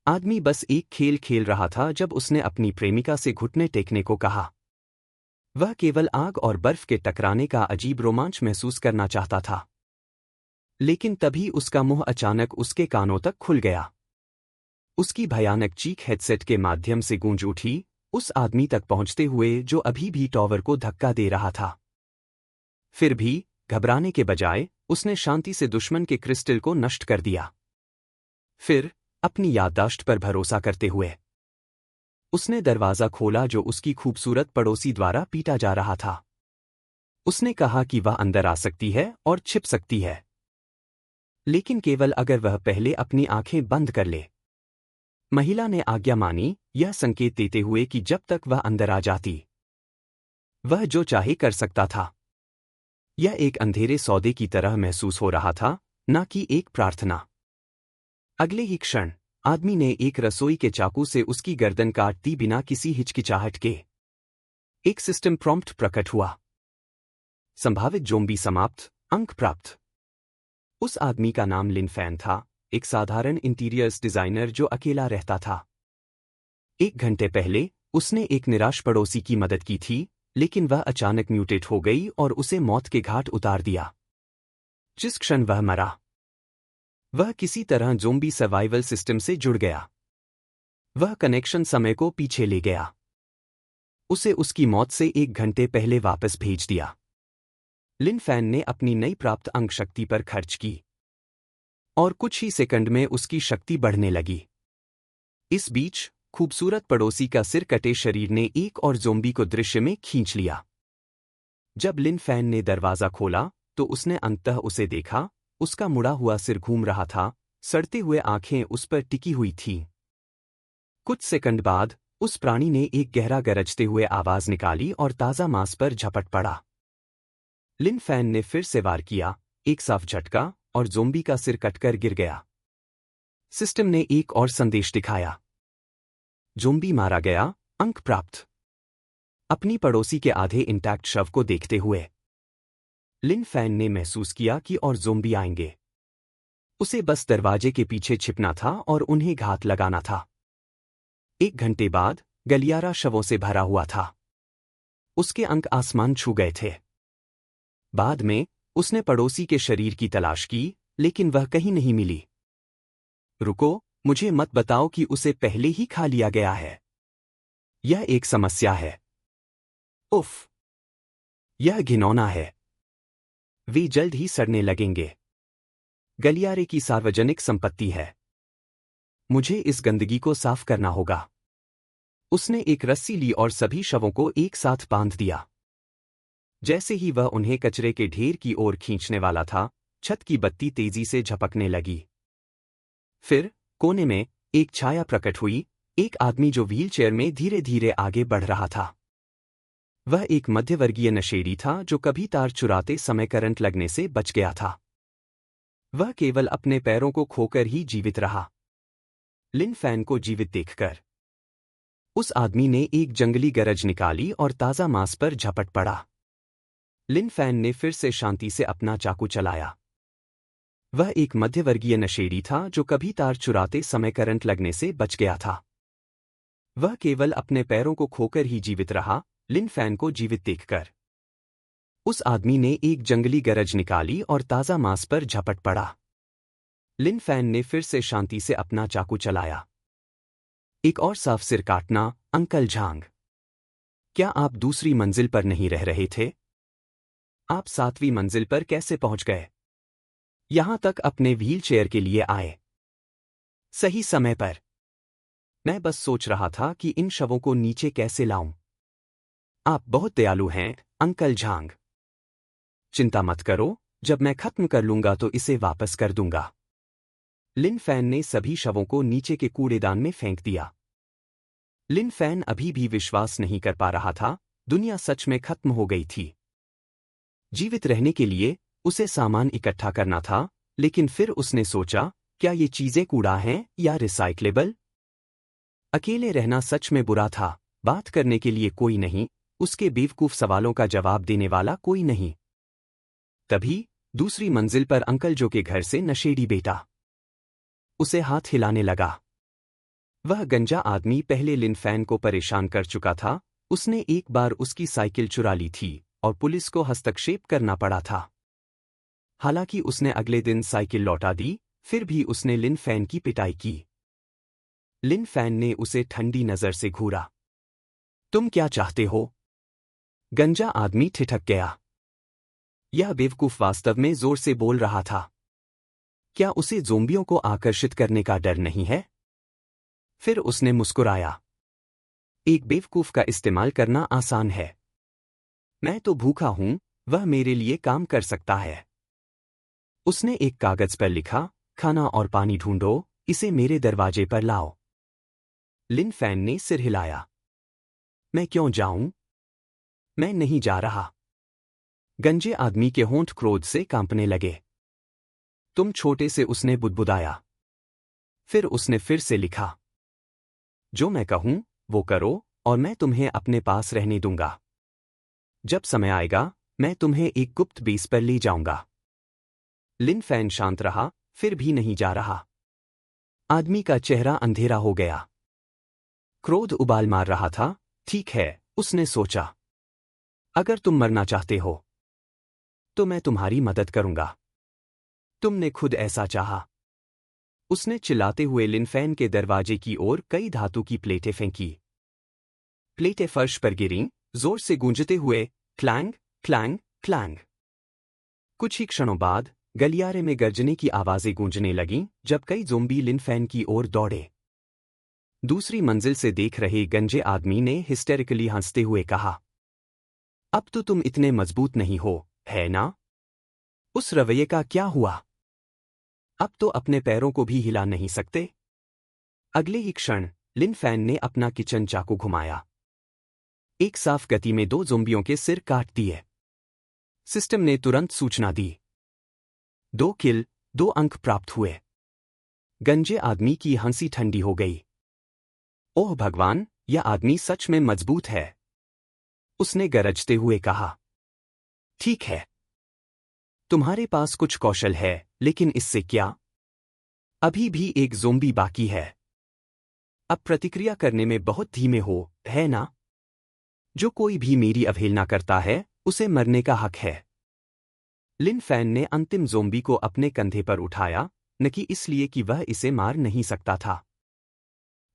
आदमी बस एक खेल खेल रहा था जब उसने अपनी प्रेमिका से घुटने टेकने को कहा। वह केवल आग और बर्फ के टकराने का अजीब रोमांच महसूस करना चाहता था। लेकिन तभी उसका मुंह अचानक उसके कानों तक खुल गया। उसकी भयानक चीख हेडसेट के माध्यम से गूंज उठी, उस आदमी तक पहुंचते हुए जो अभी भी टॉवर को धक्का दे रहा था। फिर भी घबराने के बजाय उसने शांति से दुश्मन के क्रिस्टल को नष्ट कर दिया। फिर अपनी याददाश्त पर भरोसा करते हुए उसने दरवाज़ा खोला जो उसकी खूबसूरत पड़ोसी द्वारा पीटा जा रहा था। उसने कहा कि वह अंदर आ सकती है और छिप सकती है, लेकिन केवल अगर वह पहले अपनी आंखें बंद कर ले। महिला ने आज्ञा मानी, यह संकेत देते हुए कि जब तक वह अंदर आ जाती, वह जो चाहे कर सकता था। यह एक अंधेरे सौदे की तरह महसूस हो रहा था, न कि एक प्रार्थना। अगले ही क्षण आदमी ने एक रसोई के चाकू से उसकी गर्दन काट दी बिना किसी हिचकिचाहट के। एक सिस्टम प्रॉम्प्ट प्रकट हुआ। संभावित ज़ोंबी समाप्त, अंक प्राप्त। उस आदमी का नाम लिन फैन था, एक साधारण इंटीरियर्स डिजाइनर जो अकेला रहता था। 1 घंटे पहले उसने एक निराश पड़ोसी की मदद की थी, लेकिन वह अचानक म्यूटेट हो गई और उसे मौत के घाट उतार दिया। जिस क्षण वह मरा, वह किसी तरह ज़ोंबी सर्वाइवल सिस्टम से जुड़ गया। वह कनेक्शन समय को पीछे ले गया। उसे उसकी मौत से 1 घंटे पहले वापस भेज दिया। लिन फैन ने अपनी नई प्राप्त अंक शक्ति पर खर्च की, और कुछ ही सेकंड में उसकी शक्ति बढ़ने लगी। इस बीच खूबसूरत पड़ोसी का सिर कटे शरीर ने एक और ज़ोंबी को दृश्य में खींच लिया। जब लिन फैन ने दरवाज़ा खोला तो उसने अंततः उसे देखा। उसका मुड़ा हुआ सिर घूम रहा था, सड़ते हुए आंखें उस पर टिकी हुई थीं। कुछ सेकंड बाद उस प्राणी ने एक गहरा गरजते हुए आवाज निकाली और ताज़ा मांस पर झपट पड़ा। लिन फैन ने फिर से वार किया, एक साफ झटका, और ज़ोंबी का सिर कटकर गिर गया। सिस्टम ने एक और संदेश दिखाया। ज़ोंबी मारा गया, अंक प्राप्त। अपनी पड़ोसी के आधे इंटैक्ट शव को देखते हुए लिन फैन ने महसूस किया कि और ज़ोंबी आएंगे। उसे बस दरवाजे के पीछे छिपना था और उन्हें घात लगाना था। 1 घंटे बाद गलियारा शवों से भरा हुआ था। उसके अंक आसमान छू गए थे। बाद में उसने पड़ोसी के शरीर की तलाश की, लेकिन वह कहीं नहीं मिली। रुको, मुझे मत बताओ कि उसे पहले ही खा लिया गया है। यह एक समस्या है। उफ, यह घिनौना है। वे जल्द ही सड़ने लगेंगे। गलियारे की सार्वजनिक संपत्ति है। मुझे इस गंदगी को साफ करना होगा। उसने एक रस्सी ली और सभी शवों को एक साथ बांध दिया। जैसे ही वह उन्हें कचरे के ढेर की ओर खींचने वाला था, छत की बत्ती तेजी से झपकने लगी। फिर कोने में एक छाया प्रकट हुई, एक आदमी जो व्हीलचेयर में धीरे धीरे आगे बढ़ रहा था। वह एक मध्यवर्गीय नशेड़ी था जो कभी तार चुराते समय करंट लगने से बच गया था। वह केवल अपने पैरों को खोकर ही जीवित रहा। लिन फैन को जीवित देखकर उस आदमी ने एक जंगली गरज निकाली और ताज़ा मांस पर झपट पड़ा। लिन फैन ने फिर से शांति से अपना चाकू चलाया। वह एक मध्यवर्गीय नशेड़ी था जो कभी तार चुराते समय करंट लगने से बच गया था। वह केवल अपने पैरों को खोकर ही जीवित रहा, लिन फैन को जीवित देखकर उस आदमी ने एक जंगली गरज निकाली और ताज़ा मांस पर झपट पड़ा। लिन फैन ने फिर से शांति से अपना चाकू चलाया। एक और साफ सिर काटना, अंकल झांग। क्या आप दूसरी मंजिल पर नहीं रह रहे थे? आप 7वीं मंजिल पर कैसे पहुंच गए? यहां तक अपने व्हीलचेयर के लिए आए सही समय पर। मैं बस सोच रहा था कि इन शवों को नीचे कैसे लाऊं। आप बहुत दयालु हैं, अंकल झांग। चिंता मत करो, जब मैं खत्म कर लूंगा तो इसे वापस कर दूंगा। लिन फैन ने सभी शवों को नीचे के कूड़ेदान में फेंक दिया। लिन फैन अभी भी विश्वास नहीं कर पा रहा था, दुनिया सच में खत्म हो गई थी। जीवित रहने के लिए उसे सामान इकट्ठा करना था, लेकिन फिर उसने सोचा, क्या ये चीजें कूड़ा हैं या रिसाइक्लेबल? अकेले रहना सच में बुरा था, बात करने के लिए कोई नहीं, उसके बेवकूफ सवालों का जवाब देने वाला कोई नहीं। तभी दूसरी मंजिल पर अंकल जो के घर से नशेड़ी बेटा उसे हाथ हिलाने लगा। वह गंजा आदमी पहले लिन फैन को परेशान कर चुका था। उसने एक बार उसकी साइकिल चुरा ली थी और पुलिस को हस्तक्षेप करना पड़ा था। हालांकि उसने अगले दिन साइकिल लौटा दी, फिर भी उसने लिन फैन की पिटाई की। लिन फैन ने उसे ठंडी नजर से घूरा। तुम क्या चाहते हो? गंजा आदमी ठिठक गया। यह बेवकूफ वास्तव में जोर से बोल रहा था। क्या उसे ज़ोंबियों को आकर्षित करने का डर नहीं है? फिर उसने मुस्कुराया। एक बेवकूफ का इस्तेमाल करना आसान है। मैं तो भूखा हूं, वह मेरे लिए काम कर सकता है। उसने एक कागज पर लिखा, खाना और पानी ढूंढो, इसे मेरे दरवाजे पर लाओ। लिन फैन ने सिर हिलाया। मैं क्यों जाऊं? मैं नहीं जा रहा। गंजे आदमी के होंठ क्रोध से कांपने लगे। तुम छोटे से, उसने बुदबुदाया। फिर उसने फिर से लिखा, जो मैं कहूं वो करो और मैं तुम्हें अपने पास रहने दूंगा। जब समय आएगा मैं तुम्हें एक गुप्त बेस पर ले जाऊंगा। लिन फैन शांत रहा, फिर भी नहीं जा रहा। आदमी का चेहरा अंधेरा हो गया। क्रोध उबाल मार रहा था। ठीक है, उसने सोचा। अगर तुम मरना चाहते हो तो मैं तुम्हारी मदद करूंगा। तुमने खुद ऐसा चाहा। उसने चिल्लाते हुए लिन फैन के दरवाजे की ओर कई धातु की प्लेटें फेंकी। प्लेटें फर्श पर गिरीं, जोर से गूंजते हुए क्लैंग क्लैंग क्लैंग। कुछ ही क्षणों बाद गलियारे में गर्जने की आवाजें गूंजने लगीं जब कई ज़ोंबी लिन फैन की ओर दौड़े। दूसरी मंजिल से देख रहे गंजे आदमी ने हिस्टेरिकली हंसते हुए कहा, अब तो तुम इतने मजबूत नहीं हो, है ना? उस रवैये का क्या हुआ? अब तो अपने पैरों को भी हिला नहीं सकते? अगले ही क्षण लिन फैन ने अपना किचन चाकू घुमाया। एक साफ गति में 2 ज़ोंबियों के सिर काट दिए। सिस्टम ने तुरंत सूचना दी। 2 किल, 2 अंक प्राप्त हुए। गंजे आदमी की हंसी ठंडी हो गई। ओह भगवान, यह आदमी सच में मजबूत है। उसने गरजते हुए कहा। ठीक है, तुम्हारे पास कुछ कौशल है, लेकिन इससे क्या? अभी भी एक ज़ोंबी बाकी है। अब प्रतिक्रिया करने में बहुत धीमे हो, है ना? जो कोई भी मेरी अवहेलना करता है उसे मरने का हक है। लिन फैन ने अंतिम ज़ोंबी को अपने कंधे पर उठाया, न कि इसलिए कि वह इसे मार नहीं सकता था,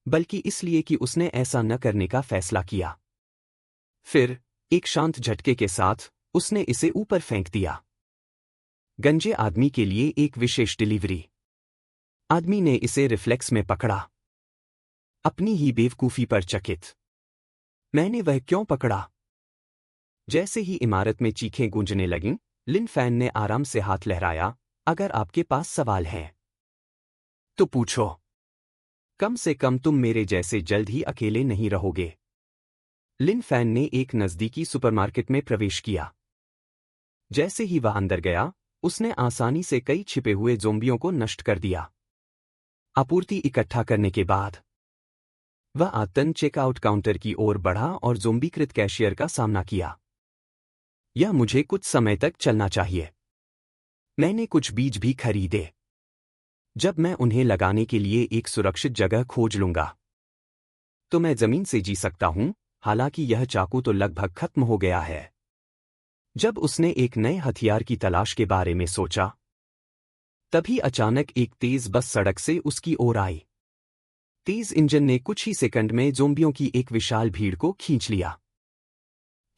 बल्कि इसलिए कि उसने ऐसा न करने का फैसला किया। फिर एक शांत झटके के साथ उसने इसे ऊपर फेंक दिया। गंजे आदमी के लिए एक विशेष डिलीवरी। आदमी ने इसे रिफ्लेक्स में पकड़ा, अपनी ही बेवकूफी पर चकित। मैंने वह क्यों पकड़ा? जैसे ही इमारत में चीखें गूंजने लगीं, लिन फैन ने आराम से हाथ लहराया। अगर आपके पास सवाल हैं तो पूछो। कम से कम तुम मेरे जैसे जल्द ही अकेले नहीं रहोगे। लिन फैन ने एक नज़दीकी सुपरमार्केट में प्रवेश किया। जैसे ही वह अंदर गया, उसने आसानी से कई छिपे हुए ज़ोंबियों को नष्ट कर दिया। आपूर्ति इकट्ठा करने के बाद वह आतन चेकआउट काउंटर की ओर बढ़ा और ज़ोंबीकृत कैशियर का सामना किया। यह मुझे कुछ समय तक चलना चाहिए। मैंने कुछ बीज भी खरीदे। जब मैं उन्हें लगाने के लिए एक सुरक्षित जगह खोज लूंगा तो मैं जमीन से जी सकता हूं। हालांकि यह चाकू तो लगभग खत्म हो गया है। जब उसने एक नए हथियार की तलाश के बारे में सोचा, तभी अचानक एक तेज बस सड़क से उसकी ओर आई। तेज इंजन ने कुछ ही सेकंड में ज़ोंबियों की एक विशाल भीड़ को खींच लिया।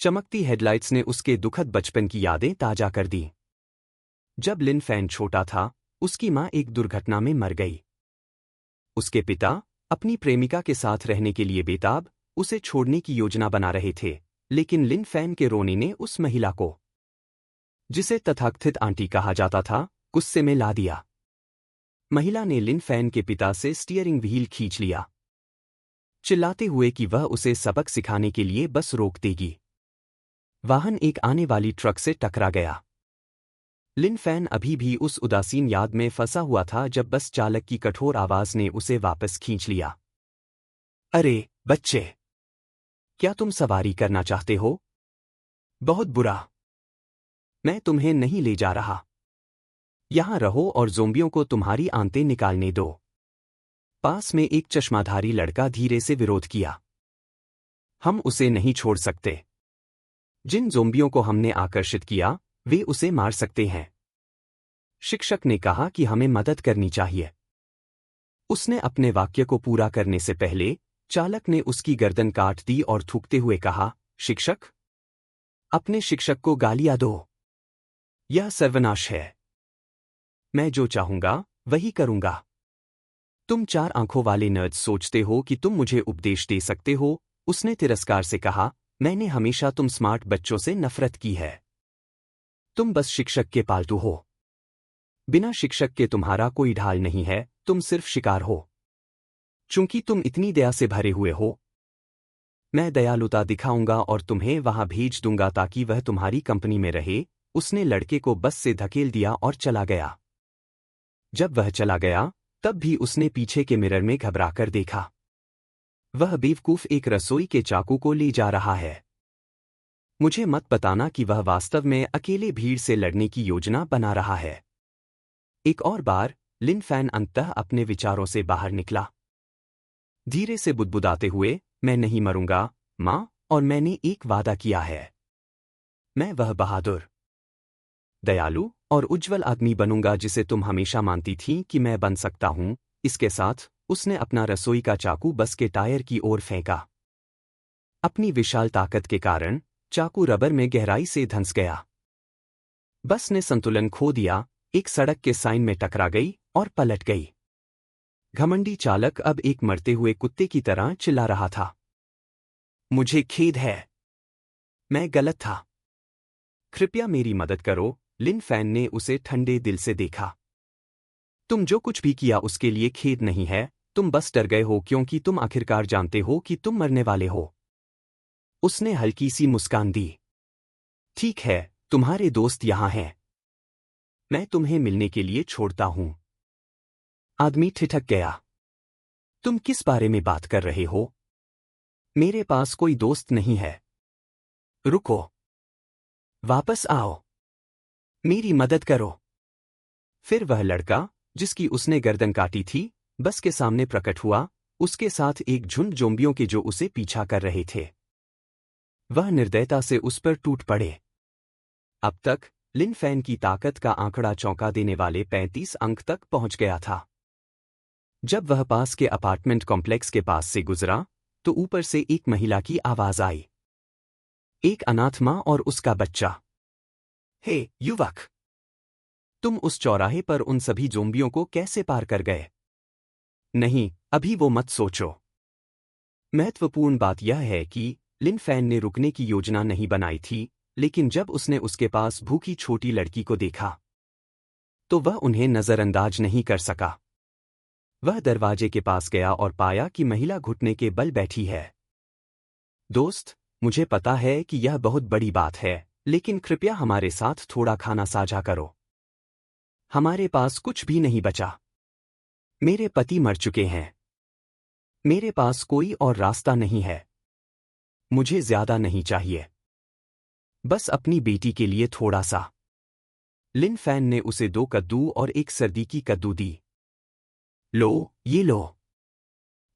चमकती हेडलाइट्स ने उसके दुखद बचपन की यादें ताजा कर दी। जब लिन फैन छोटा था, उसकी मां एक दुर्घटना में मर गई। उसके पिता अपनी प्रेमिका के साथ रहने के लिए बेताब उसे छोड़ने की योजना बना रहे थे, लेकिन लिन फैन के रोने ने उस महिला को, जिसे तथाकथित आंटी कहा जाता था, गुस्से में ला दिया। महिला ने लिन फैन के पिता से स्टीयरिंग व्हील खींच लिया, चिल्लाते हुए कि वह उसे सबक सिखाने के लिए बस रोक देगी। वाहन एक आने वाली ट्रक से टकरा गया। लिन फैन अभी भी उस उदासीन याद में फंसा हुआ था जब बस चालक की कठोर आवाज ने उसे वापस खींच लिया। अरे बच्चे, क्या तुम सवारी करना चाहते हो? बहुत बुरा। मैं तुम्हें नहीं ले जा रहा। यहां रहो और ज़ोंबियों को तुम्हारी आंतें निकालने दो। पास में एक चश्माधारी लड़का धीरे से विरोध किया। हम उसे नहीं छोड़ सकते। जिन ज़ोंबियों को हमने आकर्षित किया, वे उसे मार सकते हैं। शिक्षक ने कहा कि हमें मदद करनी चाहिए। उसने अपने वाक्य को पूरा करने से पहले चालक ने उसकी गर्दन काट दी और थूकते हुए कहा, शिक्षक, अपने शिक्षक को गालियां दो। यह सर्वनाश है। मैं जो चाहूंगा वही करूंगा। तुम 4 आंखों वाले नर्ड सोचते हो कि तुम मुझे उपदेश दे सकते हो, उसने तिरस्कार से कहा, मैंने हमेशा तुम स्मार्ट बच्चों से नफरत की है। तुम बस शिक्षक के पालतू हो। बिना शिक्षक के तुम्हारा कोई ढाल नहीं है, तुम सिर्फ शिकार हो। चूंकि तुम इतनी दया से भरे हुए हो, मैं दयालुता दिखाऊंगा और तुम्हें वहां भेज दूंगा ताकि वह तुम्हारी कंपनी में रहे। उसने लड़के को बस से धकेल दिया और चला गया। जब वह चला गया, तब भी उसने पीछे के मिरर में घबराकर देखा। वह बेवकूफ एक रसोई के चाकू को ले जा रहा है। मुझे मत बताना कि वह वास्तव में अकेले भीड़ से लड़ने की योजना बना रहा है। एक और बार लिन फैन अंततः अपने विचारों से बाहर निकला। धीरे से बुदबुदाते हुए, मैं नहीं मरूंगा, मां, और मैंने एक वादा किया है। मैं वह बहादुर, दयालु और उज्जवल आदमी बनूंगा जिसे तुम हमेशा मानती थी कि मैं बन सकता हूं। इसके साथ उसने अपना रसोई का चाकू बस के टायर की ओर फेंका। अपनी विशाल ताकत के कारण चाकू रबर में गहराई से धंस गया। बस ने संतुलन खो दिया, एक सड़क के साइन में टकरा गई और पलट गई। घमंडी चालक अब एक मरते हुए कुत्ते की तरह चिल्ला रहा था, मुझे खेद है, मैं गलत था। कृपया मेरी मदद करो। लिन फैन ने उसे ठंडे दिल से देखा। तुम जो कुछ भी किया उसके लिए खेद नहीं है, तुम बस डर गए हो क्योंकि तुम आखिरकार जानते हो कि तुम मरने वाले हो। उसने हल्की सी मुस्कान दी। ठीक है, तुम्हारे दोस्त यहां हैं। मैं तुम्हें मिलने के लिए छोड़ता हूं। आदमी ठिठक गया। तुम किस बारे में बात कर रहे हो? मेरे पास कोई दोस्त नहीं है। रुको। वापस आओ। मेरी मदद करो। फिर वह लड़का, जिसकी उसने गर्दन काटी थी, बस के सामने प्रकट हुआ, उसके साथ एक झुंड ज़ोंबियों के जो उसे पीछा कर रहे थे। वह निर्दयता से उस पर टूट पड़े। अब तक लिन फैन की ताकत का आंकड़ा चौंका देने वाले 35 अंक तक पहुंच गया था। जब वह पास के अपार्टमेंट कॉम्प्लेक्स के पास से गुजरा, तो ऊपर से एक महिला की आवाज आई। एक अनाथ मां और उसका बच्चा। हे, युवक! तुम उस चौराहे पर उन सभी ज़ोंबियों को कैसे पार कर गए? नहीं, अभी वो मत सोचो। महत्वपूर्ण बात यह है कि लिन फैन ने रुकने की योजना नहीं बनाई थी, लेकिन जब उसने उसके पास भूखी छोटी लड़की को देखा, तो वह उन्हें नजरअंदाज नहीं कर सका। वह दरवाजे के पास गया और पाया कि महिला घुटने के बल बैठी है। दोस्त, मुझे पता है कि यह बहुत बड़ी बात है, लेकिन कृपया हमारे साथ थोड़ा खाना साझा करो। हमारे पास कुछ भी नहीं बचा। मेरे पति मर चुके हैं। मेरे पास कोई और रास्ता नहीं है। मुझे ज्यादा नहीं चाहिए। बस अपनी बेटी के लिए थोड़ा सा। लिन फैन ने उसे 2 कद्दू और एक सर्दी की कद्दू दी। लो, ये लो।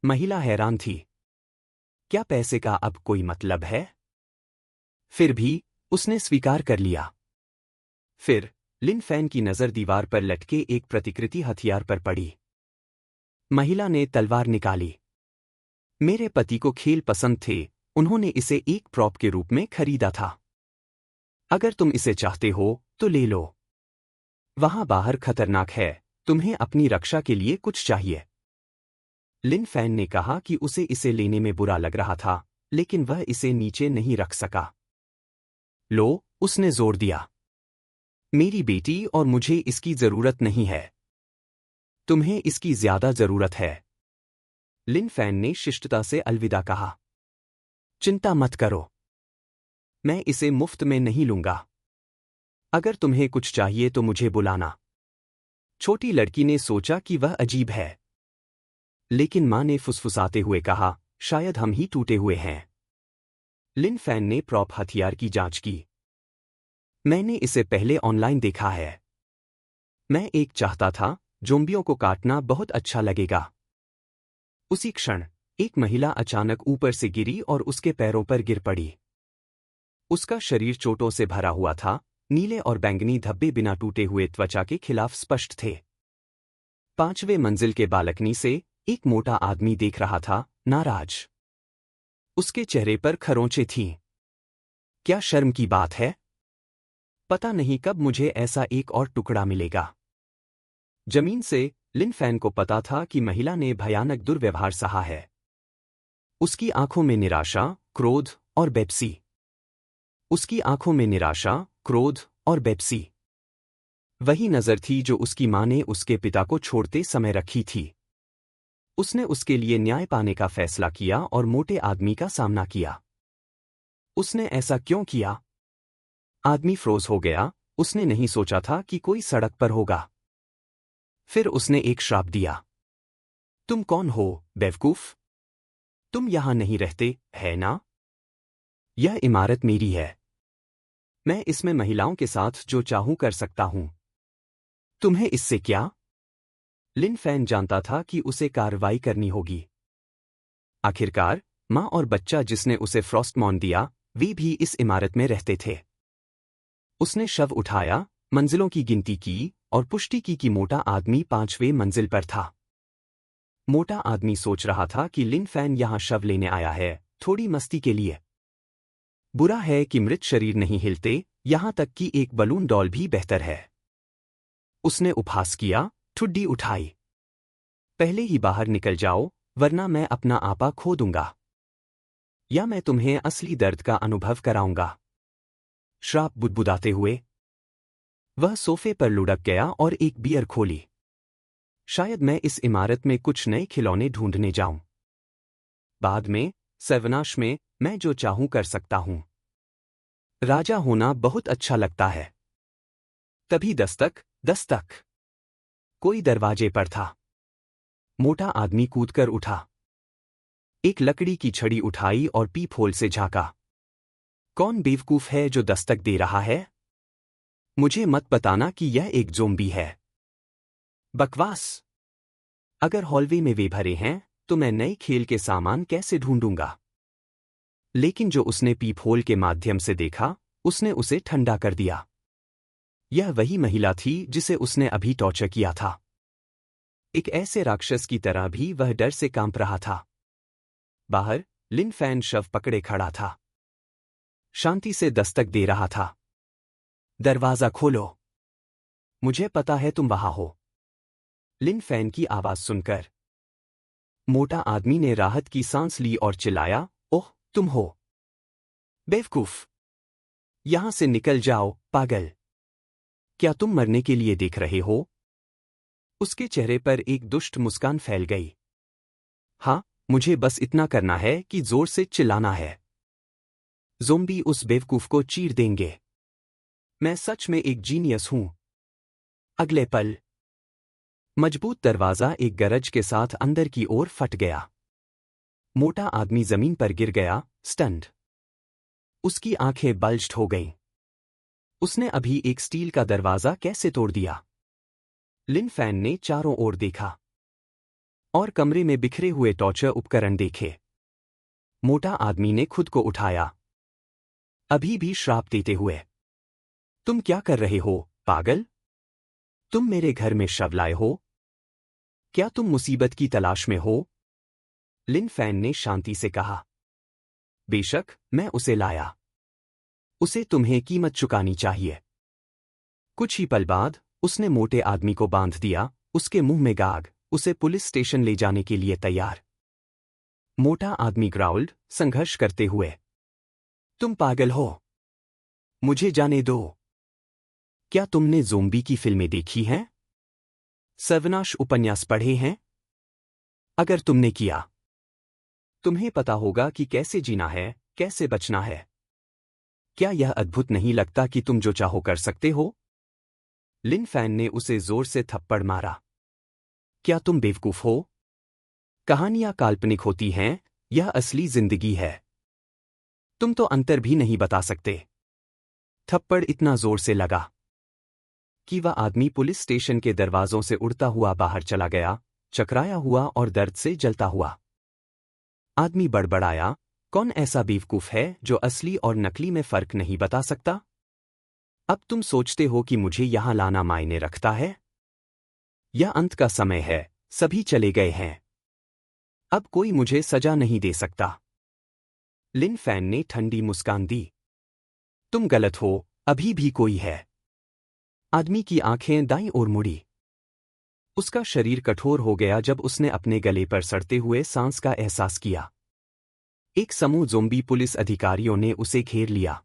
महिला हैरान थी। क्या पैसे का अब कोई मतलब है? फिर भी उसने स्वीकार कर लिया। फिर लिन फैन की नजर दीवार पर लटके एक प्रतिकृति हथियार पर पड़ी। महिला ने तलवार निकाली। मेरे पति को खेल पसंद थे, उन्होंने इसे एक प्रॉप के रूप में खरीदा था। अगर तुम इसे चाहते हो, तो ले लो। वहां बाहर खतरनाक है, तुम्हें अपनी रक्षा के लिए कुछ चाहिए। लिन फैन ने कहा कि उसे इसे लेने में बुरा लग रहा था, लेकिन वह इसे नीचे नहीं रख सका। लो, उसने जोर दिया। मेरी बेटी और मुझे इसकी जरूरत नहीं है। तुम्हें इसकी ज्यादा जरूरत है। लिन फैन ने शिष्टता से अलविदा कहा। चिंता मत करो। मैं इसे मुफ्त में नहीं लूंगा। अगर तुम्हें कुछ चाहिए तो मुझे बुलाना। छोटी लड़की ने सोचा कि वह अजीब है। लेकिन मां ने फुसफुसाते हुए कहा, शायद हम ही टूटे हुए हैं। लिन फैन ने प्रॉप हथियार की जांच की। मैंने इसे पहले ऑनलाइन देखा है। मैं एक चाहता था, ज़ोंबियों को काटना बहुत अच्छा लगेगा। उसी क्षण एक महिला अचानक ऊपर से गिरी और उसके पैरों पर गिर पड़ी। उसका शरीर चोटों से भरा हुआ था, नीले और बैंगनी धब्बे बिना टूटे हुए त्वचा के खिलाफ स्पष्ट थे। 5वें मंजिल के बालकनी से एक मोटा आदमी देख रहा था, नाराज। उसके चेहरे पर खरोंचें थीं। क्या शर्म की बात है? पता नहीं कब मुझे ऐसा एक और टुकड़ा मिलेगा। जमीन से लिन फैन को पता था कि महिला ने भयानक दुर्व्यवहार सहा है। उसकी आंखों में निराशा, क्रोध और बेपसी। उसकी आंखों में निराशा, क्रोध और बेपसी। वही नजर थी जो उसकी मां ने उसके पिता को छोड़ते समय रखी थी। उसने उसके लिए न्याय पाने का फैसला किया और मोटे आदमी का सामना किया। उसने ऐसा क्यों किया? आदमी फ्रोज हो गया। उसने नहीं सोचा था कि कोई सड़क पर होगा। फिर उसने एक श्राप दिया। तुम कौन हो, बेवकूफ? तुम यहां नहीं रहते, है ना? यह इमारत मेरी है। मैं इसमें महिलाओं के साथ जो चाहूं कर सकता हूं। तुम्हें इससे क्या? लिन फैन जानता था कि उसे कार्रवाई करनी होगी। आखिरकार मां और बच्चा जिसने उसे फ्रॉस्टमॉन दिया, वे भी इस इमारत में रहते थे। उसने शव उठाया, मंजिलों की गिनती की और पुष्टि की कि मोटा आदमी 5वें मंजिल पर था। मोटा आदमी सोच रहा था कि लिन फैन यहां शव लेने आया है, थोड़ी मस्ती के लिए। बुरा है कि मृत शरीर नहीं हिलते, यहां तक कि एक बलून डॉल भी बेहतर है। उसने उपहास किया, ठुड्डी उठाई। पहले ही बाहर निकल जाओ, वरना मैं अपना आपा खो दूंगा। या मैं तुम्हें असली दर्द का अनुभव कराऊंगा। श्राप बुदबुदाते हुए वह सोफे पर लुढ़क गया और एक बियर खोली। शायद मैं इस इमारत में कुछ नए खिलौने ढूंढने जाऊं। बाद में, सर्वनाश में, मैं जो चाहूं कर सकता हूं। राजा होना बहुत अच्छा लगता है। तभी दस्तक, दस्तक। कोई दरवाजे पर था। मोटा आदमी कूदकर उठा। एक लकड़ी की छड़ी उठाई और पीप होल से झांका। कौन बेवकूफ है जो दस्तक दे रहा है? मुझे मत बताना कि यह एक ज़ोंबी है। बकवास। अगर हॉलवे में वे भरे हैं, तो मैं नए खेल के सामान कैसे ढूंढूंगा? लेकिन जो उसने पीप होल के माध्यम से देखा, उसने उसे ठंडा कर दिया। यह वही महिला थी जिसे उसने अभी टॉर्चर किया था। एक ऐसे राक्षस की तरह भी वह डर से कांप रहा था। बाहर लिन फैन शव पकड़े खड़ा था। शांति से दस्तक दे रहा था। दरवाजा खोलो। मुझे पता है तुम वहां हो। लिन फैन की आवाज सुनकर मोटा आदमी ने राहत की सांस ली और चिल्लाया, ओह, तुम हो। बेवकूफ। यहां से निकल जाओ, पागल। क्या तुम मरने के लिए देख रहे हो? उसके चेहरे पर एक दुष्ट मुस्कान फैल गई। हाँ, मुझे बस इतना करना है कि जोर से चिल्लाना है। ज़ोंबी उस बेवकूफ को चीर देंगे। मैं सच में एक जीनियस हूं। अगले पल मजबूत दरवाजा एक गरज के साथ अंदर की ओर फट गया। मोटा आदमी जमीन पर गिर गया, स्टन्ड। उसकी आंखें बल्ज्ड हो गईं। उसने अभी एक स्टील का दरवाजा कैसे तोड़ दिया? लिन फैन ने चारों ओर देखा और कमरे में बिखरे हुए टॉर्चर उपकरण देखे। मोटा आदमी ने खुद को उठाया, अभी भी श्राप देते हुए। तुम क्या कर रहे हो, पागल? तुम मेरे घर में शव लाए हो? क्या तुम मुसीबत की तलाश में हो? लिन फैन ने शांति से कहा। बेशक, मैं उसे लाया। उसे तुम्हें कीमत चुकानी चाहिए। कुछ ही पल बाद उसने मोटे आदमी को बांध दिया, उसके मुंह में गाग, उसे पुलिस स्टेशन ले जाने के लिए तैयार। मोटा आदमी ग्राउल्ड, संघर्ष करते हुए। तुम पागल हो। मुझे जाने दो। क्या तुमने ज़ोंबी की फिल्में देखी हैं? सर्वनाश उपन्यास पढ़े हैं? अगर तुमने किया, तुम्हें पता होगा कि कैसे जीना है, कैसे बचना है। क्या यह अद्भुत नहीं लगता कि तुम जो चाहो कर सकते हो? लिन फैन ने उसे जोर से थप्पड़ मारा। क्या तुम बेवकूफ हो? कहानियां काल्पनिक होती हैं, यह असली जिंदगी है। तुम तो अंतर भी नहीं बता सकते। थप्पड़ इतना जोर से लगा कि वह आदमी पुलिस स्टेशन के दरवाजों से उड़ता हुआ बाहर चला गया, चकराया हुआ और दर्द से जलता हुआ। आदमी बड़बड़ाया, कौन ऐसा बेवकूफ है जो असली और नकली में फर्क नहीं बता सकता? अब तुम सोचते हो कि मुझे यहां लाना मायने रखता है? यह अंत का समय है, सभी चले गए हैं। अब कोई मुझे सजा नहीं दे सकता। लिन फैन ने ठंडी मुस्कान दी। तुम गलत हो, अभी भी कोई है। आदमी की आंखें दाईं ओर मुड़ी। उसका शरीर कठोर हो गया जब उसने अपने गले पर सड़ते हुए सांस का एहसास किया। एक समूह ज़ोंबी पुलिस अधिकारियों ने उसे घेर लिया।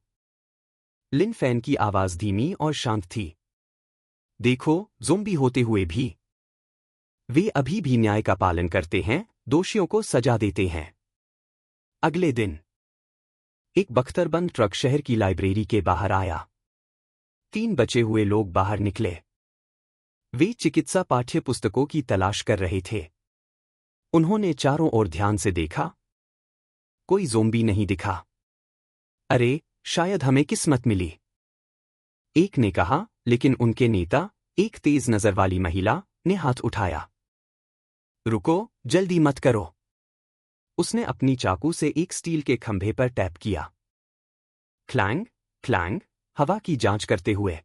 लिन फैन की आवाज धीमी और शांत थी। देखो, ज़ोंबी होते हुए भी वे अभी भी न्याय का पालन करते हैं, दोषियों को सजा देते हैं। अगले दिन एक बख्तरबंद ट्रक शहर की लाइब्रेरी के बाहर आया। 3 बचे हुए लोग बाहर निकले। वे चिकित्सा पाठ्य पुस्तकों की तलाश कर रहे थे। उन्होंने चारों ओर ध्यान से देखा। कोई ज़ोंबी नहीं दिखा। अरे, शायद हमें किस्मत मिली, एक ने कहा, लेकिन उनके नेता, एक तेज नजर वाली महिला, ने हाथ उठाया। रुको, जल्दी मत करो। उसने अपनी चाकू से एक स्टील के खंभे पर टैप किया। क्लैंग, क्लैंग, हवा की जांच करते हुए।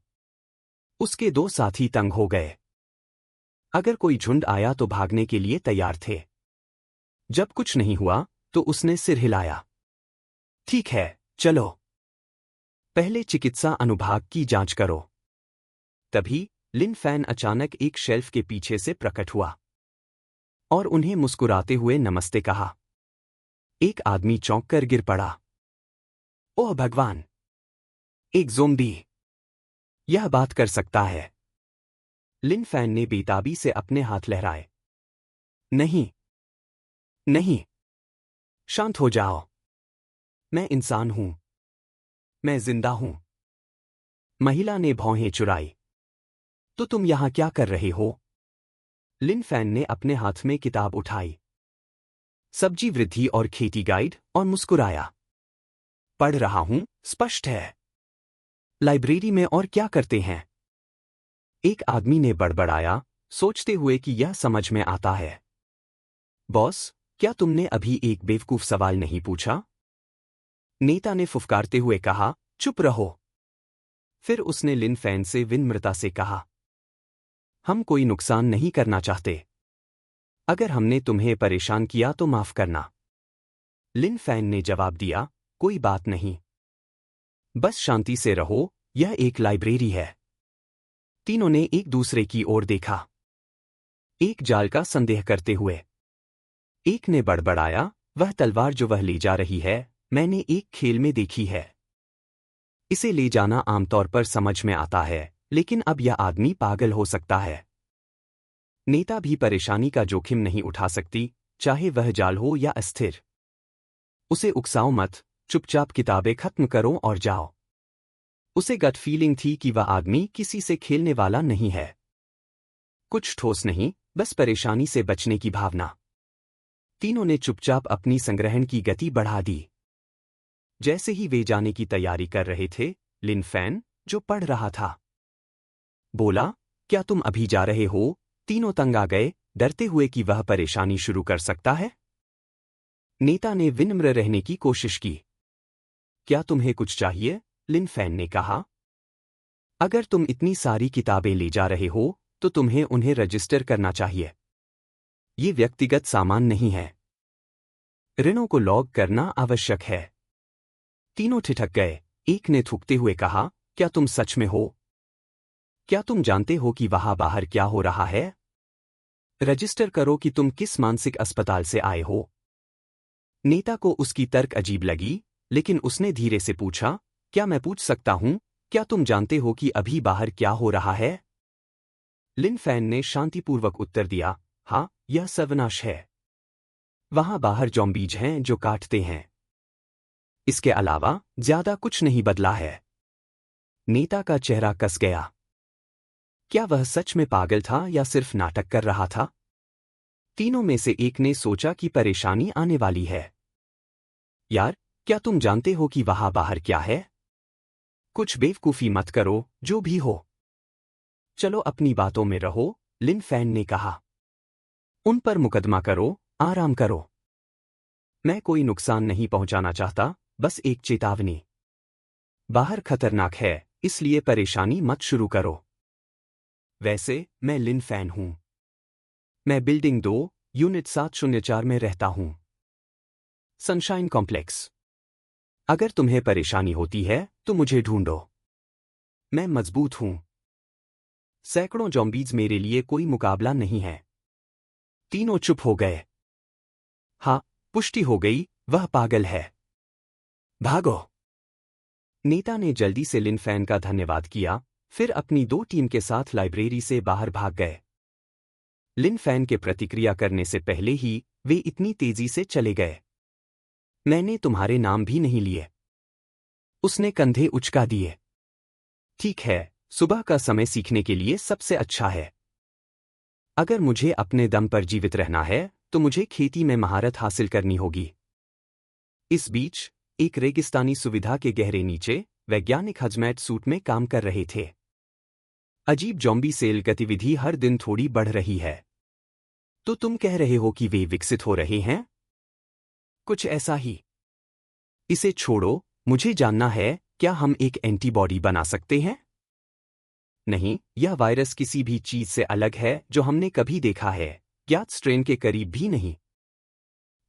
उसके 2 साथी तंग हो गए। अगर कोई झुंड आया तो भागने के लिए तैयार थे। जब कुछ नहीं हुआ तो उसने सिर हिलाया। ठीक है, चलो। पहले चिकित्सा अनुभाग की जांच करो। तभी लिन फैन अचानक एक शेल्फ के पीछे से प्रकट हुआ और उन्हें मुस्कुराते हुए नमस्ते कहा। एक आदमी चौंक कर गिर पड़ा। ओह भगवान! एक ज़ोंबी! यह बात कर सकता है। लिन फैन ने बेताबी से अपने हाथ लहराए। नहीं, नहीं, शांत हो जाओ। मैं इंसान हूं। मैं जिंदा हूं। महिला ने भौहें चुराई। तो तुम यहां क्या कर रहे हो? लिन फैन ने अपने हाथ में किताब उठाई। सब्जी वृद्धि और खेती गाइड, और मुस्कुराया। पढ़ रहा हूं, स्पष्ट है। लाइब्रेरी में और क्या करते हैं? एक आदमी ने बड़बड़ाया, सोचते हुए कि यह समझ में आता है। बॉस, क्या तुमने अभी एक बेवकूफ सवाल नहीं पूछा? नेता ने फुफकारते हुए कहा, चुप रहो। फिर उसने लिन फैन से विनम्रता से कहा, हम कोई नुकसान नहीं करना चाहते। अगर हमने तुम्हें परेशान किया तो माफ करना। लिन फैन ने जवाब दिया, कोई बात नहीं। बस शांति से रहो, यह एक लाइब्रेरी है। तीनों ने एक दूसरे की ओर देखा, एक जाल का संदेह करते हुए। एक ने बड़बड़ाया, वह तलवार जो वह ले जा रही है, मैंने एक खेल में देखी है। इसे ले जाना आमतौर पर समझ में आता है, लेकिन अब यह आदमी पागल हो सकता है। नेता भी परेशानी का जोखिम नहीं उठा सकती, चाहे वह जाल हो या अस्थिर। उसे उकसाओ मत, चुपचाप किताबें खत्म करो और जाओ। उसे गट फीलिंग थी कि वह आदमी किसी से खेलने वाला नहीं है। कुछ ठोस नहीं, बस परेशानी से बचने की भावना। तीनों ने चुपचाप अपनी संग्रहण की गति बढ़ा दी। जैसे ही वे जाने की तैयारी कर रहे थे, लिन फैन, जो पढ़ रहा था, बोला, क्या तुम अभी जा रहे हो? तीनों तंग आ गए, डरते हुए कि वह परेशानी शुरू कर सकता है। नेता ने विनम्र रहने की कोशिश की। क्या तुम्हें कुछ चाहिए? लिन फैन ने कहा। अगर तुम इतनी सारी किताबें ले जा रहे हो, तो तुम्हें उन्हें रजिस्टर करना चाहिए। ये व्यक्तिगत सामान नहीं है। ऋणों को लॉग करना आवश्यक है। तीनों ठिठक गए। एक ने थूकते हुए कहा, क्या तुम सच में हो? क्या तुम जानते हो कि वहां बाहर क्या हो रहा है? रजिस्टर करो कि तुम किस मानसिक अस्पताल से आए हो। नेता को उसकी तर्क अजीब लगी, लेकिन उसने धीरे से पूछा, क्या मैं पूछ सकता हूं, क्या तुम जानते हो कि अभी बाहर क्या हो रहा है? लिन फैन ने शांतिपूर्वक उत्तर दिया, हाँ, यह सर्वनाश है। वहां बाहर ज़ॉम्बीज हैं जो काटते हैं। इसके अलावा ज्यादा कुछ नहीं बदला है। नेता का चेहरा कस गया। क्या वह सच में पागल था या सिर्फ नाटक कर रहा था? तीनों में से एक ने सोचा कि परेशानी आने वाली है। यार, क्या तुम जानते हो कि वहां बाहर क्या है? कुछ बेवकूफी मत करो, जो भी हो। चलो अपनी बातों में रहो, लिन फैन ने कहा। उन पर मुकदमा करो, आराम करो। मैं कोई नुकसान नहीं पहुंचाना चाहता, बस एक चेतावनी। बाहर खतरनाक है, इसलिए परेशानी मत शुरू करो। वैसे मैं लिन फैन हूं। मैं बिल्डिंग 2, यूनिट 704 में रहता हूं। Sunshine complex. अगर तुम्हें परेशानी होती है तो मुझे ढूंढो। मैं मजबूत हूं। सैकड़ों जॉम्बीज मेरे लिए कोई मुकाबला नहीं है। तीनों चुप हो गए। हाँ, पुष्टि हो गई, वह पागल है। भागो। नेता ने जल्दी से लिन फैन का धन्यवाद किया, फिर अपनी 2 टीम के साथ लाइब्रेरी से बाहर भाग गए। लिन फैन के प्रतिक्रिया करने से पहले ही वे इतनी तेजी से चले गए। मैंने तुम्हारे नाम भी नहीं लिए। उसने कंधे उचका दिए। ठीक है, सुबह का समय सीखने के लिए सबसे अच्छा है। अगर मुझे अपने दम पर जीवित रहना है तो मुझे खेती में महारत हासिल करनी होगी। इस बीच एक रेगिस्तानी सुविधा के गहरे नीचे वैज्ञानिक हजमैट सूट में काम कर रहे थे। अजीब जॉम्बी सेल गतिविधि हर दिन थोड़ी बढ़ रही है। तो तुम कह रहे हो कि वे विकसित हो रहे हैं? कुछ ऐसा ही। इसे छोड़ो, मुझे जानना है, क्या हम एक एंटीबॉडी बना सकते हैं? नहीं, यह वायरस किसी भी चीज से अलग है जो हमने कभी देखा है, ज्ञात स्ट्रेन के करीब भी नहीं।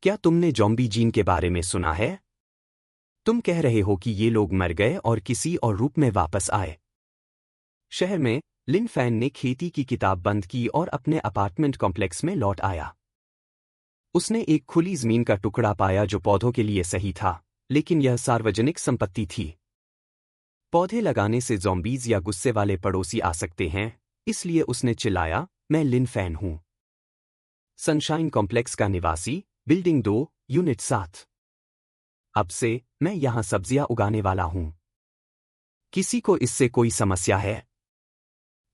क्या तुमने जॉम्बी जीन के बारे में सुना है? तुम कह रहे हो कि ये लोग मर गए और किसी और रूप में वापस आए। शहर में लिन फैन ने खेती की किताब बंद की और अपने अपार्टमेंट कॉम्प्लेक्स में लौट आया। उसने एक खुली जमीन का टुकड़ा पाया जो पौधों के लिए सही था, लेकिन यह सार्वजनिक संपत्ति थी। पौधे लगाने से ज़ॉम्बीज या गुस्से वाले पड़ोसी आ सकते हैं, इसलिए उसने चिल्लाया, मैं लिन फैन हूं। सनशाइन कॉम्प्लेक्स का निवासी, बिल्डिंग 2, यूनिट 7। अब से मैं यहां सब्जियां उगाने वाला हूं। किसी को इससे कोई समस्या है?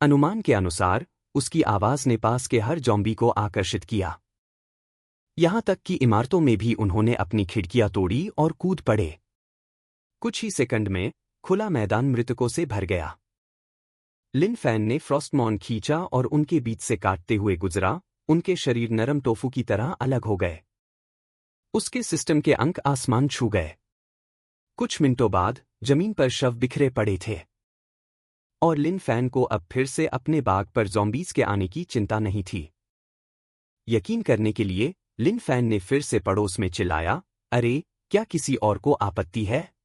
अनुमान के अनुसार उसकी आवाज ने पास के हर जॉम्बी को आकर्षित किया। यहां तक कि इमारतों में भी उन्होंने अपनी खिड़कियां तोड़ी और कूद पड़े। कुछ ही सेकंड में खुला मैदान मृतकों से भर गया। लिन फैन ने फ्रॉस्टमॉन खींचा और उनके बीच से काटते हुए गुजरा, उनके शरीर नरम टोफू की तरह अलग हो गए। उसके सिस्टम के अंक आसमान छू गए। कुछ मिनटों बाद जमीन पर शव बिखरे पड़े थे। और लिन फैन को अब फिर से अपने बाग पर ज़ॉम्बीज के आने की चिंता नहीं थी। यकीन करने के लिए लिन फैन ने फिर से पड़ोस में चिल्लाया, अरे, क्या किसी और को आपत्ति है?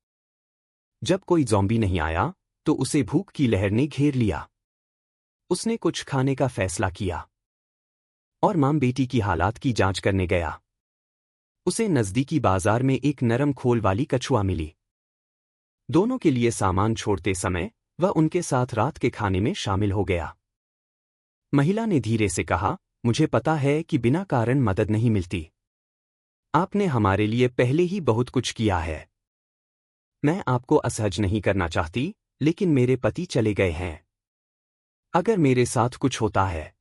जब कोई ज़ॉम्बी नहीं आया तो उसे भूख की लहर ने घेर लिया। उसने कुछ खाने का फैसला किया और मां बेटी की हालात की जांच करने गया। उसे नजदीकी बाजार में एक नरम खोल वाली कछुआ मिली। दोनों के लिए सामान छोड़ते समय वह उनके साथ रात के खाने में शामिल हो गया। महिला ने धीरे से कहा, मुझे पता है कि बिना कारण मदद नहीं मिलती। आपने हमारे लिए पहले ही बहुत कुछ किया है। मैं आपको असहज नहीं करना चाहती, लेकिन मेरे पति चले गए हैं। अगर मेरे साथ कुछ होता है।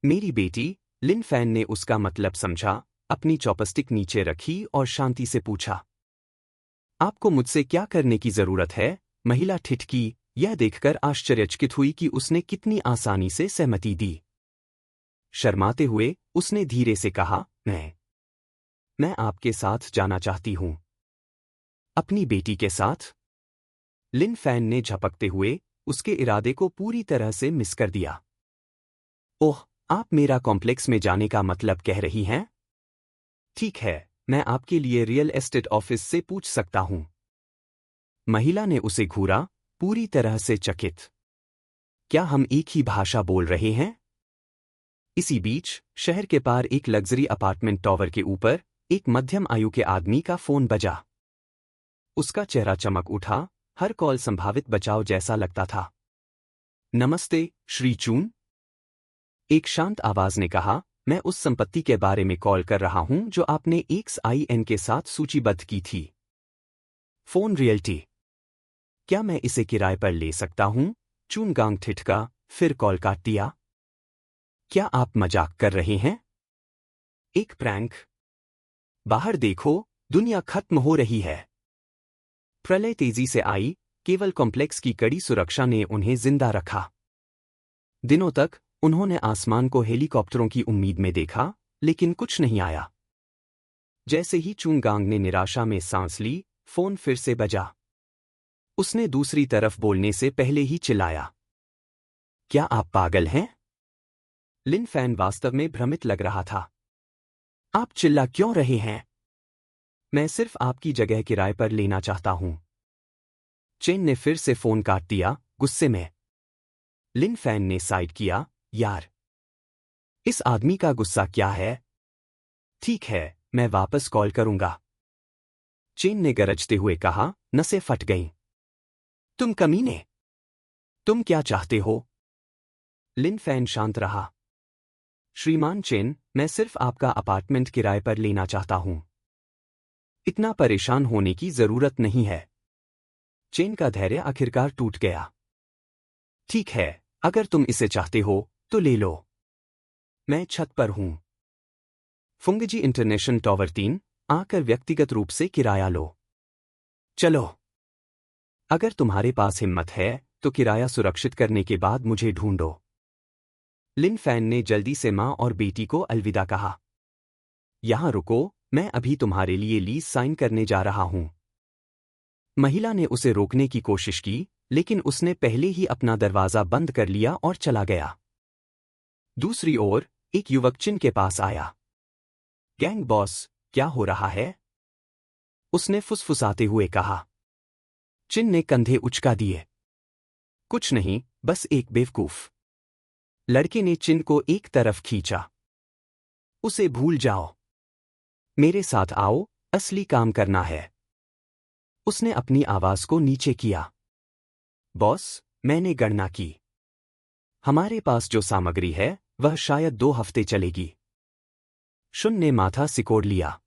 मेरी बेटी, लिन फैन ने उसका मतलब समझा, अपनी चॉपस्टिक नीचे रखी और शांति से पूछा, आपको मुझसे क्या करने की जरूरत है? महिला ठिठकी, यह देखकर आश्चर्यचकित हुई कि उसने कितनी आसानी से सहमति दी। शर्माते हुए उसने धीरे से कहा, मैं आपके साथ जाना चाहती हूं। अपनी बेटी के साथ? लिन फैन ने झपकते हुए उसके इरादे को पूरी तरह से मिस कर दिया। ओह, आप मेरा कॉम्प्लेक्स में जाने का मतलब कह रही हैं? ठीक है, मैं आपके लिए रियल एस्टेट ऑफिस से पूछ सकता हूं। महिला ने उसे घूरा, पूरी तरह से चकित। क्या हम एक ही भाषा बोल रहे हैं? इसी बीच शहर के पार एक लग्जरी अपार्टमेंट टावर के ऊपर एक मध्यम आयु के आदमी का फोन बजा। उसका चेहरा चमक उठा, हर कॉल संभावित बचाव जैसा लगता था। नमस्ते, श्री चून। एक शांत आवाज ने कहा, मैं उस संपत्ति के बारे में कॉल कर रहा हूं जो आपने XIN के साथ सूचीबद्ध की थी। Phone realty. क्या मैं इसे किराए पर ले सकता हूं? चून गांग ठिठका, फिर कॉल काट दिया। क्या आप मजाक कर रहे हैं? एक प्रैंक? बाहर देखो, दुनिया खत्म हो रही है। प्रलय तेजी से आई, केवल कॉम्प्लेक्स की कड़ी सुरक्षा ने उन्हें जिंदा रखा। दिनों तक उन्होंने आसमान को हेलीकॉप्टरों की उम्मीद में देखा, लेकिन कुछ नहीं आया। जैसे ही चुंगांग ने निराशा में सांस ली, फोन फिर से बजा। उसने दूसरी तरफ बोलने से पहले ही चिल्लाया, क्या आप पागल हैं? लिन फैन वास्तव में भ्रमित लग रहा था। आप चिल्ला क्यों रहे हैं? मैं सिर्फ आपकी जगह किराए पर लेना चाहता हूं। चेन ने फिर से फोन काट दिया, गुस्से में। लिन फैन ने साइड किया, यार, इस आदमी का गुस्सा क्या है? ठीक है, मैं वापस कॉल करूंगा। चेन ने गरजते हुए कहा, नसें फट गईं। तुम कमीने! तुम क्या चाहते हो? लिन फैन शांत रहा। श्रीमान चेन, मैं सिर्फ आपका अपार्टमेंट किराए पर लेना चाहता हूं। इतना परेशान होने की जरूरत नहीं है। चेन का धैर्य आखिरकार टूट गया। ठीक है, अगर तुम इसे चाहते हो तो ले लो। मैं छत पर हूं। फुंगजी इंटरनेशनल टावर 3, आकर व्यक्तिगत रूप से किराया लो। चलो। अगर तुम्हारे पास हिम्मत है तो किराया सुरक्षित करने के बाद मुझे ढूंढो। लिन फैन ने जल्दी से मां और बेटी को अलविदा कहा। यहां रुको, मैं अभी तुम्हारे लिए लीज साइन करने जा रहा हूं। महिला ने उसे रोकने की कोशिश की, लेकिन उसने पहले ही अपना दरवाजा बंद कर लिया और चला गया। दूसरी ओर, एक युवक चिन के पास आया। गैंग बॉस, क्या हो रहा है? उसने फुसफुसाते हुए कहा। चिन ने कंधे उचका दिए। कुछ नहीं, बस एक बेवकूफ। लड़के ने चिन को एक तरफ खींचा। उसे भूल जाओ। मेरे साथ आओ, असली काम करना है। उसने अपनी आवाज को नीचे किया। बॉस, मैंने गणना की। हमारे पास जो सामग्री है, वह शायद 2 हफ्ते चलेगी। शुन ने माथा सिकोड़ लिया।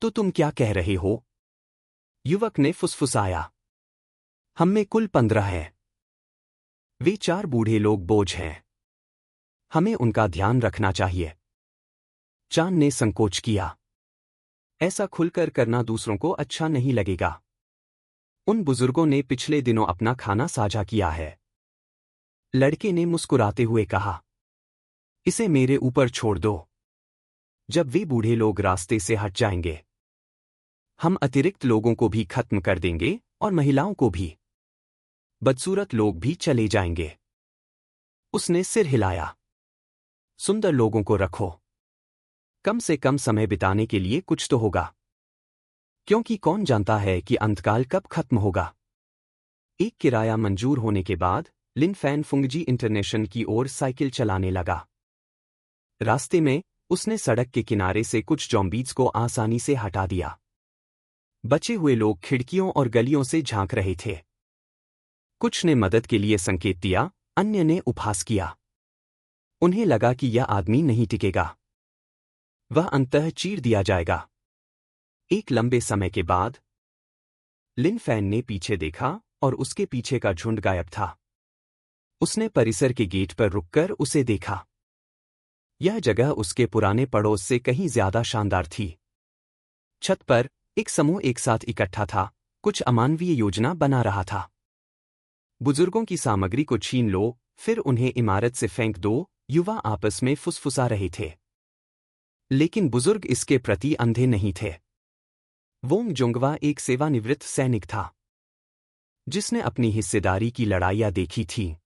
तो तुम क्या कह रहे हो? युवक ने फुसफुसाया। हम में कुल 15 हैं। वे 4 बूढ़े लोग बोझ हैं। हमें उनका ध्यान रखना चाहिए। चान ने संकोच किया। ऐसा खुलकर करना दूसरों को अच्छा नहीं लगेगा। उन बुजुर्गों ने पिछले दिनों अपना खाना साझा किया है। लड़के ने मुस्कुराते हुए कहा। इसे मेरे ऊपर छोड़ दो। जब वे बूढ़े लोग रास्ते से हट जाएंगे, हम अतिरिक्त लोगों को भी खत्म कर देंगे और महिलाओं को भी। बदसूरत लोग भी चले जाएंगे। उसने सिर हिलाया। सुंदर लोगों को रखो। कम से कम समय बिताने के लिए कुछ तो होगा। क्योंकि कौन जानता है कि अंतकाल कब खत्म होगा। एक किराया मंजूर होने के बाद लिन फैन फुंगजी इंटरनेशनल की ओर साइकिल चलाने लगा। रास्ते में उसने सड़क के किनारे से कुछ ज़ॉम्बीज़ को आसानी से हटा दिया। बचे हुए लोग खिड़कियों और गलियों से झांक रहे थे। कुछ ने मदद के लिए संकेत दिया, अन्य ने उपहास किया। उन्हें लगा कि यह आदमी नहीं टिकेगा। वह अंततः चीर दिया जाएगा। एक लंबे समय के बाद लिन फैन ने पीछे देखा और उसके पीछे का झुंड गायब था। उसने परिसर के गेट पर रुककर उसे देखा। यह जगह उसके पुराने पड़ोस से कहीं ज्यादा शानदार थी। छत पर एक समूह एक साथ इकट्ठा था, कुछ अमानवीय योजना बना रहा था। बुजुर्गों की सामग्री को छीन लो, फिर उन्हें इमारत से फेंक दो, युवा आपस में फुसफुसा रहे थे। लेकिन बुजुर्ग इसके प्रति अंधे नहीं थे। वोंग जुंगवा एक सेवानिवृत्त सैनिक था, जिसने अपनी हिस्सेदारी की लड़ाइयां देखी थीं।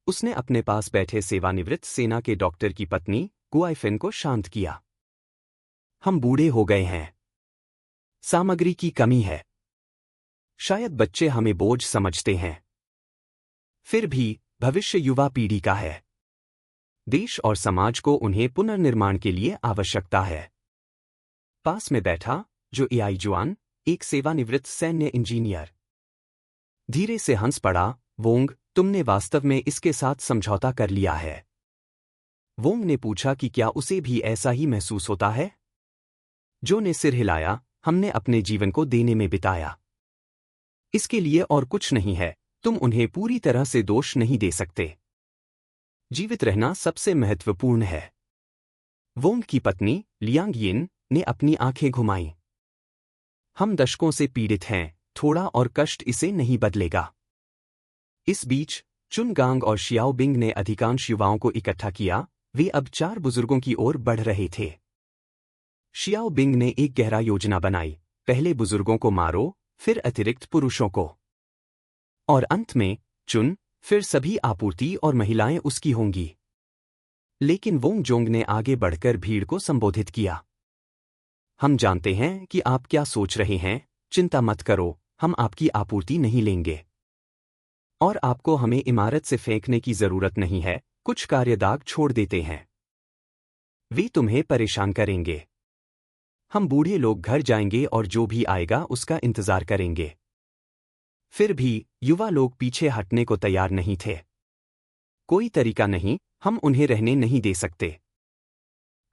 उसने अपने पास बैठे सेवानिवृत्त सेना के डॉक्टर की पत्नी गुआइफेन को शांत किया। हम बूढ़े हो गए हैं। सामग्री की कमी है। शायद बच्चे हमें बोझ समझते हैं। फिर भी भविष्य युवा पीढ़ी का है। देश और समाज को उन्हें पुनर्निर्माण के लिए आवश्यकता है। पास में बैठा जो एआई जुआन, एक सेवानिवृत्त सैन्य इंजीनियर, धीरे से हंस पड़ा। वोंग, तुमने वास्तव में इसके साथ समझौता कर लिया है? वोंग ने पूछा कि क्या उसे भी ऐसा ही महसूस होता है। जो ने सिर हिलाया, हमने अपने जीवन को देने में बिताया। इसके लिए और कुछ नहीं है। तुम उन्हें पूरी तरह से दोष नहीं दे सकते। जीवित रहना सबसे महत्वपूर्ण है। वोंग की पत्नी लियांग यिन ने अपनी आंखें घुमाईं। हम दशकों से पीड़ित हैं, थोड़ा और कष्ट इसे नहीं बदलेगा। इस बीच चुन गांग और शियाओ बिंग ने अधिकांश युवाओं को इकट्ठा किया। वे अब 4 बुजुर्गों की ओर बढ़ रहे थे। शियाओ बिंग ने एक गहरा योजना बनाई। पहले बुजुर्गों को मारो, फिर अतिरिक्त पुरुषों को, और अंत में चुन, फिर सभी आपूर्ति और महिलाएं उसकी होंगी। लेकिन वोंग जोंग ने आगे बढ़कर भीड़ को संबोधित किया। हम जानते हैं कि आप क्या सोच रहे हैं, चिंता मत करो, हम आपकी आपूर्ति नहीं लेंगे। और आपको हमें इमारत से फेंकने की जरूरत नहीं है, कुछ कार्यदाग छोड़ देते हैं। वे तुम्हें परेशान करेंगे। हम बूढ़े लोग घर जाएंगे और जो भी आएगा उसका इंतजार करेंगे। फिर भी युवा लोग पीछे हटने को तैयार नहीं थे। कोई तरीका नहीं, हम उन्हें रहने नहीं दे सकते।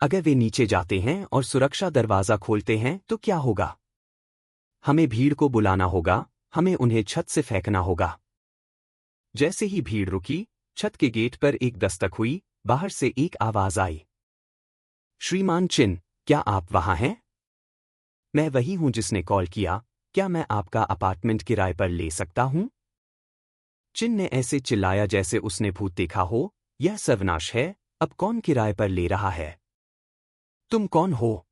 अगर वे नीचे जाते हैं और सुरक्षा दरवाजा खोलते हैं तो क्या होगा? हमें भीड़ को बुलाना होगा, हमें उन्हें छत से फेंकना होगा। जैसे ही भीड़ रुकी, छत के गेट पर एक दस्तक हुई। बाहर से एक आवाज आई। श्रीमान चिन, क्या आप वहां हैं? मैं वही हूं जिसने कॉल किया। क्या मैं आपका अपार्टमेंट किराए पर ले सकता हूं? चिन ने ऐसे चिल्लाया जैसे उसने भूत देखा हो। यह सर्वनाश है, अब कौन किराए पर ले रहा है? तुम कौन हो?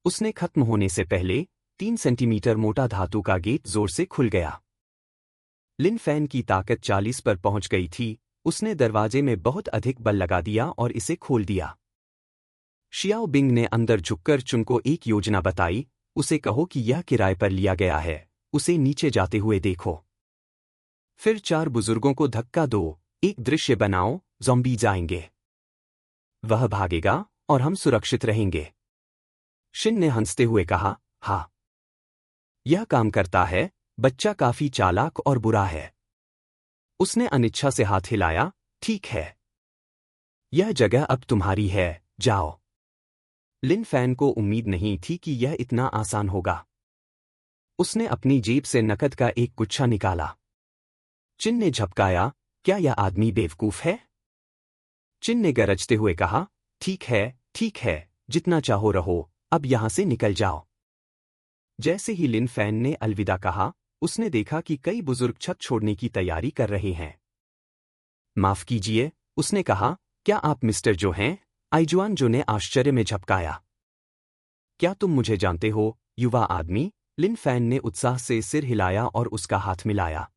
उसने खत्म होने से पहले 3 सेंटीमीटर मोटा धातु का गेट जोर से खुल गया। लिन फैन की ताकत 40 पर पहुंच गई थी। उसने दरवाजे में बहुत अधिक बल लगा दिया और इसे खोल दिया। शियाओ बिंग ने अंदर झुककर चुन को एक योजना बताई। उसे कहो कि यह किराए पर लिया गया है, उसे नीचे जाते हुए देखो। फिर 4 बुजुर्गों को धक्का दो, एक दृश्य बनाओ, ज़ॉम्बीज़ आएंगे। वह भागेगा और हम सुरक्षित रहेंगे। शिन ने हंसते हुए कहा, हाँ, यह काम करता है। बच्चा काफी चालाक और बुरा है। उसने अनिच्छा से हाथ हिलाया। ठीक है, यह जगह अब तुम्हारी है, जाओ। लिन फैन को उम्मीद नहीं थी कि यह इतना आसान होगा। उसने अपनी जेब से नकद का एक गुच्छा निकाला। चिन ने झपकाया, क्या यह आदमी बेवकूफ है? चिन ने गरजते हुए कहा, ठीक है, जितना चाहो रहो, अब यहां से निकल जाओ। जैसे ही लिन फैन ने अलविदा कहा, उसने देखा कि कई बुजुर्ग छत छोड़ने की तैयारी कर रहे हैं। माफ कीजिए, उसने कहा, क्या आप मिस्टर जो हैं? आइजुआन जो ने आश्चर्य में झपकाया। क्या तुम मुझे जानते हो, युवा आदमी? लिन फैन ने उत्साह से सिर हिलाया और उसका हाथ मिलाया।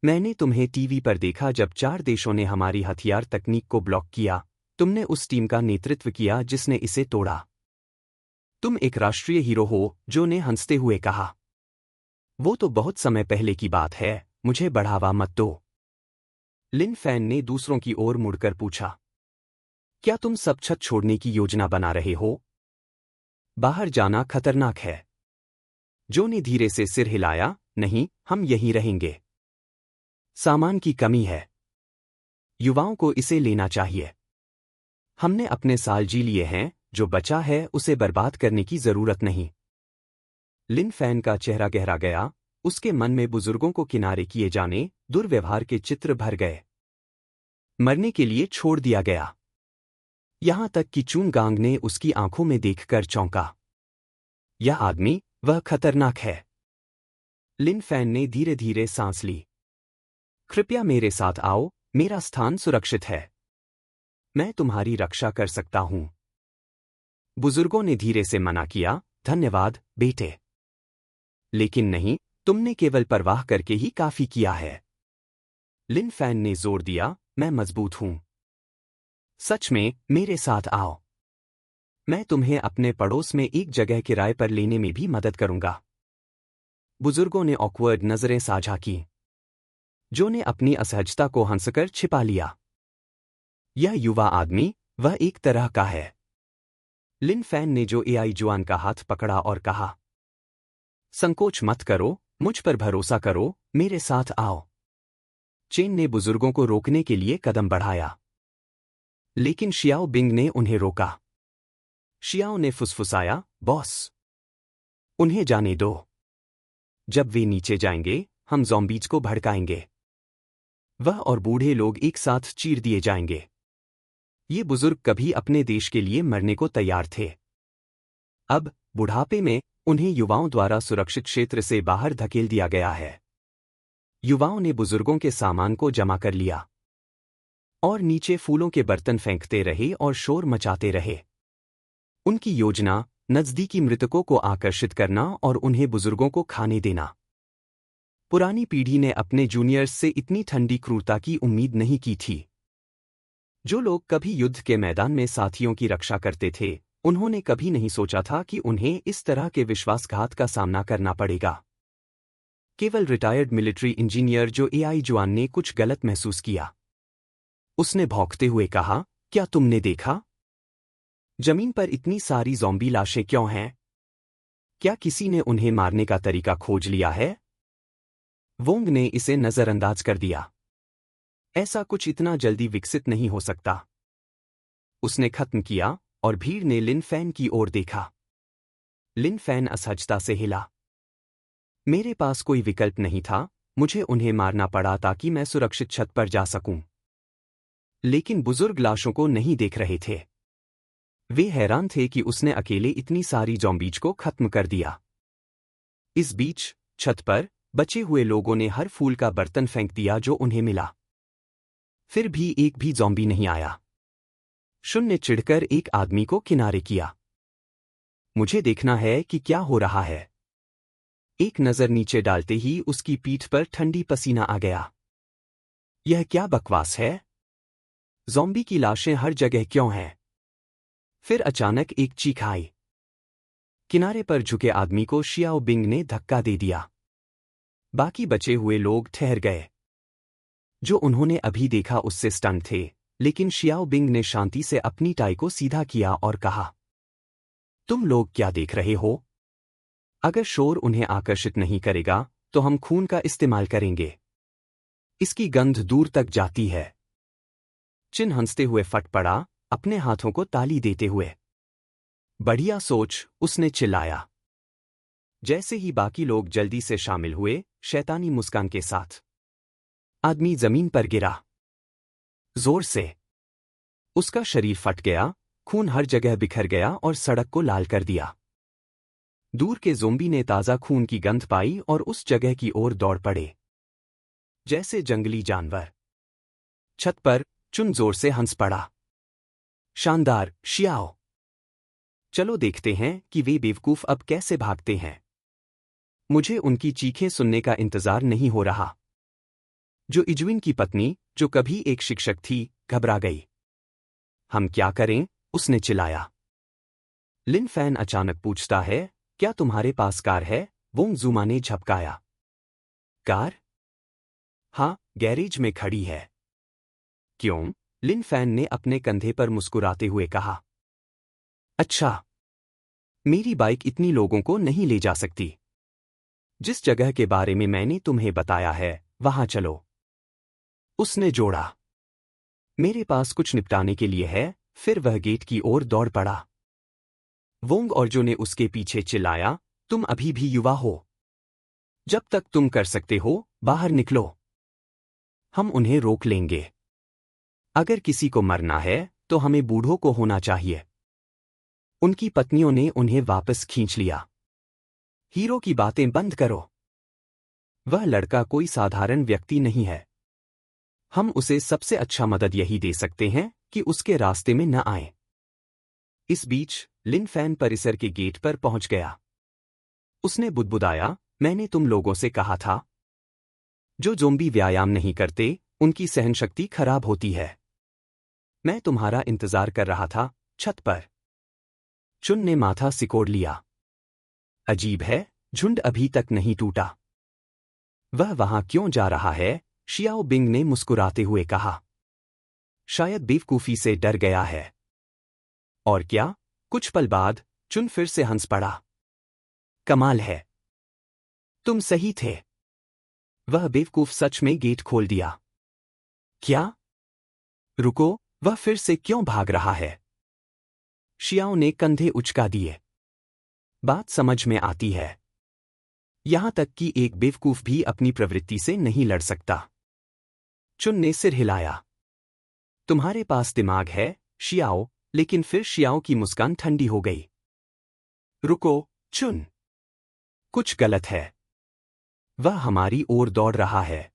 मैंने तुम्हें टीवी पर देखा जब 4 देशों ने हमारी हथियार तकनीक को ब्लॉक किया। तुमने उस टीम का नेतृत्व किया जिसने इसे तोड़ा। तुम एक राष्ट्रीय हीरो हो, जो ने हंसते हुए कहा। वो तो बहुत समय पहले की बात है, मुझे बढ़ावा मत दो। लिन फैन ने दूसरों की ओर मुड़कर पूछा, क्या तुम सब छत छोड़ने की योजना बना रहे हो? बाहर जाना खतरनाक है। जो ने धीरे से सिर हिलाया, नहीं, हम यहीं रहेंगे। सामान की कमी है। युवाओं को इसे लेना चाहिए। हमने अपने साल जी लिए हैं, जो बचा है उसे बर्बाद करने की जरूरत नहीं। लिन फैन का चेहरा गहरा गया। उसके मन में बुजुर्गों को किनारे किए जाने, दुर्व्यवहार के चित्र भर गए। मरने के लिए छोड़ दिया गया। यहां तक कि चून गांग ने उसकी आंखों में देखकर चौंका। यह आदमी, वह खतरनाक है। लिन फैन ने धीरे धीरे सांस ली। कृपया मेरे साथ आओ, मेरा स्थान सुरक्षित है। मैं तुम्हारी रक्षा कर सकता हूं। बुजुर्गों ने धीरे से मना किया, धन्यवाद, बेटे। लेकिन नहीं, तुमने केवल परवाह करके ही काफी किया है। लिन फैन ने जोर दिया, मैं मजबूत हूं। सच में, मेरे साथ आओ। मैं तुम्हें अपने पड़ोस में एक जगह किराए पर लेने में भी मदद करूंगा। बुजुर्गों ने ऑकवर्ड नजरें साझा की। जो ने अपनी असहजता को हंसकर छिपा लिया। यह युवा आदमी, वह एक तरह का है। लिन फैन ने जो एआई जुआन का हाथ पकड़ा और कहा, संकोच मत करो, मुझ पर भरोसा करो, मेरे साथ आओ। चेन ने बुजुर्गों को रोकने के लिए कदम बढ़ाया, लेकिन शियाओ बिंग ने उन्हें रोका। शियाओ ने फुसफुसाया, बॉस, उन्हें जाने दो। जब वे नीचे जाएंगे, हम ज़ॉम्बीज़ को भड़काएंगे। वह और बूढ़े लोग एक साथ चीर दिए जाएंगे। ये बुजुर्ग कभी अपने देश के लिए मरने को तैयार थे। अब, बुढ़ापे में, उन्हें युवाओं द्वारा सुरक्षित क्षेत्र से बाहर धकेल दिया गया है। युवाओं ने बुजुर्गों के सामान को जमा कर लिया और नीचे फूलों के बर्तन फेंकते रहे और शोर मचाते रहे। उनकी योजना नज़दीकी मृतकों को आकर्षित करना और उन्हें बुजुर्गों को खाने देना। पुरानी पीढ़ी ने अपने जूनियर्स से इतनी ठंडी क्रूरता की उम्मीद नहीं की थी। जो लोग कभी युद्ध के मैदान में साथियों की रक्षा करते थे, उन्होंने कभी नहीं सोचा था कि उन्हें इस तरह के विश्वासघात का सामना करना पड़ेगा। केवल रिटायर्ड मिलिट्री इंजीनियर जो एआई जवान ने कुछ गलत महसूस किया। उसने भौंकते हुए कहा, क्या तुमने देखा? जमीन पर इतनी सारी ज़ॉम्बी लाशें क्यों हैं? क्या किसी ने उन्हें मारने का तरीका खोज लिया है? वोंग ने इसे नज़रअंदाज कर दिया। ऐसा कुछ इतना जल्दी विकसित नहीं हो सकता। उसने खत्म किया और भीड़ ने लिन फैन की ओर देखा। लिन फैन असहजता से हिला। मेरे पास कोई विकल्प नहीं था, मुझे उन्हें मारना पड़ा ताकि मैं सुरक्षित छत पर जा सकूं। लेकिन बुजुर्ग लाशों को नहीं देख रहे थे। वे हैरान थे कि उसने अकेले इतनी सारी ज़ॉम्बीज को खत्म कर दिया। इस बीच छत पर बचे हुए लोगों ने हर फूल का बर्तन फेंक दिया जो उन्हें मिला। फिर भी एक भी ज़ॉम्बी नहीं आया। शुन ने चिढ़कर एक आदमी को किनारे किया। मुझे देखना है कि क्या हो रहा है। एक नज़र नीचे डालते ही उसकी पीठ पर ठंडी पसीना आ गया। यह क्या बकवास है? ज़ॉम्बी की लाशें हर जगह क्यों हैं? फिर अचानक एक चीख आई। किनारे पर झुके आदमी को शियाओ बिंग ने धक्का दे दिया। बाकी बचे हुए लोग ठहर गए। जो उन्होंने अभी देखा उससे स्टन थे, लेकिन शियाओ बिंग ने शांति से अपनी टाई को सीधा किया और कहा, तुम लोग क्या देख रहे हो? अगर शोर उन्हें आकर्षित नहीं करेगा तो हम खून का इस्तेमाल करेंगे। इसकी गंध दूर तक जाती है। चिन हंसते हुए फट पड़ा, अपने हाथों को ताली देते हुए। बढ़िया सोच, उसने चिल्लाया। जैसे ही बाकी लोग जल्दी से शामिल हुए, शैतानी मुस्कान के साथ आदमी जमीन पर गिरा। जोर से उसका शरीर फट गया, खून हर जगह बिखर गया और सड़क को लाल कर दिया। दूर के ज़ोंबी ने ताज़ा खून की गंध पाई और उस जगह की ओर दौड़ पड़े जैसे जंगली जानवर। छत पर चुन जोर से हंस पड़ा। शानदार, शियाओ। चलो देखते हैं कि वे बेवकूफ अब कैसे भागते हैं। मुझे उनकी चीखें सुनने का इंतजार नहीं हो रहा। जो इजविन की पत्नी, जो कभी एक शिक्षक थी, घबरा गई। हम क्या करें? उसने चिल्लाया। लिन फैन अचानक पूछता है, क्या तुम्हारे पास कार है? वोंग ज़ुमा ने झपकाया। कार? हाँ, गैरेज में खड़ी है। क्यों? लिन फैन ने अपने कंधे पर मुस्कुराते हुए कहा। अच्छा, मेरी बाइक इतनी लोगों को नहीं ले जा सकती। जिस जगह के बारे में मैंने तुम्हें बताया है, वहां चलो। उसने जोड़ा। मेरे पास कुछ निपटाने के लिए है। फिर वह गेट की ओर दौड़ पड़ा। वोंग और जो ने उसके पीछे चिल्लाया, तुम अभी भी युवा हो। जब तक तुम कर सकते हो, बाहर निकलो। हम उन्हें रोक लेंगे। अगर किसी को मरना है तो हमें बूढ़ों को होना चाहिए। उनकी पत्नियों ने उन्हें वापस खींच लिया। हीरो की बातें बंद करो। वह लड़का कोई साधारण व्यक्ति नहीं है। हम उसे सबसे अच्छा मदद यही दे सकते हैं कि उसके रास्ते में न आए। इस बीच लिन फैन परिसर के गेट पर पहुंच गया। उसने बुदबुदाया, मैंने तुम लोगों से कहा था। जो ज़ोंबी व्यायाम नहीं करते, उनकी सहनशक्ति खराब होती है। मैं तुम्हारा इंतजार कर रहा था, छत पर। चुन ने माथा सिकोड़ लिया। अजीब है, झुंड अभी तक नहीं टूटा। वह वहां क्यों जा रहा है? शियाओ बिंग ने मुस्कुराते हुए कहा। शायद बेवकूफी से डर गया है। और क्या? कुछ पल बाद चुन फिर से हंस पड़ा। कमाल है। तुम सही थे। वह बेवकूफ सच में गेट खोल दिया। क्या? रुको, वह फिर से क्यों भाग रहा है? शियाओ ने कंधे उचका दिए। बात समझ में आती है। यहां तक कि एक बेवकूफ भी अपनी प्रवृत्ति से नहीं लड़ सकता। चुन ने सिर हिलाया। तुम्हारे पास दिमाग है, शियाओ, लेकिन फिर शियाओ की मुस्कान ठंडी हो गई। रुको, चुन। कुछ गलत है। वह हमारी ओर दौड़ रहा है।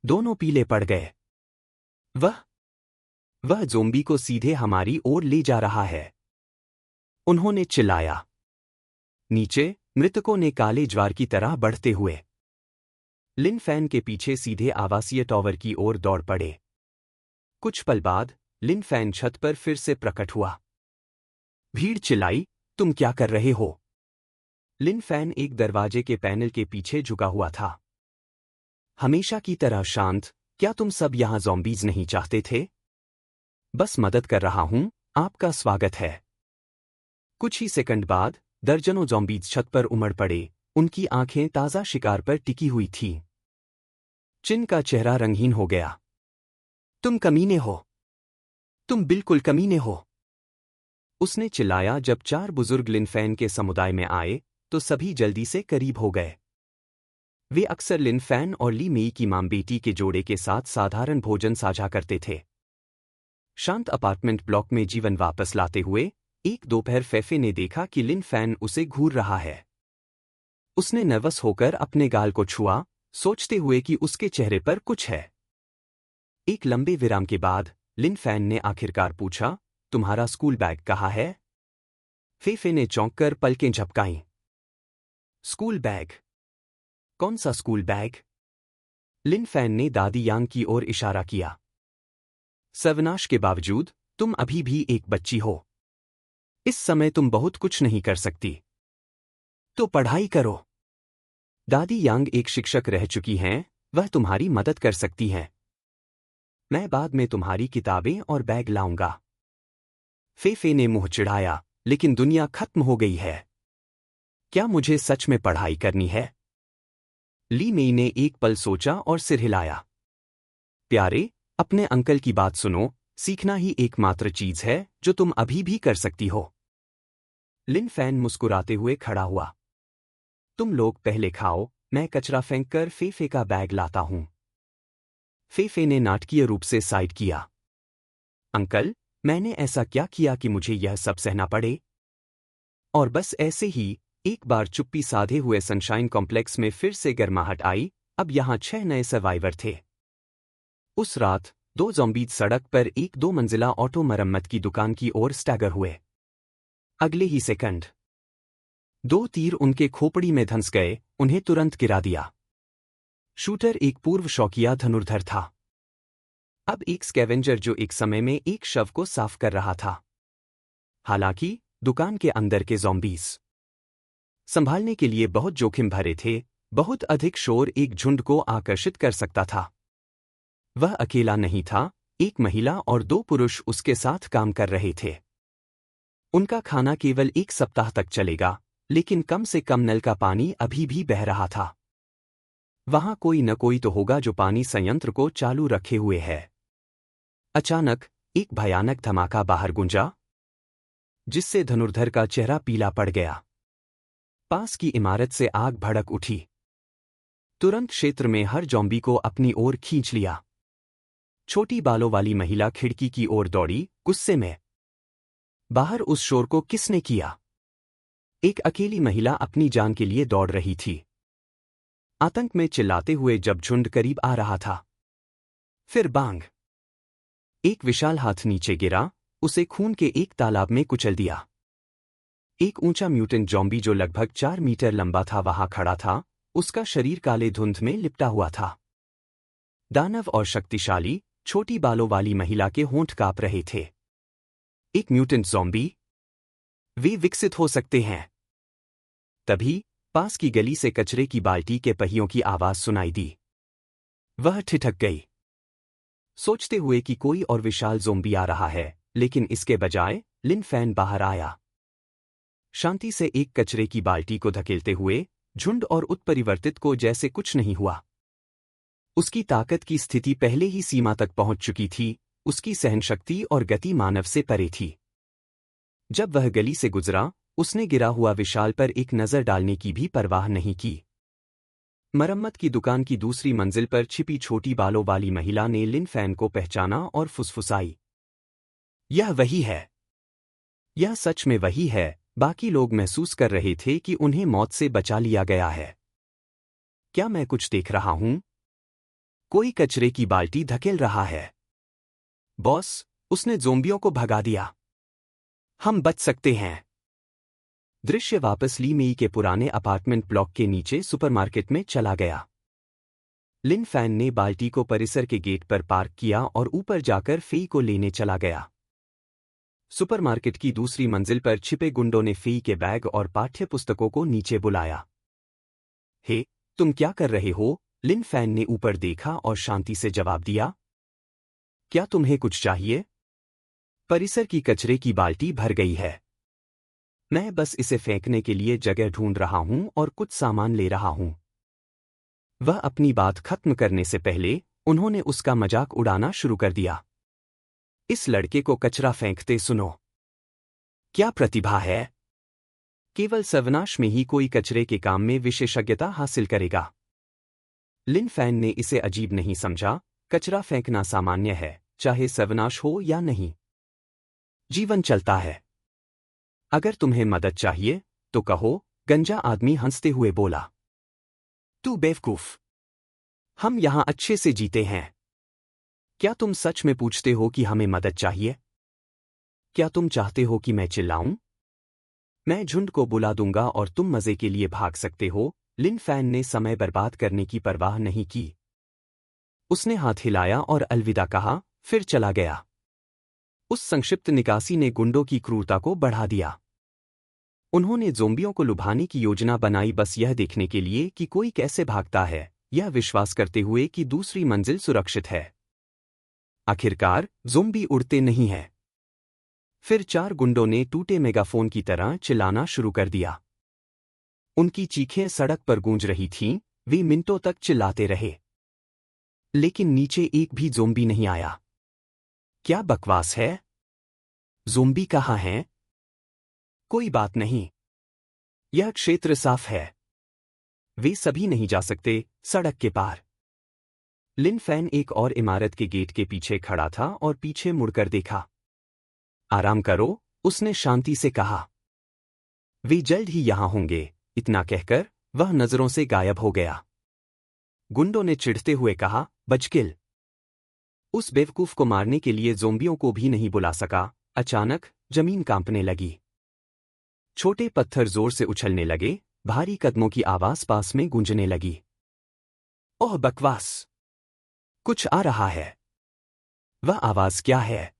दोनों पीले पड़ गए। वह ज़ोंबी को सीधे हमारी ओर ले जा रहा है। उन्होंने चिल्लाया। नीचे मृतकों ने काले ज्वार की तरह बढ़ते हुए लिन फैन के पीछे सीधे आवासीय टावर की ओर दौड़ पड़े। कुछ पल बाद लिन फैन छत पर फिर से प्रकट हुआ। भीड़ चिल्लाई, तुम क्या कर रहे हो? लिन फैन एक दरवाजे के पैनल के पीछे झुका हुआ था। हमेशा की तरह शांत। क्या तुम सब यहां ज़ॉम्बीज नहीं चाहते थे? बस मदद कर रहा हूं, आपका स्वागत है। कुछ ही सेकंड बाद दर्जनों ज़ॉम्बीज छत पर उमड़ पड़े। उनकी आंखें ताज़ा शिकार पर टिकी हुई थीं। चिन का चेहरा रंगहीन हो गया। तुम कमीने हो। तुम बिल्कुल कमीने हो। उसने चिल्लाया। जब 4 बुजुर्ग लिन फैन के समुदाय में आए तो सभी जल्दी से करीब हो गए। वे अक्सर लिन फैन और ली मेई की मां बेटी के जोड़े के साथ साधारण भोजन साझा करते थे। शांत अपार्टमेंट ब्लॉक में जीवन वापस लाते हुए एक दोपहर फैफे ने देखा कि लिन फैन उसे घूर रहा है। उसने नर्वस होकर अपने गाल को छुआ, सोचते हुए कि उसके चेहरे पर कुछ है। एक लंबे विराम के बाद लिन फैन ने आखिरकार पूछा, तुम्हारा स्कूल बैग कहाँ है? फैफे ने चौंककर पलकें झपकाईं। School bag? कौन सा स्कूल बैग? लिन फैन ने दादी यांग की ओर इशारा किया। सर्वनाश के बावजूद तुम अभी भी एक बच्ची हो। इस समय तुम बहुत कुछ नहीं कर सकती। तो पढ़ाई करो। दादी यांग एक शिक्षक रह चुकी हैं, वह तुम्हारी मदद कर सकती हैं। मैं बाद में तुम्हारी किताबें और बैग लाऊंगा। फैफे ने मुंह चिढ़ाया, लेकिन दुनिया खत्म हो गई है। क्या मुझे सच में पढ़ाई करनी है? ली मेई ने एक पल सोचा और सिर हिलाया। प्यारे, अपने अंकल की बात सुनो, सीखना ही एकमात्र चीज है जो तुम अभी भी कर सकती हो। लिन फैन मुस्कुराते हुए खड़ा हुआ। तुम लोग पहले खाओ, मैं कचरा फेंककर फैफे का बैग लाता हूं। फैफे ने नाटकीय रूप से साइड किया। अंकल, मैंने ऐसा क्या किया कि मुझे यह सब सहना पड़े? और बस ऐसे ही एक बार चुप्पी साधे हुए सनशाइन कॉम्प्लेक्स में फिर से गर्माहट आई। अब यहां 6 नए सर्वाइवर थे। उस रात 2 ज़ॉम्बीज सड़क पर एक 2 मंजिला ऑटो मरम्मत की दुकान की ओर स्टैगर हुए। अगले ही सेकंड 2 तीर उनके खोपड़ी में धंस गए, उन्हें तुरंत गिरा दिया। शूटर एक पूर्व शौकिया धनुर्धर था। अब एक स्कैवेंजर जो एक समय में एक शव को साफ कर रहा था। हालांकि दुकान के अंदर के ज़ॉम्बीज संभालने के लिए बहुत जोखिम भरे थे। बहुत अधिक शोर एक झुंड को आकर्षित कर सकता था। वह अकेला नहीं था, एक महिला और 2 पुरुष उसके साथ काम कर रहे थे। उनका खाना केवल 1 सप्ताह तक चलेगा, लेकिन कम से कम नल का पानी अभी भी बह रहा था। वहां कोई न कोई तो होगा जो पानी संयंत्र को चालू रखे हुए है। अचानक एक भयानक धमाका बाहर गूंजा, जिससे धनुर्धर का चेहरा पीला पड़ गया। पास की इमारत से आग भड़क उठी। तुरंत क्षेत्र में हर ज़ॉम्बी को अपनी ओर खींच लिया। छोटी बालों वाली महिला खिड़की की ओर दौड़ी, गुस्से में। बाहर उस शोर को किसने किया? एक अकेली महिला अपनी जान के लिए दौड़ रही थी, आतंक में चिल्लाते हुए जब झुंड करीब आ रहा था। फिर बांग! एक विशाल हाथ नीचे गिरा, उसे खून के एक तालाब में कुचल दिया। एक ऊंचा म्यूटेंट ज़ॉम्बी जो लगभग 4 मीटर लंबा था वहां खड़ा था, उसका शरीर काले धुंध में लिपटा हुआ था। दानव और शक्तिशाली, छोटी बालों वाली महिला के होंठ कांप रहे थे। एक म्यूटेंट ज़ॉम्बी? वे विकसित हो सकते हैं। तभी पास की गली से कचरे की बाल्टी के पहियों की आवाज सुनाई दी। वह ठिठक गई, सोचते हुए कि कोई और विशाल ज़ॉम्बी आ रहा है, लेकिन इसके बजाय लिन फैन बाहर आया। शांति से एक कचरे की बाल्टी को धकेलते हुए, झुंड और उत्परिवर्तित को जैसे कुछ नहीं हुआ। उसकी ताकत की स्थिति पहले ही सीमा तक पहुंच चुकी थी, उसकी सहनशक्ति और गति मानव से परे थी। जब वह गली से गुजरा, उसने गिरा हुआ विशाल पर एक नज़र डालने की भी परवाह नहीं की। मरम्मत की दुकान की दूसरी मंजिल पर छिपी छोटी बालों वाली महिला ने लिन फैन को पहचाना और फुसफुसाई, यह वही है। यह सच में वही है। बाकी लोग महसूस कर रहे थे कि उन्हें मौत से बचा लिया गया है। क्या मैं कुछ देख रहा हूं? कोई कचरे की बाल्टी धकेल रहा है। बॉस, उसने ज़ोंबियों को भगा दिया। हम बच सकते हैं। दृश्य वापस ली मेई के पुराने अपार्टमेंट ब्लॉक के नीचे सुपरमार्केट में चला गया। लिन फैन ने बाल्टी को परिसर के गेट पर पार्क किया और ऊपर जाकर फेई को लेने चला गया। सुपरमार्केट की दूसरी मंजिल पर छिपे गुंडों ने फेई के बैग और पाठ्य पुस्तकों को नीचे बुलाया। हे, तुम क्या कर रहे हो? लिन फैन ने ऊपर देखा और शांति से जवाब दिया। क्या तुम्हें कुछ चाहिए? परिसर की कचरे की बाल्टी भर गई है। मैं बस इसे फेंकने के लिए जगह ढूंढ रहा हूं और कुछ सामान ले रहा हूं। वह अपनी बात खत्म करने से पहले उन्होंने उसका मजाक उड़ाना शुरू कर दिया। इस लड़के को कचरा फेंकते सुनो। क्या प्रतिभा है? केवल सर्वनाश में ही कोई कचरे के काम में विशेषज्ञता हासिल करेगा। लिन फैन ने इसे अजीब नहीं समझा। कचरा फेंकना सामान्य है, चाहे सर्वनाश हो या नहीं। जीवन चलता है। अगर तुम्हें मदद चाहिए तो कहो, गंजा आदमी हंसते हुए बोला। तू बेवकूफ। हम यहां अच्छे से जीते हैं। क्या तुम सच में पूछते हो कि हमें मदद चाहिए? क्या तुम चाहते हो कि मैं चिल्लाऊं? मैं झुंड को बुला दूंगा और तुम मजे के लिए भाग सकते हो। लिन फैन ने समय बर्बाद करने की परवाह नहीं की। उसने हाथ हिलाया और अलविदा कहा, फिर चला गया। उस संक्षिप्त निकासी ने गुंडों की क्रूरता को बढ़ा दिया। उन्होंने ज़ोंबियों को लुभाने की योजना बनाई, बस यह देखने के लिए कि कोई कैसे भागता है, यह विश्वास करते हुए कि दूसरी मंजिल सुरक्षित है। आखिरकार ज़ोंबी उड़ते नहीं हैं। फिर 4 गुंडों ने टूटे मेगाफोन की तरह चिल्लाना शुरू कर दिया। उनकी चीखें सड़क पर गूंज रही थीं। वे मिनटों तक चिल्लाते रहे, लेकिन नीचे एक भी ज़ोंबी नहीं आया। क्या बकवास है? ज़ोंबी कहाँ हैं? कोई बात नहीं। यह क्षेत्र साफ है। वे सभी नहीं जा सकते सड़क के पार। लिन फैन एक और इमारत के गेट के पीछे खड़ा था और पीछे मुड़कर देखा। आराम करो, उसने शांति से कहा। वे जल्द ही यहां होंगे। इतना कहकर वह नजरों से गायब हो गया। गुंडों ने चिढ़ते हुए कहा, बचकिल। उस बेवकूफ को मारने के लिए ज़ोंबियों को भी नहीं बुला सका। अचानक जमीन कांपने लगी। छोटे पत्थर जोर से उछलने लगे। भारी कदमों की आवाज पास में गूंजने लगी। ओह बकवास! कुछ आ रहा है। वह आवाज क्या है?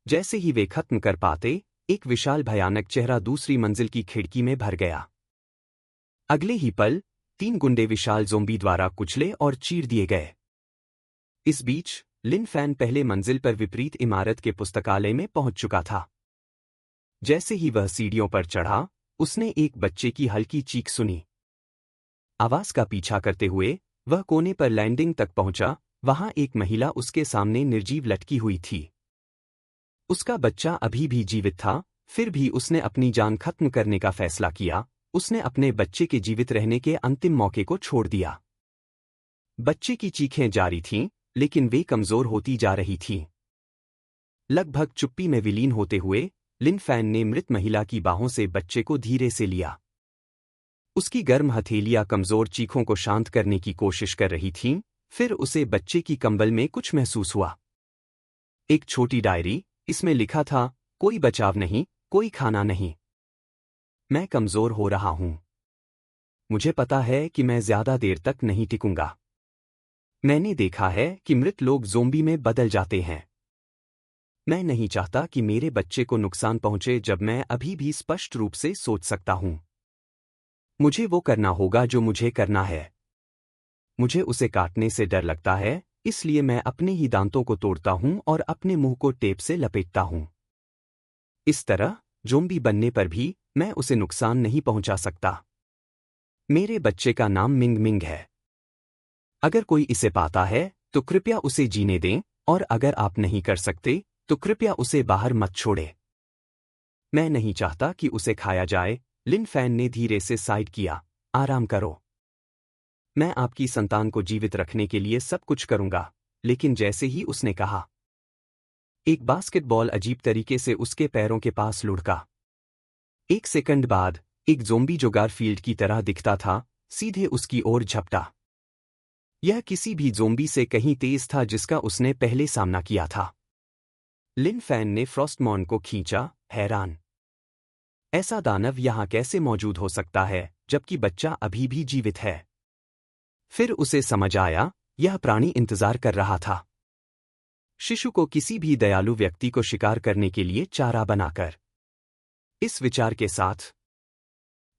जैसे ही वे खत्म कर पाते, एक विशाल भयानक चेहरा दूसरी मंजिल की खिड़की में भर गया। अगले ही पल 3 गुंडे विशाल ज़ोंबी द्वारा कुचले और चीर दिए गए। इस बीच लिन फैन पहले मंजिल पर विपरीत इमारत के पुस्तकालय में पहुंच चुका था। जैसे ही वह सीढ़ियों पर चढ़ा, उसने एक बच्चे की हल्की चीख सुनी। आवाज का पीछा करते हुए वह कोने पर लैंडिंग तक पहुंचा। वहां एक महिला उसके सामने निर्जीव लटकी हुई थी। उसका बच्चा अभी भी जीवित था, फिर भी उसने अपनी जान खत्म करने का फैसला किया। उसने अपने बच्चे के जीवित रहने के अंतिम मौके को छोड़ दिया। बच्चे की चीखें जारी थीं, लेकिन वे कमजोर होती जा रही थीं। लगभग चुप्पी में विलीन होते हुए लिन फैन ने मृत महिला की बाहों से बच्चे को धीरे से लिया। उसकी गर्म हथेलियां कमजोर चीखों को शांत करने की कोशिश कर रही थीं। फिर उसे बच्चे की कंबल में कुछ महसूस हुआ। एक छोटी डायरी, इसमें लिखा था, कोई बचाव नहीं, कोई खाना नहीं। मैं कमजोर हो रहा हूं। मुझे पता है कि मैं ज्यादा देर तक नहीं टिकूंगा। मैंने देखा है कि मृत लोग ज़ोंबी में बदल जाते हैं। मैं नहीं चाहता कि मेरे बच्चे को नुकसान पहुंचे जब मैं अभी भी स्पष्ट रूप से सोच सकता हूं। मुझे वो करना होगा जो मुझे करना है। मुझे उसे काटने से डर लगता है, इसलिए मैं अपने ही दांतों को तोड़ता हूं और अपने मुंह को टेप से लपेटता हूं। इस तरह ज़ोंबी बनने पर भी मैं उसे नुकसान नहीं पहुंचा सकता। मेरे बच्चे का नाम मिंग मिंग है। अगर कोई इसे पाता है तो कृपया उसे जीने दें, और अगर आप नहीं कर सकते तो कृपया उसे बाहर मत छोड़ें। मैं नहीं चाहता कि उसे खाया जाए। लिन फैन ने धीरे से साइड किया। आराम करो। मैं आपकी संतान को जीवित रखने के लिए सब कुछ करूंगा। लेकिन जैसे ही उसने कहा, एक बास्केटबॉल अजीब तरीके से उसके पैरों के पास लुढ़का। एक सेकंड बाद एक ज़ोंबी जो गारफील्ड की तरह दिखता था, सीधे उसकी ओर झपटा। यह किसी भी ज़ोंबी से कहीं तेज था जिसका उसने पहले सामना किया था। लिन फैन ने फ्रॉस्टमॉर्न को खींचा, हैरान। ऐसा दानव यहाँ कैसे मौजूद हो सकता है जबकि बच्चा अभी भी जीवित है? फिर उसे समझ आया, यह प्राणी इंतजार कर रहा था। शिशु को किसी भी दयालु व्यक्ति को शिकार करने के लिए चारा बनाकर। इस विचार के साथ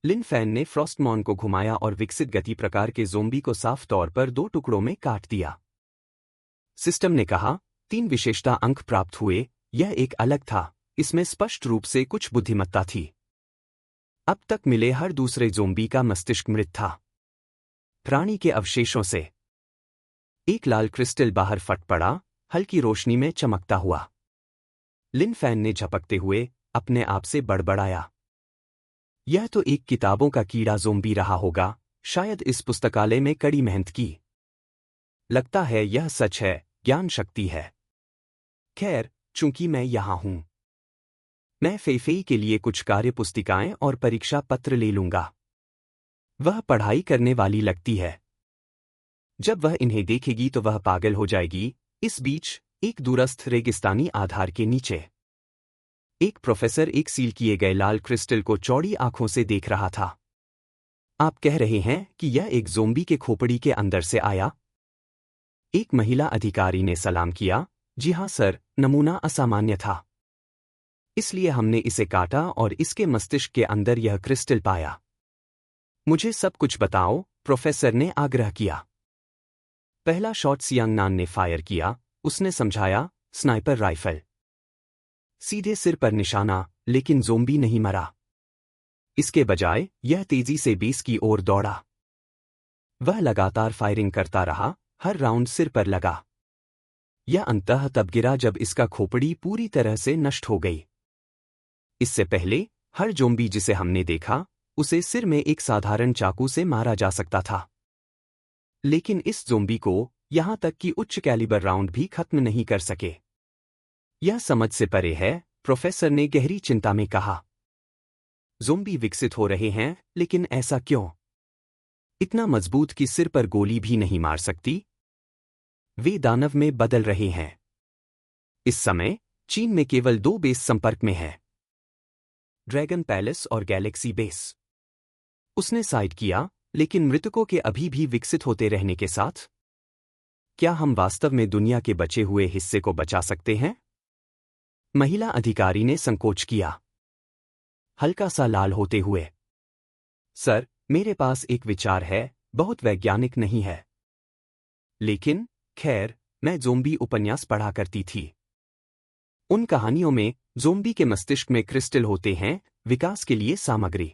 लिन फैन ने फ्रॉस्टमॉर्न को घुमाया और विकसित गति प्रकार के ज़ोंबी को साफ तौर पर 2 टुकड़ों में काट दिया। सिस्टम ने कहा, 3 विशेषता अंक प्राप्त हुए, यह एक अलग था, इसमें स्पष्ट रूप से कुछ बुद्धिमत्ता थी। अब तक मिले हर दूसरे ज़ोंबी का मस्तिष्क मृत था। प्राणी के अवशेषों से एक लाल क्रिस्टल बाहर फट पड़ा, हल्की रोशनी में चमकता हुआ। लिन फैन ने झपकते हुए अपने आप से बड़बड़ाया, यह तो एक किताबों का कीड़ा ज़ोंबी रहा होगा, शायद इस पुस्तकालय में कड़ी मेहनत की। लगता है यह सच है, ज्ञान शक्ति है। खैर, चूंकि मैं यहां हूं, मैं फेफेई के लिए कुछ कार्य पुस्तिकाएं और परीक्षा पत्र ले लूंगा। वह पढ़ाई करने वाली लगती है। जब वह इन्हें देखेगी तो वह पागल हो जाएगी। इस बीच एक दूरस्थ रेगिस्तानी आधार के नीचे एक प्रोफेसर एक सील किए गए लाल क्रिस्टल को चौड़ी आंखों से देख रहा था। आप कह रहे हैं कि यह एक ज़ोंबी के खोपड़ी के अंदर से आया? एक महिला अधिकारी ने सलाम किया, जी हाँ सर, नमूना असामान्य था, इसलिए हमने इसे काटा और इसके मस्तिष्क के अंदर यह क्रिस्टल पाया। मुझे सब कुछ बताओ, प्रोफेसर ने आग्रह किया। पहला शॉट सियांगनान ने फायर किया, उसने समझाया, स्नाइपर राइफल। सीधे सिर पर निशाना, लेकिन ज़ोंबी नहीं मरा। इसके बजाय यह तेजी से बेस की ओर दौड़ा। वह लगातार फायरिंग करता रहा, हर राउंड सिर पर लगा। यह अंततः तब गिरा जब इसका खोपड़ी पूरी तरह से नष्ट हो गई। इससे पहले हर ज़ोंबी जिसे हमने देखा, उसे सिर में एक साधारण चाकू से मारा जा सकता था। लेकिन इस ज़ोंबी को यहां तक कि उच्च कैलिबर राउंड भी खत्म नहीं कर सके। यह समझ से परे है, प्रोफेसर ने गहरी चिंता में कहा। ज़ोंबी विकसित हो रहे हैं, लेकिन ऐसा क्यों? इतना मजबूत कि सिर पर गोली भी नहीं मार सकती? वे दानव में बदल रहे हैं। इस समय चीन में केवल 2 बेस संपर्क में है, ड्रैगन पैलेस और गैलेक्सी बेस। उसने साइड किया, लेकिन मृतकों के अभी भी विकसित होते रहने के साथ क्या हम वास्तव में दुनिया के बचे हुए हिस्से को बचा सकते हैं? महिला अधिकारी ने संकोच किया, हल्का सा लाल होते हुए। सर, मेरे पास एक विचार है, बहुत वैज्ञानिक नहीं है, लेकिन खैर, मैं ज़ोंबी उपन्यास पढ़ा करती थी। उन कहानियों में ज़ोंबी के मस्तिष्क में क्रिस्टल होते हैं, विकास के लिए सामग्री।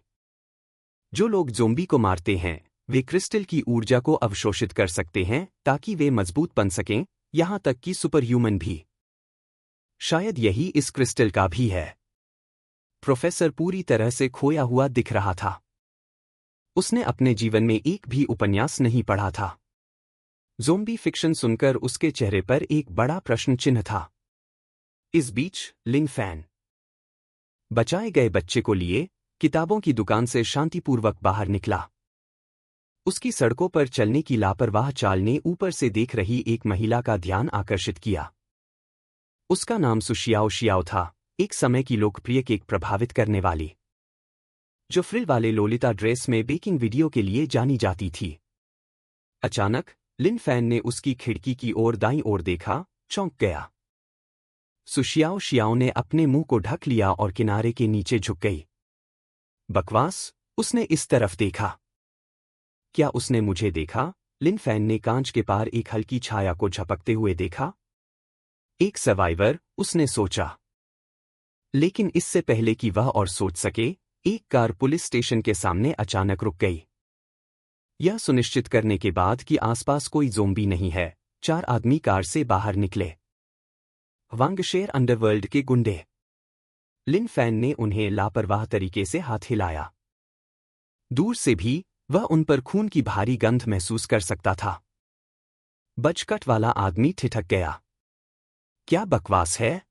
जो लोग ज़ोंबी को मारते हैं, वे क्रिस्टल की ऊर्जा को अवशोषित कर सकते हैं ताकि वे मजबूत बन सकें, यहां तक कि सुपर ह्यूमन भी। शायद यही इस क्रिस्टल का भी है। प्रोफेसर पूरी तरह से खोया हुआ दिख रहा था। उसने अपने जीवन में एक भी उपन्यास नहीं पढ़ा था। ज़ोंबी फिक्शन सुनकर उसके चेहरे पर एक बड़ा प्रश्न चिन्ह था। इस बीच लिन फैन बचाए गए बच्चे को लिए किताबों की दुकान से शांतिपूर्वक बाहर निकला। उसकी सड़कों पर चलने की लापरवाह चाल ने ऊपर से देख रही एक महिला का ध्यान आकर्षित किया। उसका नाम सुशियाओ शियाओ था, एक समय की लोकप्रिय केक प्रभावित करने वाली, जो फ्रिल वाले लोलिता ड्रेस में बेकिंग वीडियो के लिए जानी जाती थी। अचानक लिन फैन ने उसकी खिड़की की ओर दाईं ओर देखा, चौंक गया। सुशियाओ शियाओ ने अपने मुंह को ढक लिया और किनारे के नीचे झुक गई। बकवास, उसने इस तरफ देखा। क्या उसने मुझे देखा? लिन फैन ने कांच के पार एक हल्की छाया को झपकते हुए देखा। एक सर्वाइवर, उसने सोचा। लेकिन इससे पहले कि वह और सोच सके, एक कार पुलिस स्टेशन के सामने अचानक रुक गई। यह सुनिश्चित करने के बाद कि आसपास कोई ज़ोंबी नहीं है, 4 आदमी कार से बाहर निकले। वांगशेर अंडरवर्ल्ड के गुंडे। लिन फैन ने उन्हें लापरवाह तरीके से हाथ हिलाया। दूर से भी वह उन पर खून की भारी गंध महसूस कर सकता था। बजकट वाला आदमी ठिठक गया। क्या बकवास है?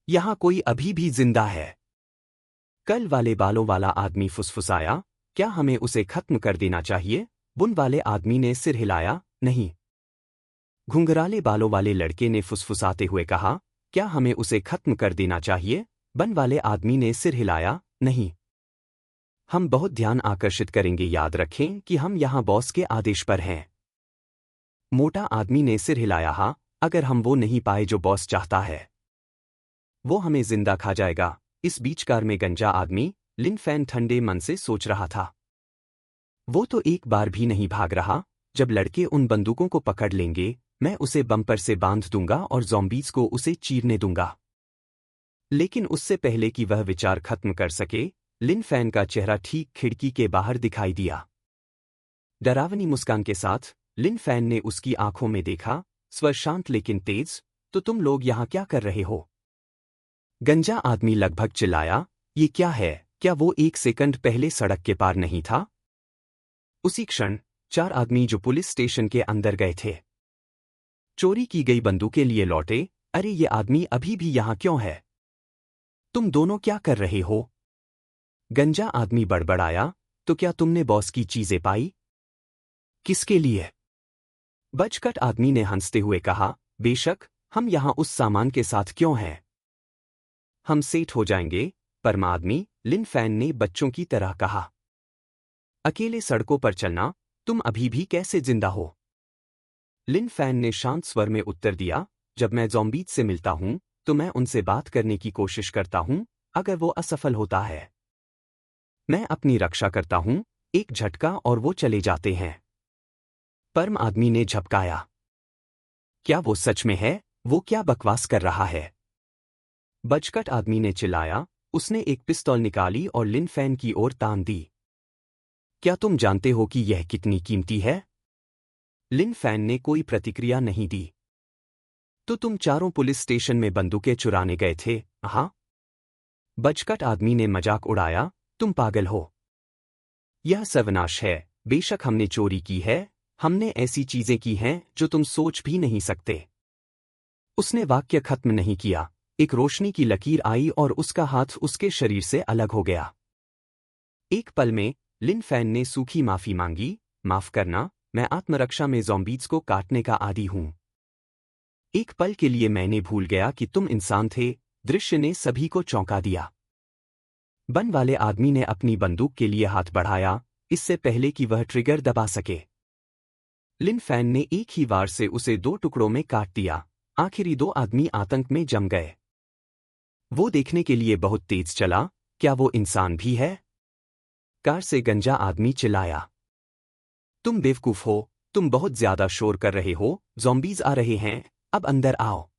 यहां कोई अभी भी जिंदा है। कल वाले बालों वाला आदमी फुसफुसाया, क्या हमें उसे खत्म कर देना चाहिए? बुन वाले आदमी ने सिर हिलाया, नहीं। घुंघराले बालों वाले लड़के ने फुसफुसाते हुए कहा, क्या हमें उसे खत्म कर देना चाहिए? बन वाले आदमी ने सिर हिलाया, नहीं। हम बहुत ध्यान आकर्षित करेंगे, याद रखें कि हम यहाँ बॉस के आदेश पर हैं। मोटा आदमी ने सिर हिलाया, हाँ, अगर हम वो नहीं पाए जो बॉस चाहता है, वो हमें जिंदा खा जाएगा। इस बीच कार में गंजा आदमी, लिन फैन ठंडे मन से सोच रहा था। वो तो एक बार भी नहीं भाग रहा। जब लड़के उन बंदूकों को पकड़ लेंगे, मैं उसे बम्पर से बांध दूंगा और ज़ॉम्बीज़ को उसे चीरने दूंगा। लेकिन उससे पहले कि वह विचार खत्म कर सके, लिन फैन का चेहरा ठीक खिड़की के बाहर दिखाई दिया। डरावनी मुस्कान के साथ लिन फैन ने उसकी आंखों में देखा, स्वर शांत लेकिन तेज, तो तुम लोग यहाँ क्या कर रहे हो? गंजा आदमी लगभग चिल्लाया, ये क्या है? क्या वो एक सेकंड पहले सड़क के पार नहीं था? उसी क्षण 4 आदमी जो पुलिस स्टेशन के अंदर गए थे, चोरी की गई बंदूकें लिए लौटे। अरे ये आदमी अभी भी यहाँ क्यों है? तुम दोनों क्या कर रहे हो? गंजा आदमी बड़बड़ाया, तो क्या तुमने बॉस की चीजें पाई? किसके लिए? बचकट आदमी ने हंसते हुए कहा, बेशक, हम यहाँ उस सामान के साथ क्यों हैं? हम सेठ हो जाएंगे। परम आदमी, लिन फैन ने बच्चों की तरह कहा। अकेले सड़कों पर चलना, तुम अभी भी कैसे जिंदा हो? लिन फैन ने शांत स्वर में उत्तर दिया, जब मैं ज़ॉम्बीज़ से मिलता हूं, तो मैं उनसे बात करने की कोशिश करता हूं। अगर वो असफल होता है, मैं अपनी रक्षा करता हूं। एक झटका और वो चले जाते हैं। परम आदमी ने झपकाया। क्या वो सच में है? वो क्या बकवास कर रहा है? बचकट आदमी ने चिल्लाया। उसने एक पिस्तौल निकाली और लिन फैन की ओर तान दी। क्या तुम जानते हो कि यह कितनी कीमती है? लिन फैन ने कोई प्रतिक्रिया नहीं दी। तो तुम चारों पुलिस स्टेशन में बंदूकें चुराने गए थे, हाँ? बचकट आदमी ने मजाक उड़ाया, तुम पागल हो। यह सर्वनाश है। बेशक हमने चोरी की है, हमने ऐसी चीजें की हैं जो तुम सोच भी नहीं सकते। उसने वाक्य खत्म नहीं किया, एक रोशनी की लकीर आई और उसका हाथ उसके शरीर से अलग हो गया। एक पल में लिन फैन ने सूखी माफी मांगी, माफ करना, मैं आत्मरक्षा में ज़ॉम्बीज़ को काटने का आदी हूं। एक पल के लिए मैंने भूल गया कि तुम इंसान थे। दृश्य ने सभी को चौंका दिया। बन वाले आदमी ने अपनी बंदूक के लिए हाथ बढ़ाया, इससे पहले कि वह ट्रिगर दबा सके। लिन फैन ने एक ही वार से उसे 2 टुकड़ों में काट दिया। आखिरी 2 आदमी आतंक में जम गए। वो देखने के लिए बहुत तेज चला, क्या वो इंसान भी है? कार से गंजा आदमी चिल्लाया। तुम बेवकूफ हो, तुम बहुत ज्यादा शोर कर रहे हो, ज़ॉम्बीज़ आ रहे हैं, अब अंदर आओ।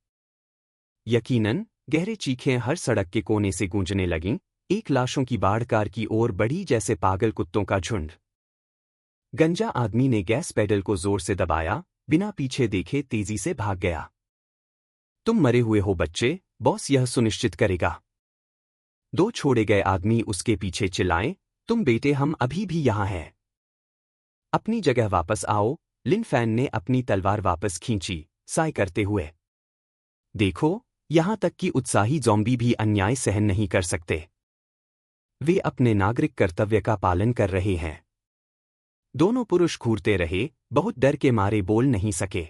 यकीनन, गहरे चीखें हर सड़क के कोने से गूंजने लगीं, एक लाशों की बाढ़ कार की ओर बढ़ी जैसे पागल कुत्तों का झुंड। गंजा आदमी ने गैस पेडल को जोर से दबाया, बिना पीछे देखे तेजी से भाग गया। तुम मरे हुए हो बच्चे, बॉस यह सुनिश्चित करेगा। 2 छोड़े गए आदमी उसके पीछे चिल्लाएं, तुम बेटे हम अभी भी यहाँ हैं। अपनी जगह वापस आओ। लिन फैन ने अपनी तलवार वापस खींची, साय करते हुए। देखो, यहां तक कि उत्साही ज़ॉम्बी भी अन्याय सहन नहीं कर सकते। वे अपने नागरिक कर्तव्य का पालन कर रहे हैं। दोनों पुरुष घूरते रहे, बहुत डर के मारे बोल नहीं सके।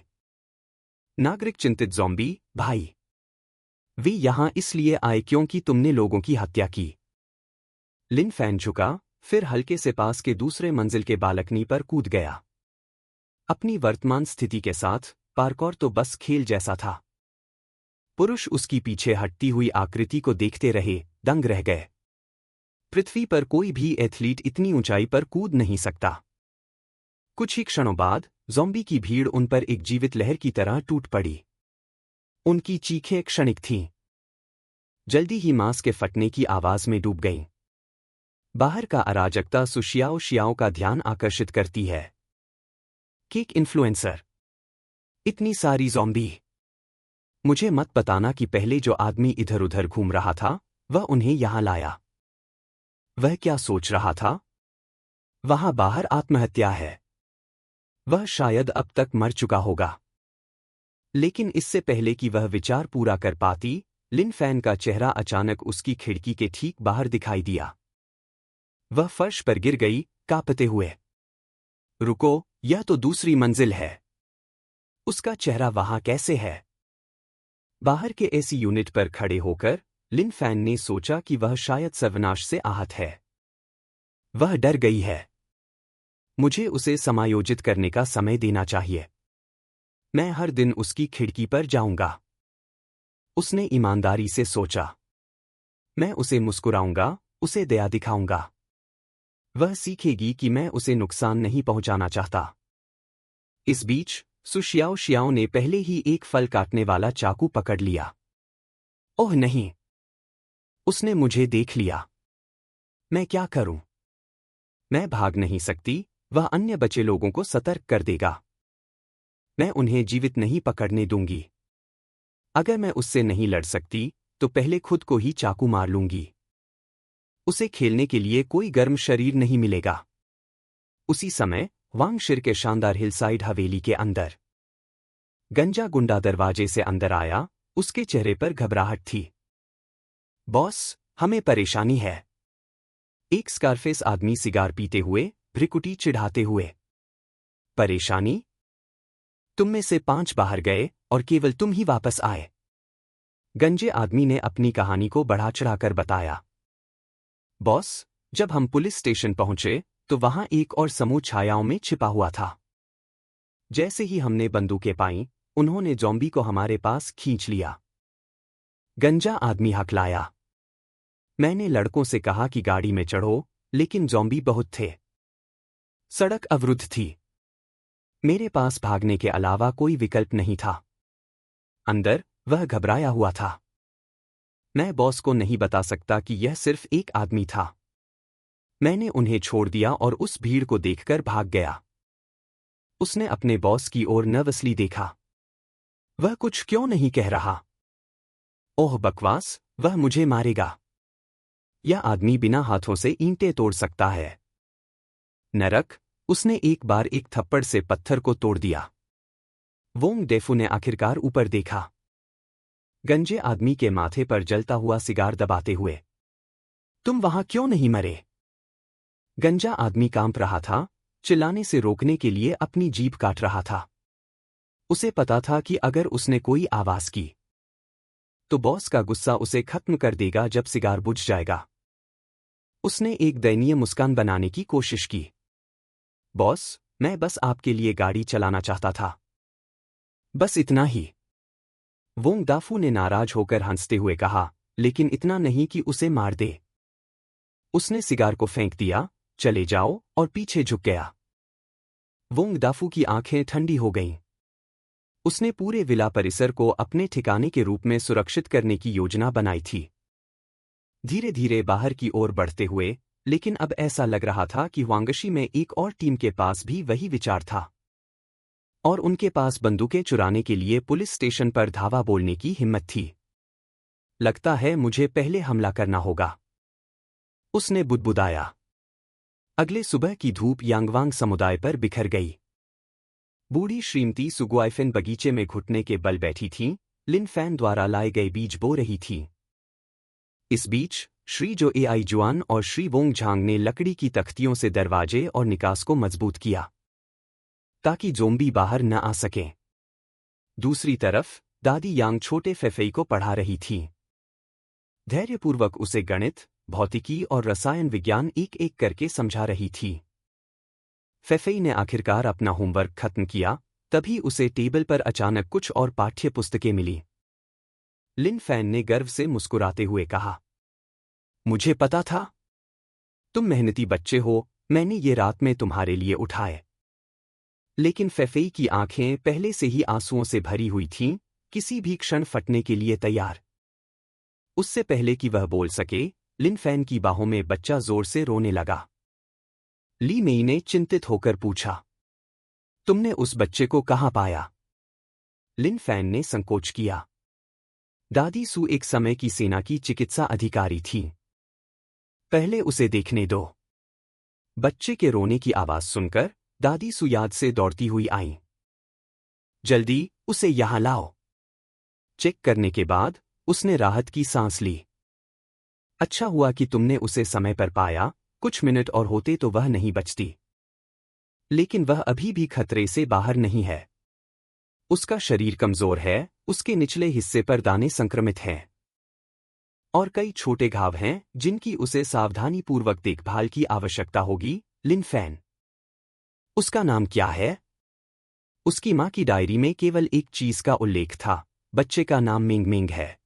नागरिक चिंतित ज़ॉम्बी, भाई। वे यहां इसलिए आए क्योंकि तुमने लोगों की हत्या की। लिन फैन झुका, फिर हल्के से पास के दूसरे मंजिल के बालकनी पर कूद गया। अपनी वर्तमान स्थिति के साथ, पार्कोर तो बस खेल जैसा था। पुरुष उसकी पीछे हटती हुई आकृति को देखते रहे, दंग रह गए। पृथ्वी पर कोई भी एथलीट इतनी ऊंचाई पर कूद नहीं सकता। कुछ ही क्षणों बाद, ज़ॉम्बी की भीड़ उन पर एक जीवित लहर की तरह टूट पड़ी। उनकी चीखें क्षणिक थीं। जल्दी ही मांस के फटने की आवाज में डूब गईं। बाहर का अराजकता सुशियाओ शियाओ का ध्यान आकर्षित करती है। Cake influencer. इतनी सारी ज़ॉम्बी। मुझे मत बताना कि पहले जो आदमी इधर उधर घूम रहा था, वह उन्हें यहां लाया। वह क्या सोच रहा था? वहां बाहर आत्महत्या है। वह शायद अब तक मर चुका होगा। लेकिन इससे पहले कि वह विचार पूरा कर पाती, लिन फैन का चेहरा अचानक उसकी खिड़की के ठीक बाहर दिखाई दिया। वह फर्श पर गिर गई, कांपते हुए। रुको, यह तो दूसरी मंजिल है। उसका चेहरा वहां कैसे है? बाहर के एसी यूनिट पर खड़े होकर लिन फैन ने सोचा कि वह शायद सर्वनाश से आहत है। वह डर गई है। मुझे उसे समायोजित करने का समय देना चाहिए। मैं हर दिन उसकी खिड़की पर जाऊंगा। उसने ईमानदारी से सोचा। मैं उसे मुस्कुराऊंगा, उसे दया दिखाऊंगा। वह सीखेगी कि मैं उसे नुकसान नहीं पहुंचाना चाहता। इस बीच सुशियाओ शियाओ ने पहले ही एक फल काटने वाला चाकू पकड़ लिया। ओह नहीं! उसने मुझे देख लिया। मैं क्या करूं? मैं भाग नहीं सकती, वह अन्य बचे लोगों को सतर्क कर देगा। मैं उन्हें जीवित नहीं पकड़ने दूंगी। अगर मैं उससे नहीं लड़ सकती, तो पहले खुद को ही चाकू मार लूंगी। उसे खेलने के लिए कोई गर्म शरीर नहीं मिलेगा। उसी समय वांगशिर के शानदार हिलसाइड हवेली के अंदर गंजा गुंडा दरवाजे से अंदर आया। उसके चेहरे पर घबराहट थी। बॉस, हमें परेशानी है। एक स्कारफेस आदमी सिगार पीते हुए, भ्रिकुटी चिढ़ाते हुए। परेशानी? तुम में से 5 बाहर गए और केवल तुम ही वापस आए। गंजे आदमी ने अपनी कहानी को बढ़ा चढ़ाकर बताया। बॉस, जब हम पुलिस स्टेशन पहुंचे तो वहां एक और समूह छायाओं में छिपा हुआ था। जैसे ही हमने बंदूकें पाईं, उन्होंने ज़ॉम्बी को हमारे पास खींच लिया। गंजा आदमी हकलाया। मैंने लड़कों से कहा कि गाड़ी में चढ़ो, लेकिन ज़ॉम्बी बहुत थे। सड़क अवरुद्ध थी। मेरे पास भागने के अलावा कोई विकल्प नहीं था। अंदर वह घबराया हुआ था। मैं बॉस को नहीं बता सकता कि यह सिर्फ एक आदमी था। मैंने उन्हें छोड़ दिया और उस भीड़ को देखकर भाग गया। उसने अपने बॉस की ओर नर्वसली देखा। वह कुछ क्यों नहीं कह रहा? ओह बकवास, वह मुझे मारेगा। यह आदमी बिना हाथों से ईंटें तोड़ सकता है। नरक! उसने एक बार एक थप्पड़ से पत्थर को तोड़ दिया। वोंग डेफू ने आखिरकार ऊपर देखा। गंजे आदमी के माथे पर जलता हुआ सिगार दबाते हुए। तुम वहां क्यों नहीं मरे? गंजा आदमी कांप रहा था, चिल्लाने से रोकने के लिए अपनी जीभ काट रहा था। उसे पता था कि अगर उसने कोई आवाज की, तो बॉस का गुस्सा उसे खत्म कर देगा जब सिगार बुझ जाएगा। उसने एक दयनीय मुस्कान बनाने की कोशिश की। बॉस, मैं बस आपके लिए गाड़ी चलाना चाहता था। बस इतना ही। वोंग दाफू ने नाराज होकर हंसते हुए कहा, लेकिन इतना नहीं कि उसे मार दे। उसने सिगार को फेंक दिया, चले जाओ, और पीछे झुक गया। वोंग दाफू की आंखें ठंडी हो गईं। उसने पूरे विला परिसर को अपने ठिकाने के रूप में सुरक्षित करने की योजना बनाई थी। धीरे धीरे बाहर की ओर बढ़ते हुए, लेकिन अब ऐसा लग रहा था कि वांगशी में एक और टीम के पास भी वही विचार था। और उनके पास बंदूकें चुराने के लिए पुलिस स्टेशन पर धावा बोलने की हिम्मत थी। लगता है मुझे पहले हमला करना होगा, उसने बुदबुदाया। अगले सुबह की धूप यांगवांग समुदाय पर बिखर गई। बूढ़ी श्रीमती सुगुआइफिन बगीचे में घुटने के बल बैठी थीं, लिन फैन द्वारा लाए गए बीज बो रही थीं। इस बीच श्री जो एआई जुआन और श्री वोंग झांग ने लकड़ी की तख्तियों से दरवाजे और निकास को मजबूत किया, ताकि ज़ोंबी बाहर न आ सकें। दूसरी तरफ दादी यांग छोटे फेफेई को पढ़ा रही थीं। धैर्यपूर्वक उसे गणित, भौतिकी और रसायन विज्ञान एक एक करके समझा रही थी। फेफेई ने आखिरकार अपना होमवर्क खत्म किया, तभी उसे टेबल पर अचानक कुछ और पाठ्य पुस्तकें मिली। लिन फैन ने गर्व से मुस्कुराते हुए कहा, मुझे पता था। तुम मेहनती बच्चे हो, मैंने ये रात में तुम्हारे लिए उठाए। लेकिन फेफेई की आंखें पहले से ही आंसुओं से भरी हुई थीं, किसी भी क्षण फटने के लिए तैयार। उससे पहले कि वह बोल सके, लिन फैन की बाहों में बच्चा जोर से रोने लगा। ली मेई ने चिंतित होकर पूछा, तुमने उस बच्चे को कहाँ पाया? लिन फैन ने संकोच किया। दादी सू एक समय की सेना की चिकित्सा अधिकारी थी। पहले उसे देखने दो। बच्चे के रोने की आवाज सुनकर दादी सू याद से दौड़ती हुई आईं। जल्दी, उसे यहां लाओ। चेक करने के बाद उसने राहत की सांस ली। अच्छा हुआ कि तुमने उसे समय पर पाया, कुछ मिनट और होते तो वह नहीं बचती। लेकिन वह अभी भी खतरे से बाहर नहीं है। उसका शरीर कमजोर है, उसके निचले हिस्से पर दाने संक्रमित हैं और कई छोटे घाव हैं जिनकी उसे सावधानीपूर्वक देखभाल की आवश्यकता होगी। लिन फैन। उसका नाम क्या है? उसकी मां की डायरी में केवल एक चीज का उल्लेख था, बच्चे का नाम मिंग मिंग है।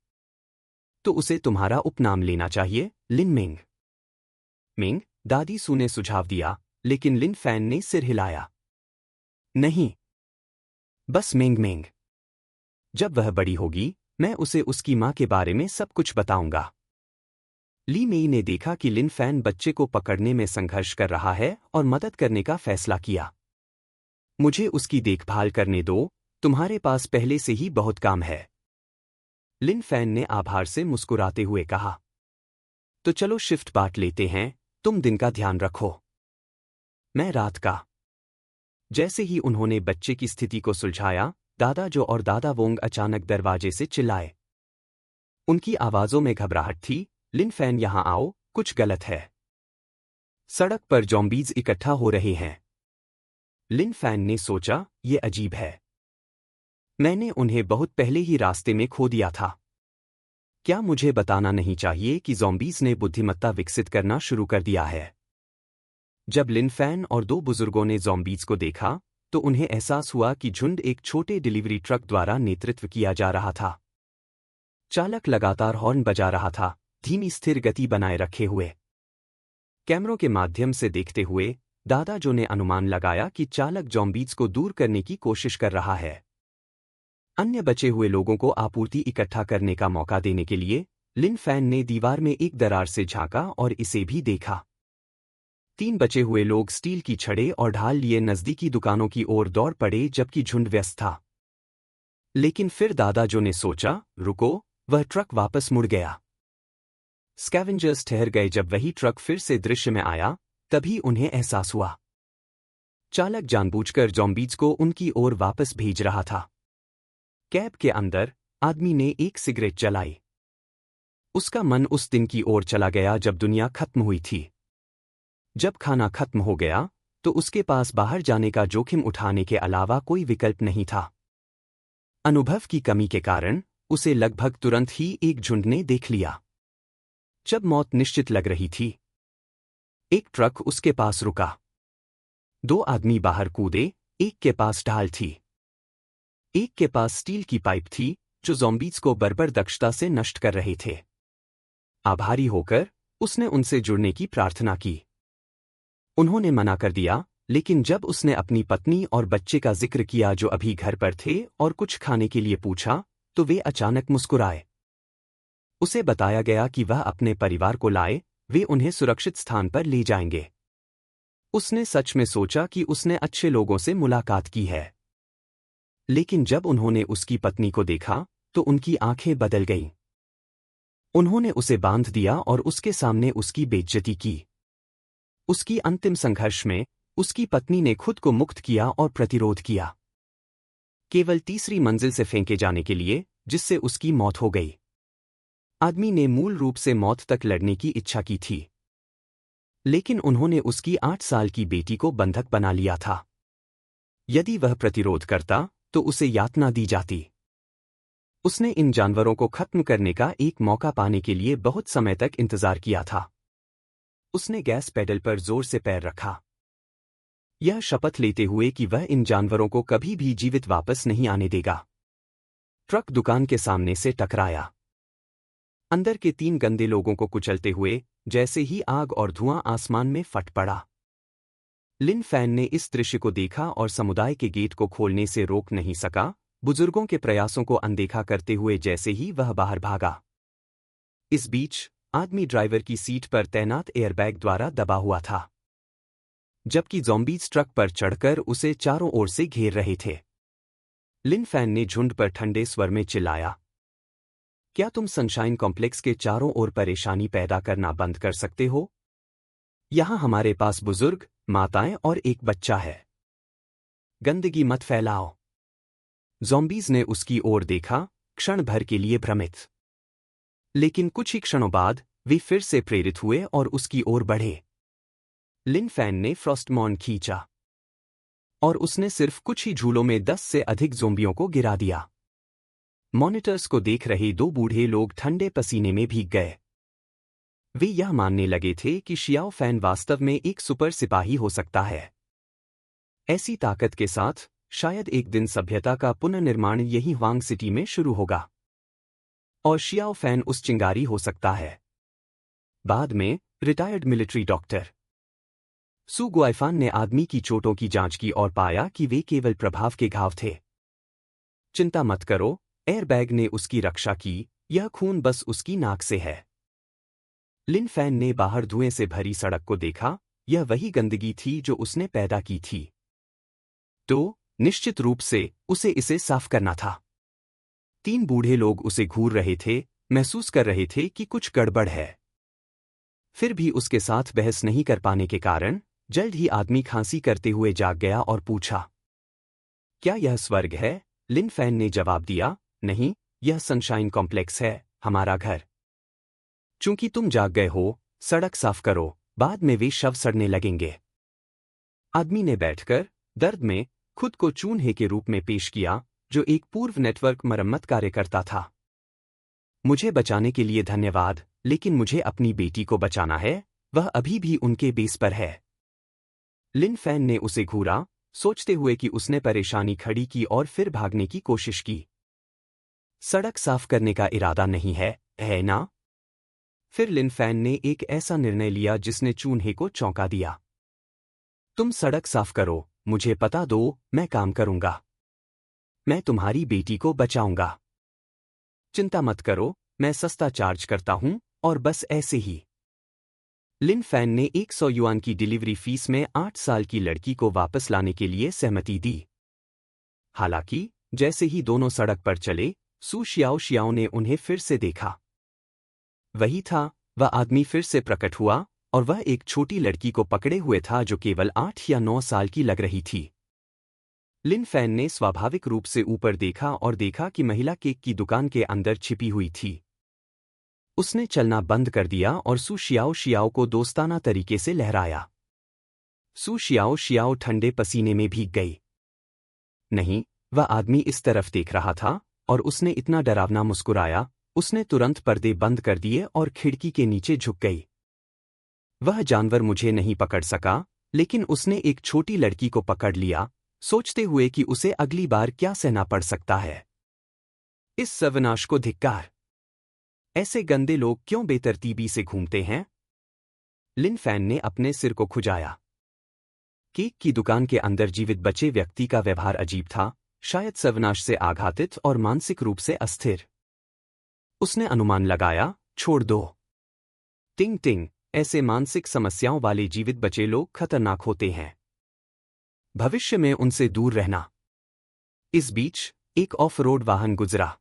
तो उसे तुम्हारा उपनाम लेना चाहिए, लिन मिंग। मिंग, दादी सू ने सुझाव दिया, लेकिन लिन फैन ने सिर हिलाया। नहीं, बस मिंग मिंग। जब वह बड़ी होगी, मैं उसे उसकी मां के बारे में सब कुछ बताऊंगा। ली मेई ने देखा कि लिन फैन बच्चे को पकड़ने में संघर्ष कर रहा है और मदद करने का फैसला किया। मुझे उसकी देखभाल करने दो, तुम्हारे पास पहले से ही बहुत काम है। लिन फैन ने आभार से मुस्कुराते हुए कहा। तो चलो शिफ्ट बांट लेते हैं, तुम दिन का ध्यान रखो, मैं रात का। जैसे ही उन्होंने बच्चे की स्थिति को सुलझाया, दादा जो और दादा वोंग अचानक दरवाजे से चिल्लाए। उनकी आवाजों में घबराहट थी। लिन फैन यहां आओ, कुछ गलत है। सड़क पर ज़ॉम्बीज़ इकट्ठा हो रहे हैं। लिन फैन ने सोचा, ये अजीब है। मैंने उन्हें बहुत पहले ही रास्ते में खो दिया था। क्या मुझे बताना नहीं चाहिए कि ज़ॉम्बीज़ ने बुद्धिमत्ता विकसित करना शुरू कर दिया है? जब लिन फैन और दो बुजुर्गों ने ज़ॉम्बीज़ को देखा, तो उन्हें एहसास हुआ कि झुंड एक छोटे डिलीवरी ट्रक द्वारा नेतृत्व किया जा रहा था। चालक लगातार हॉर्न बजा रहा था, धीमी स्थिर गति बनाए रखे हुए। कैमरों के माध्यम से देखते हुए, दादा जो ने अनुमान लगाया कि चालक ज़ॉम्बीज़ को दूर करने की कोशिश कर रहा है। अन्य बचे हुए लोगों को आपूर्ति इकट्ठा करने का मौका देने के लिए, लिन फैन ने दीवार में एक दरार से झांका और इसे भी देखा। 3 बचे हुए लोग स्टील की छड़ें और ढाल लिए नजदीकी दुकानों की ओर दौड़ पड़े जबकि झुंड व्यस्त था। लेकिन फिर दादा जो ने सोचा, रुको, वह ट्रक वापस मुड़ गया। स्कैवेंजर्स ठहर गए जब वही ट्रक फिर से दृश्य में आया, तभी उन्हें एहसास हुआ। चालक जानबूझकर ज़ॉम्बीज़ को उनकी ओर वापस भेज रहा था। कैब के अंदर, आदमी ने एक सिगरेट जलाई। उसका मन उस दिन की ओर चला गया जब दुनिया खत्म हुई थी। जब खाना खत्म हो गया, तो उसके पास बाहर जाने का जोखिम उठाने के अलावा कोई विकल्प नहीं था। अनुभव की कमी के कारण, उसे लगभग तुरंत ही एक झुंड ने देख लिया। जब मौत निश्चित लग रही थी, एक ट्रक उसके पास रुका। 2 आदमी बाहर कूदे, एक के पास ढाल थी। एक के पास स्टील की पाइप थी, जो ज़ॉम्बीज़ को बर्बर दक्षता से नष्ट कर रहे थे। आभारी होकर, उसने उनसे जुड़ने की प्रार्थना की। उन्होंने मना कर दिया, लेकिन जब उसने अपनी पत्नी और बच्चे का जिक्र किया जो अभी घर पर थे और कुछ खाने के लिए पूछा, तो वे अचानक मुस्कुराए। उसे बताया गया कि वह अपने परिवार को लाए, वे उन्हें सुरक्षित स्थान पर ले जाएंगे। उसने सच में सोचा कि उसने अच्छे लोगों से मुलाकात की है। लेकिन जब उन्होंने उसकी पत्नी को देखा, तो उनकी आंखें बदल गईं। उन्होंने उसे बांध दिया और उसके सामने उसकी बेइज्जती की। उसकी अंतिम संघर्ष में, उसकी पत्नी ने खुद को मुक्त किया और प्रतिरोध किया। केवल तीसरी मंजिल से फेंके जाने के लिए, जिससे उसकी मौत हो गई। आदमी ने मूल रूप से मौत तक लड़ने की इच्छा की थी। लेकिन उन्होंने उसकी 8 साल की बेटी को बंधक बना लिया था। यदि वह प्रतिरोध करता, तो उसे यातना दी जाती। उसने इन जानवरों को खत्म करने का एक मौका पाने के लिए बहुत समय तक इंतजार किया था। उसने गैस पेडल पर जोर से पैर रखा, यह शपथ लेते हुए कि वह इन जानवरों को कभी भी जीवित वापस नहीं आने देगा। ट्रक दुकान के सामने से टकराया। अंदर के 3 गंदे लोगों को कुचलते हुए, जैसे ही आग और धुआं आसमान में फट पड़ा। लिन फैन ने इस दृश्य को देखा और समुदाय के गेट को खोलने से रोक नहीं सका, बुजुर्गों के प्रयासों को अनदेखा करते हुए जैसे ही वह बाहर भागा। इस बीच, आदमी ड्राइवर की सीट पर तैनात एयरबैग द्वारा दबा हुआ था, जबकि ज़ॉम्बीज़ ट्रक पर चढ़कर उसे चारों ओर से घेर रहे थे। लिन फैन ने झुंड पर ठंडे स्वर में चिल्लाया, क्या तुम सनशाइन कॉम्प्लेक्स के चारों ओर परेशानी पैदा करना बंद कर सकते हो? यहां हमारे पास बुजुर्ग, माताएं और एक बच्चा है। गंदगी मत फैलाओ। ज़ॉम्बीज़ ने उसकी ओर देखा, क्षण भर के लिए भ्रमित। लेकिन कुछ ही क्षणों बाद, वे फिर से प्रेरित हुए और उसकी ओर बढ़े। लिन फैन ने फ्रॉस्टमॉन खींचा और उसने सिर्फ कुछ ही झूलों में 10 से अधिक ज़ोंबियों को गिरा दिया। मॉनिटर्स को देख रहे दो बूढ़े लोग ठंडे पसीने में भीग गए। वे यह मानने लगे थे कि शियाओ फैन वास्तव में एक सुपर सिपाही हो सकता है। ऐसी ताकत के साथ शायद एक दिन सभ्यता का पुनर्निर्माण यही वांग सिटी में शुरू होगा और शियाओ फैन उस चिंगारी हो सकता है। बाद में रिटायर्ड मिलिट्री डॉक्टर सु गुआइफान ने आदमी की चोटों की जांच की और पाया कि वे केवल प्रभाव के घाव थे। चिंता मत करो, एयरबैग ने उसकी रक्षा की, यह खून बस उसकी नाक से है। लिन फैन ने बाहर धुएं से भरी सड़क को देखा, यह वही गंदगी थी जो उसने पैदा की थी। तो निश्चित रूप से उसे इसे साफ करना था। 3 बूढ़े लोग उसे घूर रहे थे, महसूस कर रहे थे कि कुछ गड़बड़ है। फिर भी उसके साथ बहस नहीं कर पाने के कारण जल्द ही आदमी खांसी करते हुए जाग गया और पूछा, क्या यह स्वर्ग है? लिन फैन ने जवाब दिया, नहीं, यह सनशाइन कॉम्प्लेक्स है, हमारा घर। चूंकि तुम जाग गए हो, सड़क साफ करो, बाद में वे शव सड़ने लगेंगे। आदमी ने बैठकर दर्द में खुद को चून्हे के रूप में पेश किया, जो एक पूर्व नेटवर्क मरम्मत कार्यकर्ता था। मुझे बचाने के लिए धन्यवाद, लेकिन मुझे अपनी बेटी को बचाना है, वह अभी भी उनके बेस पर है। लिन फैन ने उसे घूरा, सोचते हुए कि उसने परेशानी खड़ी की और फिर भागने की कोशिश की। सड़क साफ करने का इरादा नहीं है ना? फिर लिन फैन ने एक ऐसा निर्णय लिया जिसने चून्हे को चौंका दिया। तुम सड़क साफ करो, मुझे पता दो, मैं काम करूंगा। मैं तुम्हारी बेटी को बचाऊंगा। चिंता मत करो, मैं सस्ता चार्ज करता हूं, और बस ऐसे ही। लिन फैन ने 100 युआन की डिलीवरी फीस में 8 साल की लड़की को वापस लाने के लिए सहमति दी। हालांकि जैसे ही दोनों सड़क पर चले, सु शियाओ ने उन्हें फिर से देखा। वही था, वह आदमी फिर से प्रकट हुआ और वह एक छोटी लड़की को पकड़े हुए था जो केवल 8 या 9 साल की लग रही थी। लिन फैन ने स्वाभाविक रूप से ऊपर देखा और देखा कि महिला केक की दुकान के अंदर छिपी हुई थी। उसने चलना बंद कर दिया और सु शियाओ को दोस्ताना तरीके से लहराया। सु शियाओ ठंडे पसीने में भीग गई। नहीं, वह आदमी इस तरफ देख रहा था और उसने इतना डरावना मुस्कुराया, उसने तुरंत पर्दे बंद कर दिए और खिड़की के नीचे झुक गई। वह जानवर मुझे नहीं पकड़ सका, लेकिन उसने एक छोटी लड़की को पकड़ लिया, सोचते हुए कि उसे अगली बार क्या सहना पड़ सकता है। इस सर्वनाश को धिक्कार। ऐसे गंदे लोग क्यों बेतरतीबी से घूमते हैं? लिन फैन ने अपने सिर को खुजाया। केक की दुकान के अंदर जीवित बचे व्यक्ति का व्यवहार अजीब था, शायद सर्वनाश से आघातित और मानसिक रूप से अस्थिर। उसने अनुमान लगाया, छोड़ दो। टिंग टिंग, ऐसे मानसिक समस्याओं वाले जीवित बचे लोग खतरनाक होते हैं। भविष्य में उनसे दूर रहना। इस बीच एक ऑफ रोड वाहन गुजरा,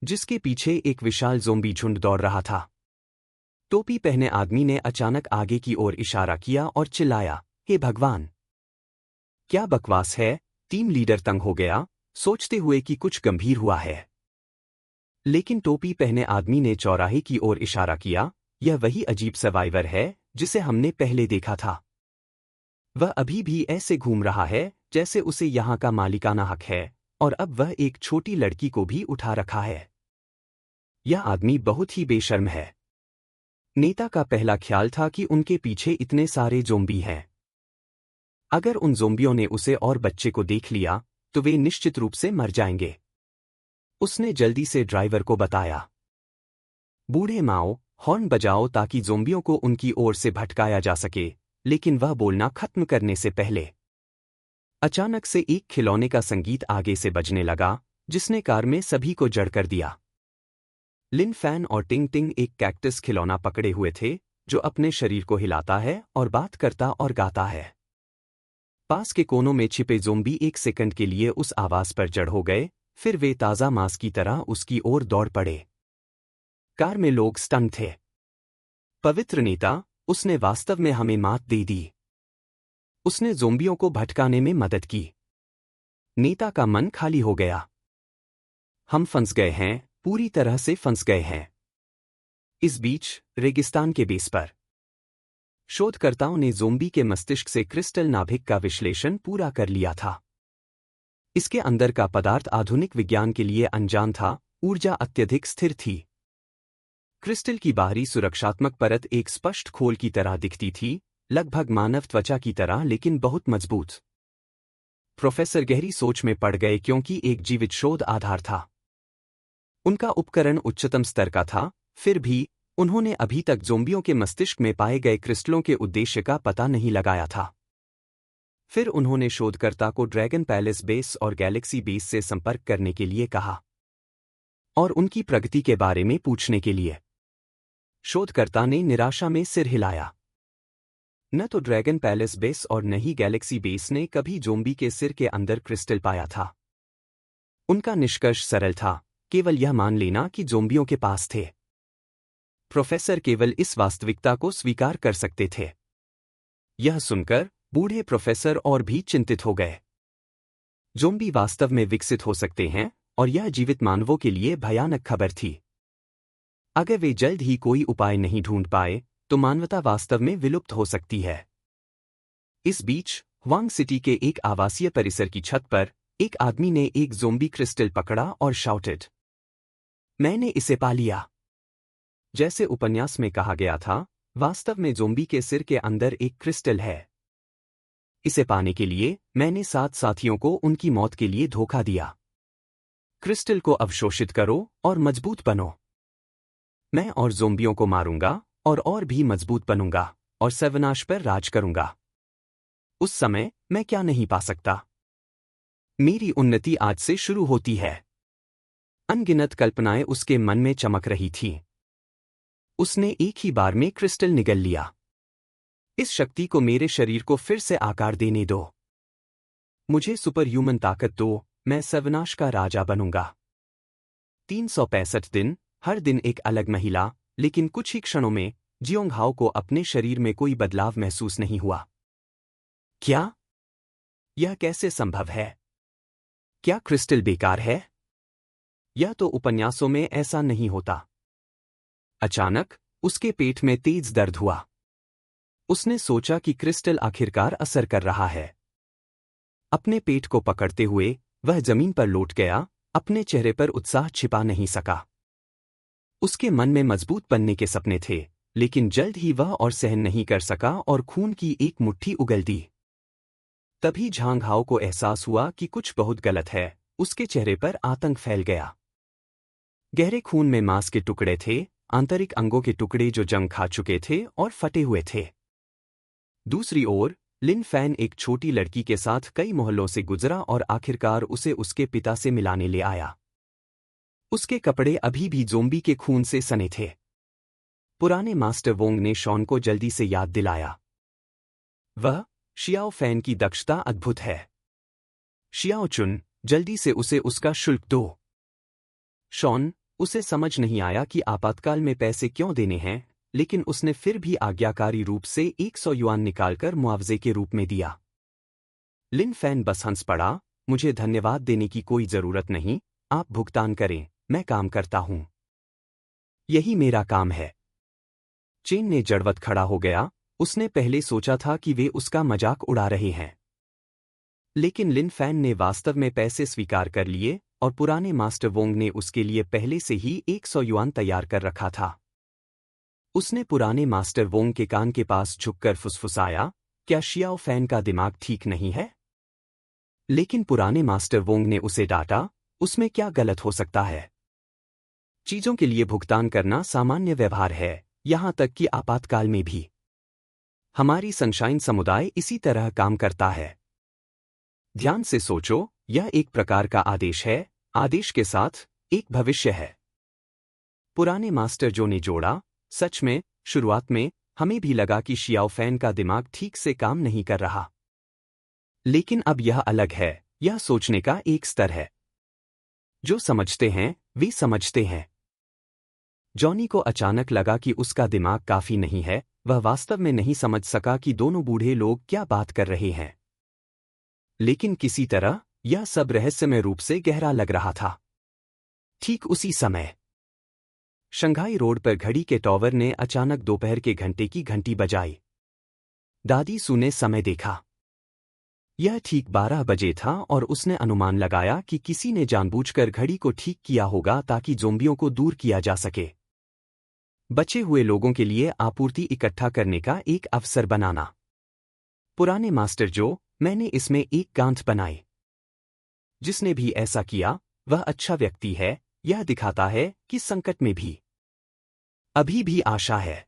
जिसके पीछे एक विशाल ज़ोंबी झुंड दौड़ रहा था। टोपी पहने आदमी ने अचानक आगे की ओर इशारा किया और चिल्लाया, हे भगवान! क्या बकवास है? टीम लीडर तंग हो गया, सोचते हुए कि कुछ गंभीर हुआ है। लेकिन टोपी पहने आदमी ने चौराहे की ओर इशारा किया, यह वही अजीब सर्वाइवर है जिसे हमने पहले देखा था। वह अभी भी ऐसे घूम रहा है जैसे उसे यहाँ का मालिकाना हक है, और अब वह एक छोटी लड़की को भी उठा रखा है। यह आदमी बहुत ही बेशर्म है। नेता का पहला ख्याल था कि उनके पीछे इतने सारे ज़ोंबी हैं। अगर उन ज़ोंबियों ने उसे और बच्चे को देख लिया, तो वे निश्चित रूप से मर जाएंगे। उसने जल्दी से ड्राइवर को बताया, बूढ़े माओ, हॉर्न बजाओ ताकि ज़ोंबियों को उनकी ओर से भटकाया जा सके, लेकिन वह बोलना खत्म करने से पहले अचानक से एक खिलौने का संगीत आगे से बजने लगा, जिसने कार में सभी को जड़ कर दिया। लिन फैन और टिंग टिंग एक कैक्टस खिलौना पकड़े हुए थे, जो अपने शरीर को हिलाता है और बात करता और गाता है। पास के कोनों में छिपे ज़ोंबी एक सेकंड के लिए उस आवाज पर जड़ हो गए, फिर वे ताज़ा मांस की तरह उसकी ओर दौड़ पड़े। कार में लोग स्टन थे। पवित्र नेता, उसने वास्तव में हमें मात दे दी। उसने ज़ोंबियों को भटकाने में मदद की। नेता का मन खाली हो गया। हम फंस गए हैं, पूरी तरह से फंस गए हैं। इस बीच रेगिस्तान के बेस पर शोधकर्ताओं ने ज़ोंबी के मस्तिष्क से क्रिस्टल नाभिक का विश्लेषण पूरा कर लिया था। इसके अंदर का पदार्थ आधुनिक विज्ञान के लिए अनजान था, ऊर्जा अत्यधिक स्थिर थी। क्रिस्टल की बाहरी सुरक्षात्मक परत एक स्पष्ट खोल की तरह दिखती थी, लगभग मानव त्वचा की तरह लेकिन बहुत मजबूत। प्रोफेसर गहरी सोच में पड़ गए क्योंकि एक जीवित शोध आधार था। उनका उपकरण उच्चतम स्तर का था, फिर भी उन्होंने अभी तक ज़ोंबियों के मस्तिष्क में पाए गए क्रिस्टलों के उद्देश्य का पता नहीं लगाया था। फिर उन्होंने शोधकर्ता को ड्रैगन पैलेस बेस और गैलेक्सी बेस से संपर्क करने के लिए कहा और उनकी प्रगति के बारे में पूछने के लिए। शोधकर्ता ने निराशा में सिर हिलाया। न तो ड्रैगन पैलेस बेस और न ही गैलेक्सी बेस ने कभी ज़ोंबी के सिर के अंदर क्रिस्टल पाया था। उनका निष्कर्ष सरल था, केवल यह मान लेना कि ज़ोंबियों के पास थे। प्रोफेसर केवल इस वास्तविकता को स्वीकार कर सकते थे। यह सुनकर बूढ़े प्रोफेसर और भी चिंतित हो गए। ज़ोंबी वास्तव में विकसित हो सकते हैं और यह जीवित मानवों के लिए भयानक खबर थी। अगर वे जल्द ही कोई उपाय नहीं ढूंढ पाए तो मानवता वास्तव में विलुप्त हो सकती है। इस बीच ह्वांग सिटी के एक आवासीय परिसर की छत पर एक आदमी ने एक ज़ोंबी क्रिस्टल पकड़ा और शाउटेड, मैंने इसे पा लिया। जैसे उपन्यास में कहा गया था, वास्तव में ज़ोंबी के सिर के अंदर एक क्रिस्टल है। इसे पाने के लिए मैंने 7 साथियों को उनकी मौत के लिए धोखा दिया। क्रिस्टल को अवशोषित करो और मजबूत बनो। मैं और ज़ोंबियों को मारूंगा और भी मजबूत बनूंगा और सर्वनाश पर राज करूंगा। उस समय मैं क्या नहीं पा सकता। मेरी उन्नति आज से शुरू होती है। अनगिनत कल्पनाएं उसके मन में चमक रही थीं। उसने एक ही बार में क्रिस्टल निगल लिया। इस शक्ति को मेरे शरीर को फिर से आकार देने दो। मुझे सुपर ह्यूमन ताकत दो, मैं सर्वनाश का राजा बनूंगा। 365 दिन, हर दिन एक अलग महिला, लेकिन कुछ ही क्षणों में जियोंग हाओ को अपने शरीर में कोई बदलाव महसूस नहीं हुआ। क्या? यह कैसे संभव है? क्या क्रिस्टल बेकार है? यह तो उपन्यासों में ऐसा नहीं होता। अचानक उसके पेट में तेज दर्द हुआ। उसने सोचा कि क्रिस्टल आखिरकार असर कर रहा है। अपने पेट को पकड़ते हुए वह जमीन पर लौट गया, अपने चेहरे पर उत्साह छिपा नहीं सका। उसके मन में मजबूत बनने के सपने थे, लेकिन जल्द ही वह और सहन नहीं कर सका और खून की एक मुट्ठी उगल दी। तभी झांग हाओ को एहसास हुआ कि कुछ बहुत गलत है। उसके चेहरे पर आतंक फैल गया। गहरे खून में मांस के टुकड़े थे, आंतरिक अंगों के टुकड़े जो जंग खा चुके थे और फटे हुए थे। दूसरी ओर लिन फैन एक छोटी लड़की के साथ कई मोहल्लों से गुजरा और आखिरकार उसे उसके पिता से मिलाने ले आया। उसके कपड़े अभी भी ज़ोंबी के खून से सने थे। पुराने मास्टर वोंग ने शॉन को जल्दी से याद दिलाया। वह शियाओ फैन की दक्षता अद्भुत है। शियाओ चुन, जल्दी से उसे उसका शुल्क दो। शॉन, उसे समझ नहीं आया कि आपातकाल में पैसे क्यों देने हैं, लेकिन उसने फिर भी आज्ञाकारी रूप से 100 युआन निकालकर मुआवजे के रूप में दिया। लिन फैन बस हंस पड़ा, मुझे धन्यवाद देने की कोई जरूरत नहीं, आप भुगतान करें, मैं काम करता हूं। यही मेरा काम है। चेन ने जड़वत खड़ा हो गया। उसने पहले सोचा था कि वे उसका मजाक उड़ा रहे हैं, लेकिन लिन फैन ने वास्तव में पैसे स्वीकार कर लिए और पुराने मास्टर वोंग ने उसके लिए पहले से ही 100 युआन तैयार कर रखा था। उसने पुराने मास्टर वोंग के कान के पास झुककर फुसफुसाया, क्या शियाओ फैन का दिमाग ठीक नहीं है? लेकिन पुराने मास्टर वोंग ने उसे डांटा, उसमें क्या गलत हो सकता है? चीजों के लिए भुगतान करना सामान्य व्यवहार है, यहां तक कि आपातकाल में भी। हमारी सनशाइन समुदाय इसी तरह काम करता है। ध्यान से सोचो, यह एक प्रकार का आदेश है, आदेश के साथ एक भविष्य है। पुराने मास्टर जो ने जोड़ा, सच में शुरुआत में हमें भी लगा कि शियाओ फैन का दिमाग ठीक से काम नहीं कर रहा। लेकिन अब यह अलग है, यह सोचने का एक स्तर है। जो समझते हैं वे समझते हैं। जॉनी को अचानक लगा कि उसका दिमाग काफी नहीं है, वह वास्तव में नहीं समझ सका कि दोनों बूढ़े लोग क्या बात कर रहे हैं। लेकिन किसी तरह यह सब रहस्यमय रूप से गहरा लग रहा था। ठीक उसी समय शंघाई रोड पर घड़ी के टॉवर ने अचानक दोपहर के घंटे की घंटी बजाई। दादी सू ने समय देखा। यह ठीक 12 बजे था और उसने अनुमान लगाया कि किसी ने जानबूझकर घड़ी को ठीक किया होगा ताकि ज़ोंबियों को दूर किया जा सके। बचे हुए लोगों के लिए आपूर्ति इकट्ठा करने का एक अवसर बनाना। पुराने मास्टर जो, मैंने इसमें एक गांठ बनाई। जिसने भी ऐसा किया वह अच्छा व्यक्ति है। यह दिखाता है कि संकट में भी अभी भी आशा है।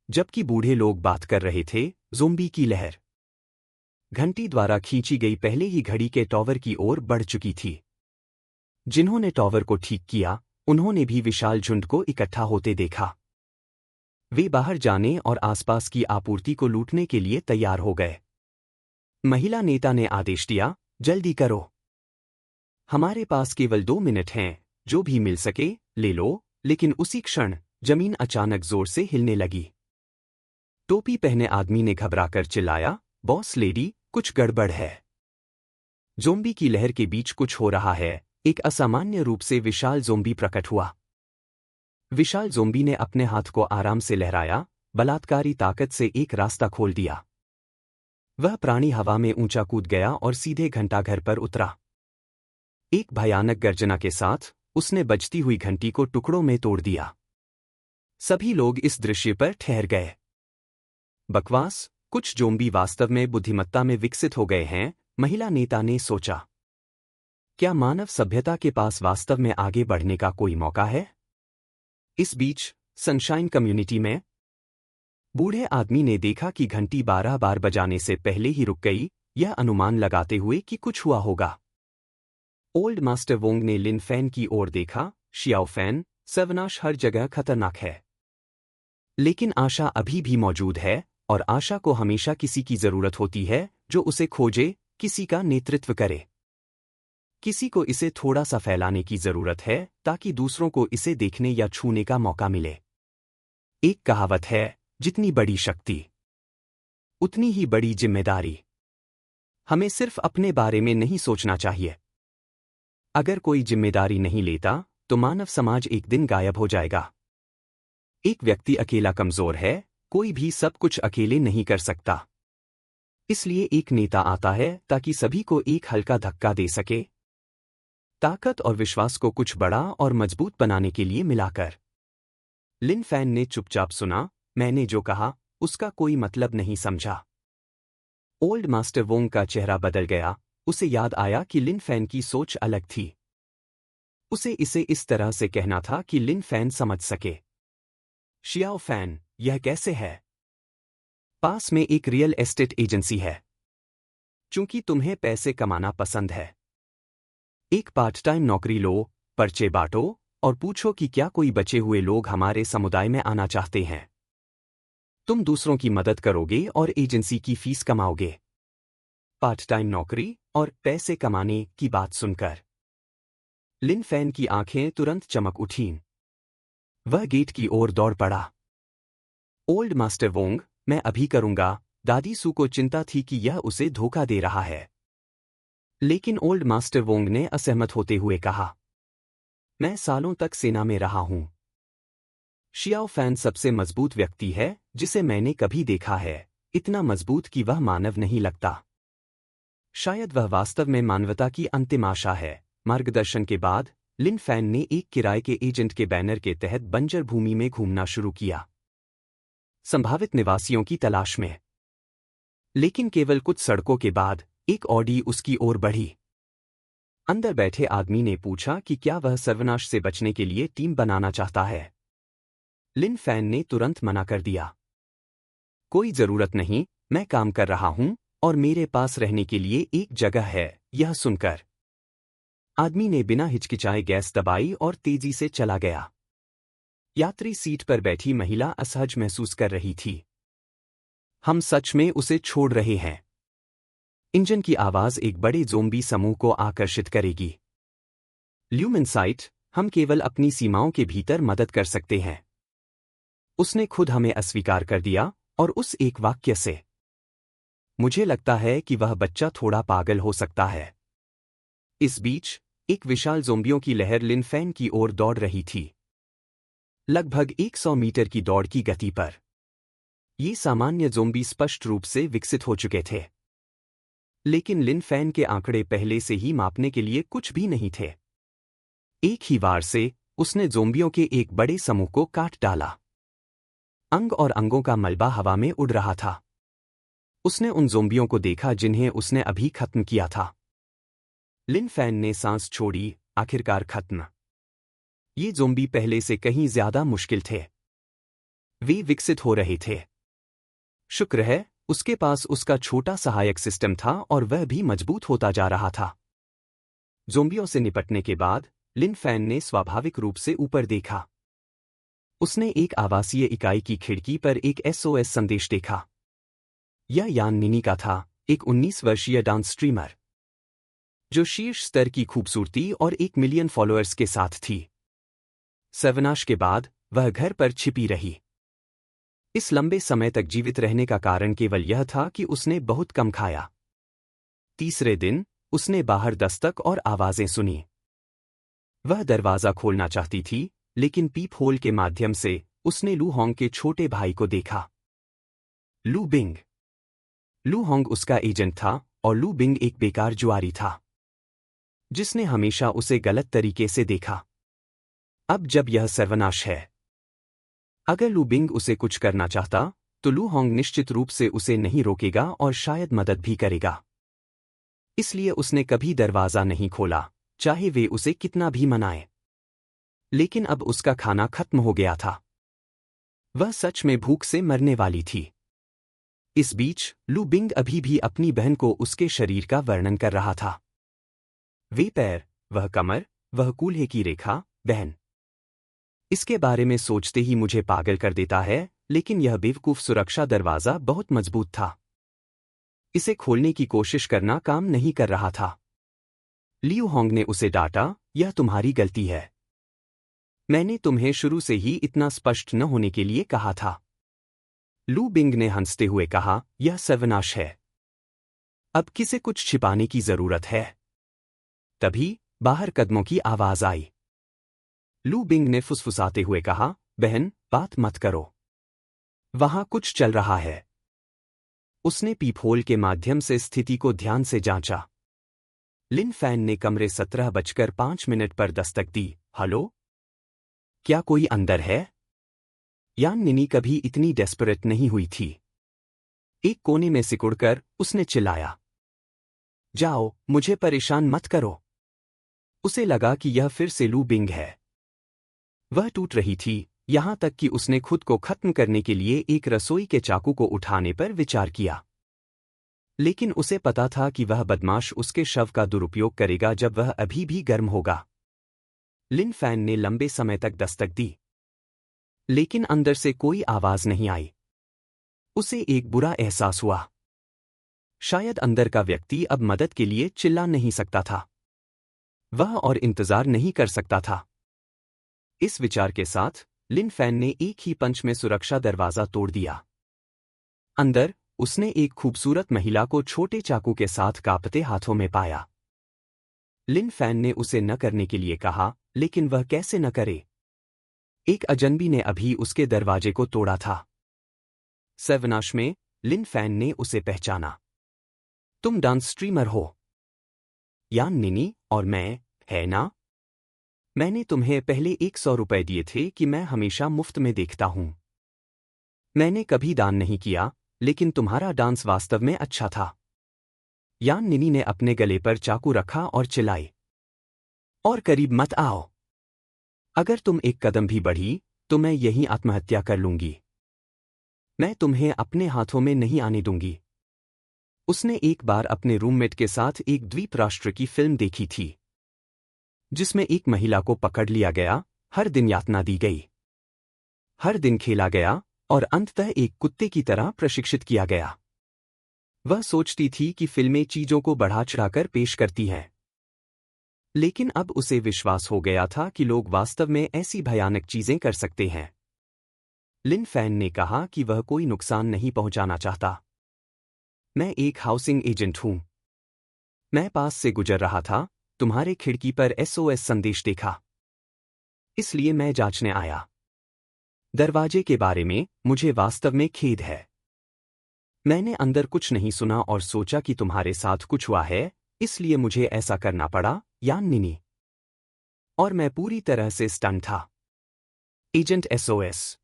जबकि बूढ़े लोग बात कर रहे थे, ज़ोंबी की लहर घंटी द्वारा खींची गई पहले ही घड़ी के टॉवर की ओर बढ़ चुकी थी। जिन्होंने टॉवर को ठीक किया, उन्होंने भी विशाल झुंड को इकट्ठा होते देखा। वे बाहर जाने और आसपास की आपूर्ति को लूटने के लिए तैयार हो गए। महिला नेता ने आदेश दिया, जल्दी करो। हमारे पास केवल 2 मिनट हैं, जो भी मिल सके ले लो। लेकिन उसी क्षण जमीन अचानक जोर से हिलने लगी। टोपी पहने आदमी ने घबराकर चिल्लाया, बॉस लेडी, कुछ गड़बड़ है। ज़ोंबी की लहर के बीच कुछ हो रहा है। एक असामान्य रूप से विशाल ज़ोंबी प्रकट हुआ। विशाल ज़ोंबी ने अपने हाथ को आराम से लहराया, बलात्कारी ताकत से एक रास्ता खोल दिया। वह प्राणी हवा में ऊंचा कूद गया और सीधे घंटाघर पर उतरा। एक भयानक गर्जना के साथ उसने बजती हुई घंटी को टुकड़ों में तोड़ दिया। सभी लोग इस दृश्य पर ठहर गए। बकवास, कुछ ज़ोंबी वास्तव में बुद्धिमत्ता में विकसित हो गए हैं, महिला नेता ने सोचा। क्या मानव सभ्यता के पास वास्तव में आगे बढ़ने का कोई मौका है? इस बीच सनशाइन कम्युनिटी में बूढ़े आदमी ने देखा कि घंटी 12 बार बजाने से पहले ही रुक गई, यह अनुमान लगाते हुए कि कुछ हुआ होगा। ओल्ड मास्टर वोंग ने लिन फैन की ओर देखा, शियाओ फैन, सर्वनाश हर जगह खतरनाक है। लेकिन आशा अभी भी मौजूद है, और आशा को हमेशा किसी की जरूरत होती है जो उसे खोजे, किसी का नेतृत्व करे। किसी को इसे थोड़ा सा फैलाने की जरूरत है ताकि दूसरों को इसे देखने या छूने का मौका मिले। एक कहावत है, जितनी बड़ी शक्ति उतनी ही बड़ी जिम्मेदारी। हमें सिर्फ अपने बारे में नहीं सोचना चाहिए। अगर कोई जिम्मेदारी नहीं लेता तो मानव समाज एक दिन गायब हो जाएगा। एक व्यक्ति अकेला कमजोर है, कोई भी सब कुछ अकेले नहीं कर सकता। इसलिए एक नेता आता है ताकि सभी को एक हल्का धक्का दे सके, ताकत और विश्वास को कुछ बड़ा और मजबूत बनाने के लिए मिलाकर। लिन फैन ने चुपचाप सुना। मैंने जो कहा उसका कोई मतलब नहीं समझा। ओल्ड मास्टर वोंग का चेहरा बदल गया। उसे याद आया कि लिन फैन की सोच अलग थी। उसे इसे इस तरह से कहना था कि लिन फैन समझ सके। शियाओ फैन, यह कैसे है? पास में एक रियल एस्टेट एजेंसी है। चूंकि तुम्हें पैसे कमाना पसंद है, एक पार्ट टाइम नौकरी लो, पर्चे बांटो और पूछो कि क्या कोई बचे हुए लोग हमारे समुदाय में आना चाहते हैं। तुम दूसरों की मदद करोगे और एजेंसी की फीस कमाओगे। पार्ट टाइम नौकरी और पैसे कमाने की बात सुनकर लिन फैन की आंखें तुरंत चमक उठीं। वह गेट की ओर दौड़ पड़ा। ओल्ड मास्टर वोंग, मैं अभी करूंगा। दादी सू को चिंता थी कि यह उसे धोखा दे रहा है। लेकिन ओल्ड मास्टर वोंग ने असहमत होते हुए कहा, मैं सालों तक सेना में रहा हूं। शियाओ फैन सबसे मजबूत व्यक्ति है जिसे मैंने कभी देखा है, इतना मजबूत कि वह मानव नहीं लगता। शायद वह वास्तव में मानवता की अंतिम आशा है। मार्गदर्शन के बाद लिन फैन ने एक किराए के एजेंट के बैनर के तहत बंजर भूमि में घूमना शुरू किया, संभावित निवासियों की तलाश में। लेकिन केवल कुछ सड़कों के बाद एक ऑडी उसकी ओर बढ़ी। अंदर बैठे आदमी ने पूछा कि क्या वह सर्वनाश से बचने के लिए टीम बनाना चाहता है। लिन फैन ने तुरंत मना कर दिया, कोई जरूरत नहीं, मैं काम कर रहा हूं और मेरे पास रहने के लिए एक जगह है। यह सुनकर आदमी ने बिना हिचकिचाए गैस दबाई और तेजी से चला गया। यात्री सीट पर बैठी महिला असहज महसूस कर रही थी। हम सच में उसे छोड़ रहे हैं। इंजन की आवाज एक बड़े ज़ोंबी समूह को आकर्षित करेगी। ल्यूमिनसाइट, हम केवल अपनी सीमाओं के भीतर मदद कर सकते हैं। उसने खुद हमें अस्वीकार कर दिया और उस एक वाक्य से। मुझे लगता है कि वह बच्चा थोड़ा पागल हो सकता है। इस बीच एक विशाल ज़ोंबियों की लहर लिन फैन की ओर दौड़ रही थी, लगभग 100 मीटर की दौड़ की गति पर। ये सामान्य ज़ोंबी स्पष्ट रूप से विकसित हो चुके थे। लेकिन लिन फैन के आंकड़े पहले से ही मापने के लिए कुछ भी नहीं थे। एक ही वार से उसने ज़ोंबियों के एक बड़े समूह को काट डाला। अंग और अंगों का मलबा हवा में उड़ रहा था। उसने उन ज़ोंबियों को देखा जिन्हें उसने अभी खत्म किया था। लिन फैन ने सांस छोड़ी, आखिरकार खत्म। ये ज़ोंबी पहले से कहीं ज्यादा मुश्किल थे। वे विकसित हो रहे थे। शुक्र है उसके पास उसका छोटा सहायक सिस्टम था और वह भी मजबूत होता जा रहा था। ज़ोंबियों से निपटने के बाद लिन फैन ने स्वाभाविक रूप से ऊपर देखा। उसने एक आवासीय इकाई की खिड़की पर एक SOS संदेश देखा। यह यान निनी का था, एक 19 वर्षीय डांस स्ट्रीमर जो शीर्ष स्तर की खूबसूरती और 1 मिलियन फॉलोअर्स के साथ थी। सर्वनाश के बाद वह घर पर छिपी रही। इस लंबे समय तक जीवित रहने का कारण केवल यह था कि उसने बहुत कम खाया। तीसरे दिन उसने बाहर दस्तक और आवाजें सुनी। वह दरवाजा खोलना चाहती थी, लेकिन पीप होल के माध्यम से उसने लू होंग के छोटे भाई को देखा। लू बिंग। लू होंग उसका एजेंट था और लू बिंग एक बेकार जुआरी था जिसने हमेशा उसे गलत तरीके से देखा। अब जब यह सर्वनाश है, अगर लू बिंग उसे कुछ करना चाहता तो लू होंग निश्चित रूप से उसे नहीं रोकेगा और शायद मदद भी करेगा। इसलिए उसने कभी दरवाजा नहीं खोला, चाहे वे उसे कितना भी मनाए। लेकिन अब उसका खाना खत्म हो गया था। वह सच में भूख से मरने वाली थी। इस बीच लू बिंग अभी भी अपनी बहन को उसके शरीर का वर्णन कर रहा था। वे पैर, वह कमर, वह कूल्हे की रेखा, बहन। इसके बारे में सोचते ही मुझे पागल कर देता है, लेकिन यह बेवकूफ सुरक्षा दरवाजा बहुत मजबूत था। इसे खोलने की कोशिश करना काम नहीं कर रहा था। लियू होंग ने उसे डांटा, यह तुम्हारी गलती है। मैंने तुम्हें शुरू से ही इतना स्पष्ट न होने के लिए कहा था। लू बिंग ने हंसते हुए कहा, यह सर्वनाश है। अब किसे कुछ छिपाने की जरूरत है। तभी बाहर कदमों की आवाज आई। लू बिंग ने फुसफुसाते हुए कहा, बहन, बात मत करो। वहां कुछ चल रहा है। उसने पीपहोल के माध्यम से स्थिति को ध्यान से जांचा। लिन फैन ने कमरे 17:05 पर दस्तक दी। हेलो? क्या कोई अंदर है? यान निनी कभी इतनी डेस्परेट नहीं हुई थी। एक कोने में सिकुड़कर उसने चिल्लाया, जाओ, मुझे परेशान मत करो। उसे लगा कि यह फिर से लू बिंग है। वह टूट रही थी, यहां तक कि उसने खुद को खत्म करने के लिए एक रसोई के चाकू को उठाने पर विचार किया। लेकिन उसे पता था कि वह बदमाश उसके शव का दुरुपयोग करेगा जब वह अभी भी गर्म होगा। लिन फैन ने लंबे समय तक दस्तक दी, लेकिन अंदर से कोई आवाज नहीं आई। उसे एक बुरा एहसास हुआ। शायद अंदर का व्यक्ति अब मदद के लिए चिल्ला नहीं सकता था। वह और इंतजार नहीं कर सकता था। इस विचार के साथ लिन फैन ने एक ही पंच में सुरक्षा दरवाजा तोड़ दिया। अंदर उसने एक खूबसूरत महिला को छोटे चाकू के साथ कांपते हाथों में पाया। लिन फैन ने उसे न करने के लिए कहा, लेकिन वह कैसे न करे। एक अजनबी ने अभी उसके दरवाजे को तोड़ा था। सर्वनाश में लिन फैन ने उसे पहचाना। तुम डांस स्ट्रीमर हो? यान निनी और मैं, है ना? मैंने तुम्हें पहले 100 रुपए दिए थे कि मैं हमेशा मुफ्त में देखता हूं। मैंने कभी दान नहीं किया, लेकिन तुम्हारा डांस वास्तव में अच्छा था। यान निनी ने अपने गले पर चाकू रखा और चिल्लाई, और करीब मत आओ। अगर तुम एक कदम भी बढ़ी तो मैं यहीं आत्महत्या कर लूंगी। मैं तुम्हें अपने हाथों में नहीं आने दूंगी। उसने एक बार अपने रूममेट के साथ एक द्वीप राष्ट्र की फिल्म देखी थी, जिसमें एक महिला को पकड़ लिया गया, हर दिन यातना दी गई, हर दिन खेला गया और अंततः एक कुत्ते की तरह प्रशिक्षित किया गया। वह सोचती थी कि फिल्में चीजों को बढ़ा चढ़ाकर पेश करती हैं। लेकिन अब उसे विश्वास हो गया था कि लोग वास्तव में ऐसी भयानक चीजें कर सकते हैं। लिन फैन ने कहा कि वह कोई नुकसान नहीं पहुंचाना चाहता। मैं एक हाउसिंग एजेंट हूं। मैं पास से गुजर रहा था, तुम्हारे खिड़की पर SOS संदेश देखा। इसलिए मैं जांचने आया। दरवाजे के बारे में मुझे वास्तव में खेद है। मैंने अंदर कुछ नहीं सुना और सोचा कि तुम्हारे साथ कुछ हुआ है, इसलिए मुझे ऐसा करना पड़ा, यान निनी। और मैं पूरी तरह से स्टन था। Agent SOS.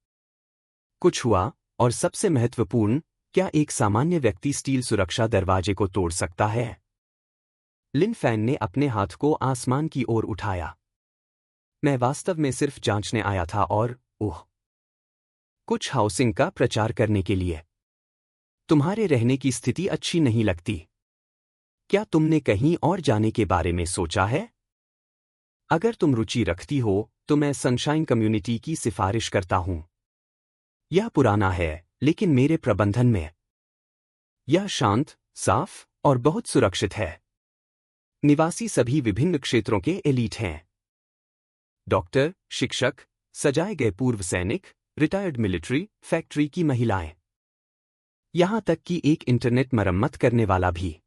कुछ हुआ, और सबसे महत्वपूर्ण, क्या एक सामान्य व्यक्ति स्टील सुरक्षा दरवाजे को तोड़ सकता है? लिन फैन ने अपने हाथ को आसमान की ओर उठाया। मैं वास्तव में सिर्फ जांचने आया था और, ओह, कुछ हाउसिंग का प्रचार करने के लिए। तुम्हारे रहने की स्थिति अच्छी नहीं लगती। क्या तुमने कहीं और जाने के बारे में सोचा है? अगर तुम रुचि रखती हो, तो मैं सनशाइन कम्युनिटी की सिफारिश करता हूं। यह पुराना है, लेकिन मेरे प्रबंधन में यह शांत, साफ और बहुत सुरक्षित है। निवासी सभी विभिन्न क्षेत्रों के एलीट हैं। डॉक्टर, शिक्षक, सजाए गए पूर्व सैनिक, रिटायर्ड मिलिट्री, फैक्ट्री की महिलाएं। यहां तक कि एक इंटरनेट मरम्मत करने वाला भी।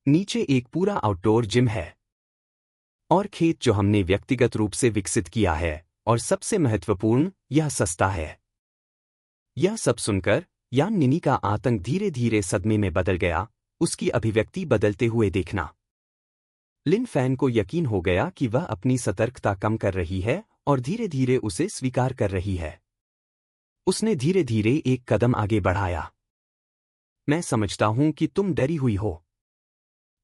नीचे एक पूरा आउटडोर जिम है। और खेत जो हमने व्यक्तिगत रूप से विकसित किया है, और सबसे महत्वपूर्ण, यह सस्ता है। यह सब सुनकर यान निनी का आतंक धीरे धीरे सदमे में बदल गया, उसकी अभिव्यक्ति बदलते हुए देखना। लिन फैन को यकीन हो गया कि वह अपनी सतर्कता कम कर रही है और धीरे धीरे उसे स्वीकार कर रही है। उसने धीरे धीरे एक कदम आगे बढ़ाया। मैं समझता हूं कि तुम डरी हुई हो।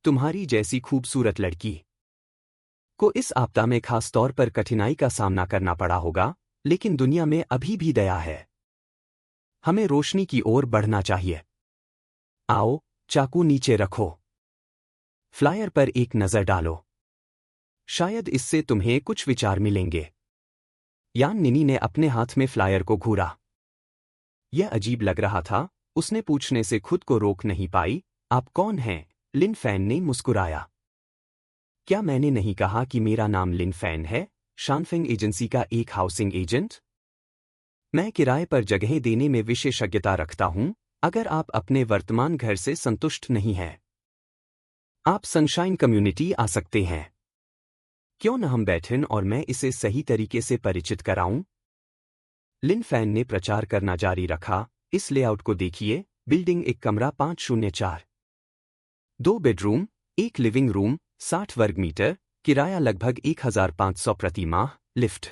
तुम्हारी जैसी खूबसूरत लड़की को इस आपदा में खास तौर पर कठिनाई का सामना करना पड़ा होगा, लेकिन दुनिया में अभी भी दया है। हमें रोशनी की ओर बढ़ना चाहिए। आओ, चाकू नीचे रखो। फ्लायर पर एक नज़र डालो। शायद इससे तुम्हें कुछ विचार मिलेंगे। यान निनी ने अपने हाथ में फ्लायर को घूरा। यह अजीब लग रहा था, उसने पूछने से खुद को रोक नहीं पाई, आप कौन हैं? लिन फैन ने मुस्कुराया। क्या मैंने नहीं कहा कि मेरा नाम लिन फैन है, शानफेंग एजेंसी का एक हाउसिंग एजेंट? मैं किराए पर जगह देने में विशेषज्ञता रखता हूं। अगर आप अपने वर्तमान घर से संतुष्ट नहीं हैं, आप सनशाइन कम्युनिटी आ सकते हैं। क्यों न हम बैठें और मैं इसे सही तरीके से परिचित कराऊं? लिन फैन ने प्रचार करना जारी रखा, इस लेआउट को देखिए, बिल्डिंग एक कमरा 504। 2 बेडरूम, 1 लिविंग रूम, 60 वर्ग मीटर, किराया लगभग 1500 प्रति माह, लिफ्ट।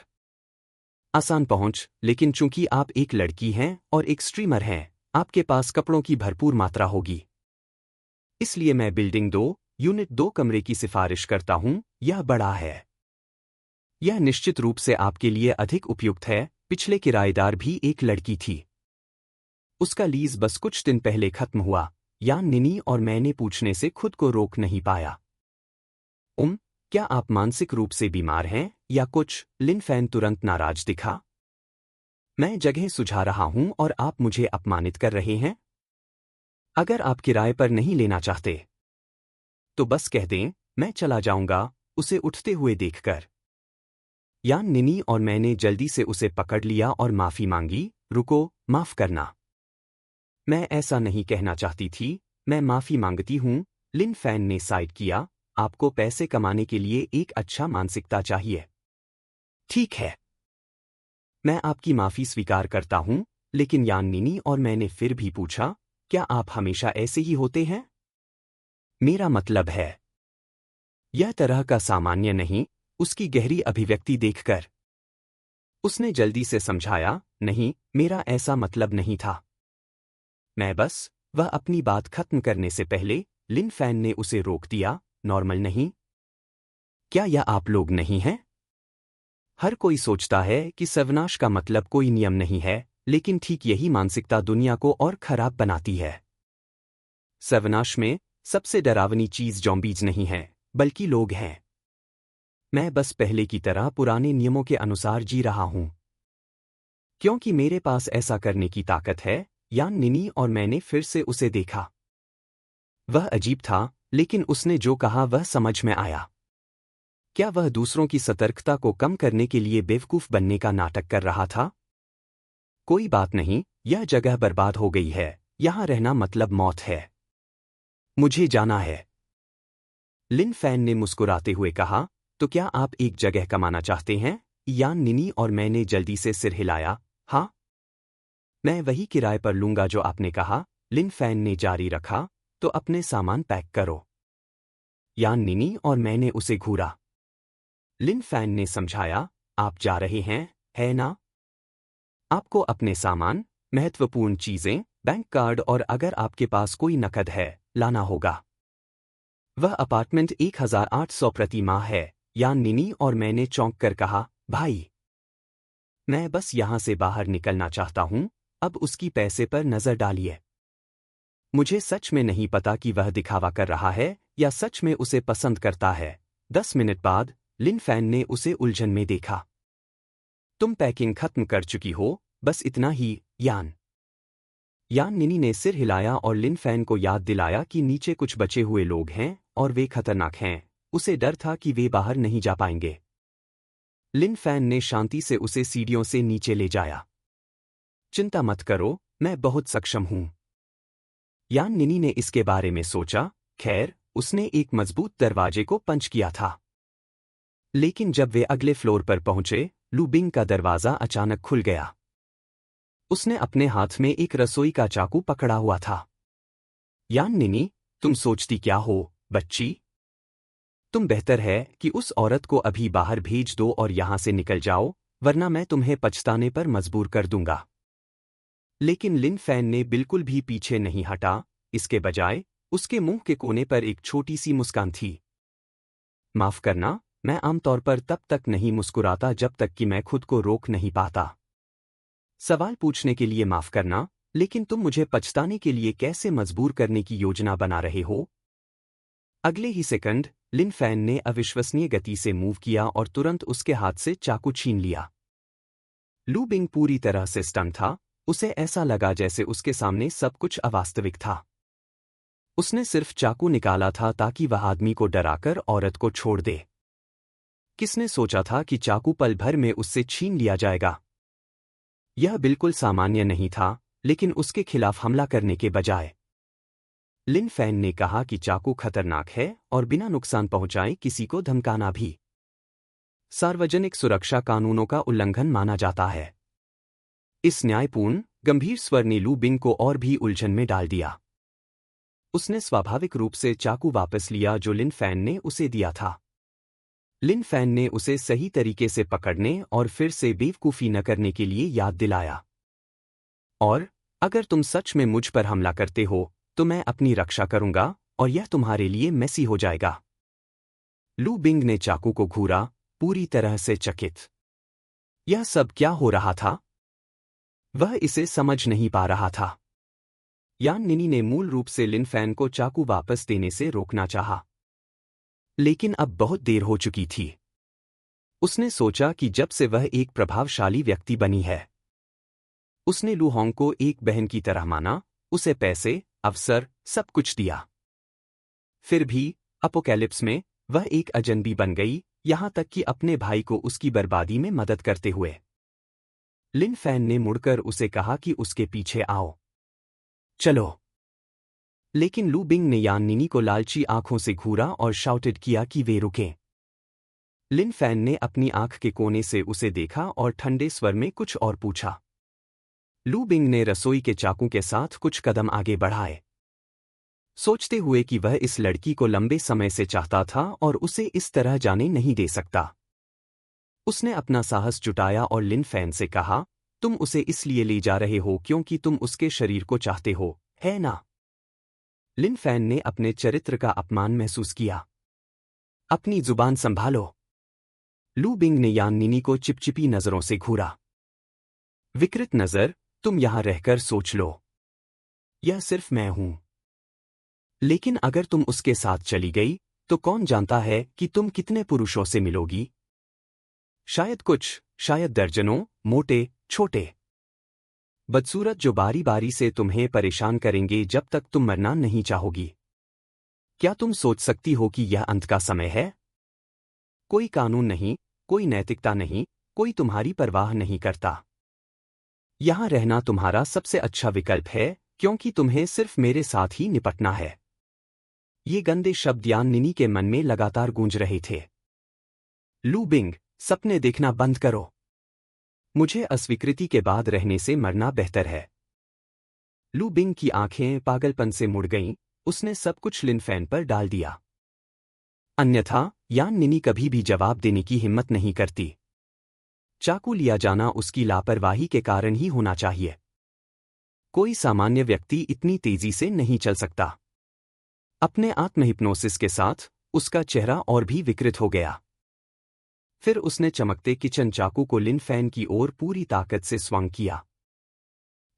आसान पहुंच, लेकिन चूंकि आप एक लड़की हैं और एक स्ट्रीमर हैं, आपके पास कपड़ों की भरपूर मात्रा होगी। इसलिए मैं बिल्डिंग 2, यूनिट 2 कमरे की सिफारिश करता हूं, यह बड़ा है। यह निश्चित रूप से आपके लिए अधिक उपयुक्त है। पिछले किराएदार भी एक लड़की थी। उसका लीज बस कुछ दिन पहले खत्म हुआ। यान निनी और मैंने पूछने से खुद को रोक नहीं पाया। क्या आप मानसिक रूप से बीमार हैं या कुछ? लिन फैन तुरंत नाराज दिखा। मैं जगह सुझा रहा हूं और आप मुझे अपमानित कर रहे हैं। अगर आप किराए पर नहीं लेना चाहते, तो बस कह दें, मैं चला जाऊंगा, उसे उठते हुए देखकर। यान निनी और मैंने जल्दी से उसे पकड़ लिया और माफी मांगी। रुको, माफ करना। मैं ऐसा नहीं कहना चाहती थी, मैं माफी मांगती हूं। लिन फैन ने साइड किया। आपको पैसे कमाने के लिए एक अच्छा मानसिकता चाहिए। ठीक है, मैं आपकी माफी स्वीकार करता हूं, लेकिन यान निनी और मैंने फिर भी पूछा, क्या आप हमेशा ऐसे ही होते हैं? मेरा मतलब है, यह तरह का सामान्य नहीं। उसकी गहरी अभिव्यक्ति देखकर उसने जल्दी से समझाया, नहीं, मेरा ऐसा मतलब नहीं था। मैं बस, वह अपनी बात खत्म करने से पहले, लिन फैन ने उसे रोक दिया, नॉर्मल नहीं? क्या यह आप लोग नहीं हैं? हर कोई सोचता है कि सर्वनाश का मतलब कोई नियम नहीं है, लेकिन ठीक यही मानसिकता दुनिया को और खराब बनाती है। सर्वनाश में सबसे डरावनी चीज ज़ॉम्बीज नहीं है, बल्कि लोग हैं। मैं बस पहले की तरह पुराने नियमों के अनुसार जी रहा हूं, क्योंकि मेरे पास ऐसा करने की ताकत है। यान निनी और मैंने फिर से उसे देखा। वह अजीब था, लेकिन उसने जो कहा वह समझ में आया। क्या वह दूसरों की सतर्कता को कम करने के लिए बेवकूफ बनने का नाटक कर रहा था? कोई बात नहीं, यह जगह बर्बाद हो गई है, यहां रहना मतलब मौत है। मुझे जाना है। लिन फैन ने मुस्कुराते हुए कहा, तो क्या आप एक जगह कमाना चाहते हैं? यान निनी और मैंने जल्दी से सिर हिलाया, हाँ, मैं वही किराए पर लूंगा जो आपने कहा, लिन फैन ने जारी रखा, तो अपने सामान पैक करो। यान निनी और मैंने उसे घूरा। लिन फैन ने समझाया, आप जा रहे हैं, है ना? आपको अपने सामान, महत्वपूर्ण चीजें, बैंक कार्ड और अगर आपके पास कोई नकद है, लाना होगा। वह अपार्टमेंट 1800 प्रति माह है, यान निनी और मैंने चौंक कर कहा, भाई। मैं बस यहां से बाहर निकलना चाहता हूं, अब उसकी पैसे पर नजर डालिए। मुझे सच में नहीं पता कि वह दिखावा कर रहा है या सच में उसे पसंद करता है। 10 मिनट बाद, लिन फैन ने उसे उलझन में देखा। तुम पैकिंग खत्म कर चुकी हो, बस इतना ही, यान। यान निनी ने सिर हिलाया और लिन फैन को याद दिलाया कि नीचे कुछ बचे हुए लोग हैं और वे खतरनाक हैं। उसे डर था कि वे बाहर नहीं जा पाएंगे। लिन फैन ने शांति से उसे सीढ़ियों से नीचे ले जाया। चिंता मत करो, मैं बहुत सक्षम हूं। यान निनी ने इसके बारे में सोचा। खैर, उसने एक मजबूत दरवाजे को पंच किया था। लेकिन जब वे अगले फ्लोर पर पहुंचे, लू बिंग का दरवाजा अचानक खुल गया। उसने अपने हाथ में एक रसोई का चाकू पकड़ा हुआ था। यान निनी, तुम सोचती क्या हो, बच्ची? तुम बेहतर है कि उस औरत को अभी बाहर भेज दो और यहां से निकल जाओ, वरना मैं तुम्हें पछताने पर मजबूर कर दूंगा। लेकिन लिन फैन ने बिल्कुल भी पीछे नहीं हटा, इसके बजाय उसके मुंह के कोने पर एक छोटी सी मुस्कान थी। माफ करना, मैं आमतौर पर तब तक नहीं मुस्कुराता जब तक कि मैं खुद को रोक नहीं पाता। सवाल पूछने के लिए माफ करना, लेकिन तुम मुझे पछताने के लिए कैसे मजबूर करने की योजना बना रहे हो? अगले ही सेकंड, लिन फैन ने अविश्वसनीय गति से मूव किया और तुरंत उसके हाथ से चाकू छीन लिया। लू बिंग पूरी तरह से स्टन था, उसे ऐसा लगा जैसे उसके सामने सब कुछ अवास्तविक था। उसने सिर्फ चाकू निकाला था ताकि वह आदमी को डराकर औरत को छोड़ दे। किसने सोचा था कि चाकू पल भर में उससे छीन लिया जाएगा? यह बिल्कुल सामान्य नहीं था, लेकिन उसके खिलाफ हमला करने के बजाय लिन फैन ने कहा कि चाकू खतरनाक है और बिना नुकसान पहुंचाए किसी को धमकाना भी सार्वजनिक सुरक्षा कानूनों का उल्लंघन माना जाता है। इस न्यायपूर्ण, गंभीर स्वर ने लू बिंग को और भी उलझन में डाल दिया। उसने स्वाभाविक रूप से चाकू वापस लिया जो लिन फैन ने उसे दिया था। लिन फैन ने उसे सही तरीके से पकड़ने और फिर से बेवकूफ़ी न करने के लिए याद दिलाया। और अगर तुम सच में मुझ पर हमला करते हो, तो मैं अपनी रक्षा करूंगा और यह तुम्हारे लिए मैसी हो जाएगा। लू बिंग ने चाकू को घूरा, पूरी तरह से चकित। यह सब क्या हो रहा था? वह इसे समझ नहीं पा रहा था। यान निनी ने मूल रूप से लिन फैन को चाकू वापस देने से रोकना चाहा, लेकिन अब बहुत देर हो चुकी थी। उसने सोचा कि जब से वह एक प्रभावशाली व्यक्ति बनी है, उसने लू होंग को एक बहन की तरह माना, उसे पैसे, अवसर, सब कुछ दिया। फिर भी, अपोकैलिप्स में, वह एक अजनबी बन गई, यहां तक कि अपने भाई को उसकी बर्बादी में मदद करते हुए। लिन फैन ने मुड़कर उसे कहा कि उसके पीछे आओ। चलो। लेकिन लू बिंग ने यान निनी को लालची आंखों से घूरा और शाउटेड किया कि वे रुकें। लिन फैन ने अपनी आंख के कोने से उसे देखा और ठंडे स्वर में कुछ और पूछा। लू बिंग ने रसोई के चाकू के साथ कुछ कदम आगे बढ़ाए, सोचते हुए कि वह इस लड़की को लंबे समय से चाहता था और उसे इस तरह जाने नहीं दे सकता। उसने अपना साहस जुटाया और लिन फैन से कहा, तुम उसे इसलिए ले जा रहे हो क्योंकि तुम उसके शरीर को चाहते हो, है ना? लिन फैन ने अपने चरित्र का अपमान महसूस किया। अपनी जुबान संभालो। लू बिंग ने यान निनी को चिपचिपी नजरों से घूरा। विकृत नजर, तुम यहां रहकर सोच लो। यह सिर्फ मैं हूं। लेकिन अगर तुम उसके साथ चली गई, तो कौन जानता है कि तुम कितने पुरुषों से मिलोगी? शायद कुछ, शायद दर्जनों, मोटे, छोटे, बदसूरत जो बारी बारी से तुम्हें परेशान करेंगे जब तक तुम मरना नहीं चाहोगी। क्या तुम सोच सकती हो कि यह अंत का समय है? कोई कानून नहीं, कोई नैतिकता नहीं, कोई तुम्हारी परवाह नहीं करता। यहां रहना तुम्हारा सबसे अच्छा विकल्प है, क्योंकि तुम्हें सिर्फ मेरे साथ ही निपटना है। ये गंदे शब्द यान निनी के मन में लगातार गूंज रहे थे। लू बिंग, सपने देखना बंद करो। मुझे अस्वीकृति के बाद रहने से मरना बेहतर है। लू बिंग की आंखें पागलपन से मुड़ गईं, उसने सब कुछ लिन फैन पर डाल दिया। अन्यथा यान निनी कभी भी जवाब देने की हिम्मत नहीं करती। चाकू लिया जाना उसकी लापरवाही के कारण ही होना चाहिए। कोई सामान्य व्यक्ति इतनी तेजी से नहीं चल सकता। अपने आत्महिप्नोसिस के साथ उसका चेहरा और भी विकृत हो गया। फिर उसने चमकते किचन चाकू को लिन फैन की ओर पूरी ताकत से स्वंग किया।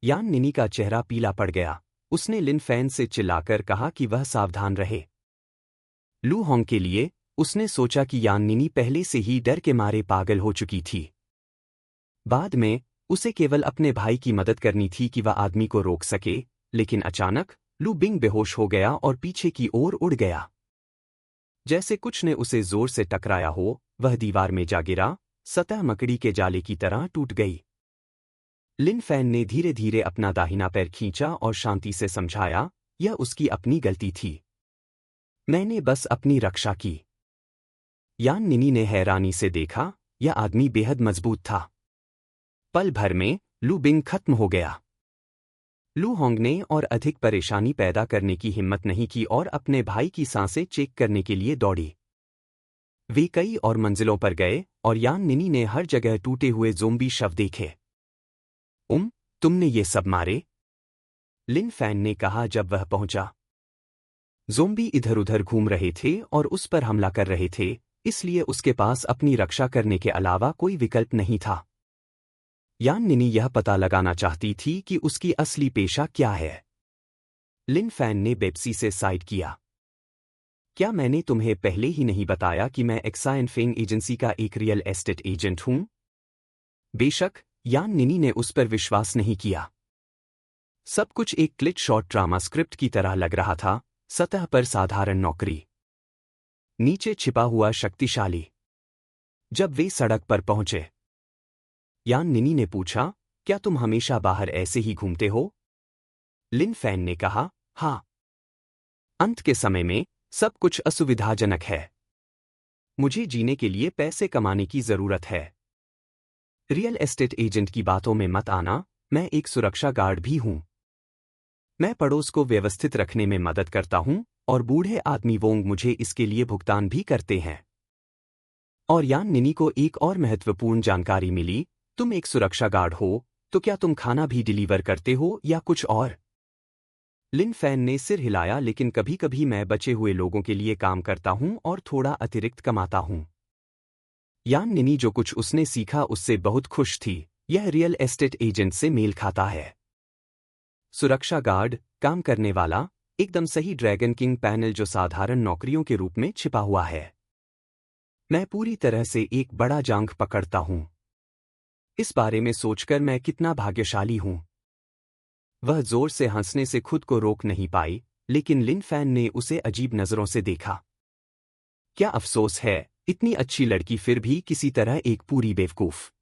यान निनी का चेहरा पीला पड़ गया। उसने लिन फैन से चिल्लाकर कहा कि वह सावधान रहे। लू होंग के लिए उसने सोचा कि यान निनी पहले से ही डर के मारे पागल हो चुकी थी। बाद में उसे केवल अपने भाई की मदद करनी थी कि वह आदमी को रोक सके, लेकिन अचानक लू बिंग बेहोश हो गया और पीछे की ओर उड़ गया। जैसे कुछ ने उसे जोर से टकराया हो, वह दीवार में जा गिरा, सतह मकड़ी के जाले की तरह टूट गई। लिन फैन ने धीरे धीरे अपना दाहिना पैर खींचा और शांति से समझाया, यह उसकी अपनी गलती थी। मैंने बस अपनी रक्षा की। यान निनी ने हैरानी से देखा, यह आदमी बेहद मजबूत था। पल भर में लू बिंग खत्म हो गया। लू होंग ने और अधिक परेशानी पैदा करने की हिम्मत नहीं की और अपने भाई की सांसें चेक करने के लिए दौड़ी। वे कई और मंजिलों पर गए और यान निनी ने हर जगह टूटे हुए ज़ोंबी शव देखे। तुमने ये सब मारे? लिन फैन ने कहा जब वह पहुंचा। ज़ोंबी इधर-उधर घूम रहे थे और उस पर हमला कर रहे थे, इसलिए उसके पास अपनी रक्षा करने के अलावा कोई विकल्प नहीं था। यान निनी यह पता लगाना चाहती थी कि उसकी असली पेशा क्या है। लिन फैन ने बेप्सी से साइड किया। क्या मैंने तुम्हें पहले ही नहीं बताया कि मैं एक्साइन फेंग एजेंसी का एक रियल एस्टेट एजेंट हूं? बेशक, यान निनी ने उस पर विश्वास नहीं किया। सब कुछ एक क्लिच शॉट ड्रामा स्क्रिप्ट की तरह लग रहा था। सतह पर साधारण नौकरी, नीचे छिपा हुआ शक्तिशाली। जब वे सड़क पर पहुंचे, यान निनी ने पूछा, क्या तुम हमेशा बाहर ऐसे ही घूमते हो? लिन फैन ने कहा, हाँ। अंत के समय में सब कुछ असुविधाजनक है। मुझे जीने के लिए पैसे कमाने की जरूरत है। रियल एस्टेट एजेंट की बातों में मत आना, मैं एक सुरक्षा गार्ड भी हूं। मैं पड़ोस को व्यवस्थित रखने में मदद करता हूं और बूढ़े आदमी वोंग मुझे इसके लिए भुगतान भी करते हैं। और यान निनी को एक और महत्वपूर्ण जानकारी मिली, तुम एक सुरक्षा गार्ड हो, तो क्या तुम खाना भी डिलीवर करते हो या कुछ और? लिन फैन ने सिर हिलाया, लेकिन कभी कभी मैं बचे हुए लोगों के लिए काम करता हूं और थोड़ा अतिरिक्त कमाता हूं। यान निनी जो कुछ उसने सीखा उससे बहुत खुश थी। यह रियल एस्टेट एजेंट से मेल खाता है। सुरक्षा गार्ड, काम करने वाला, एकदम सही ड्रैगन किंग पैनल जो साधारण नौकरियों के रूप में छिपा हुआ है। मैं पूरी तरह से एक बड़ा जांघ पकड़ता हूं। इस बारे में सोचकर मैं कितना भाग्यशाली हूं। वह जोर से हंसने से खुद को रोक नहीं पाई, लेकिन लिन फैन ने उसे अजीब नजरों से देखा। क्या अफसोस है, इतनी अच्छी लड़की फिर भी किसी तरह एक पूरी बेवकूफ।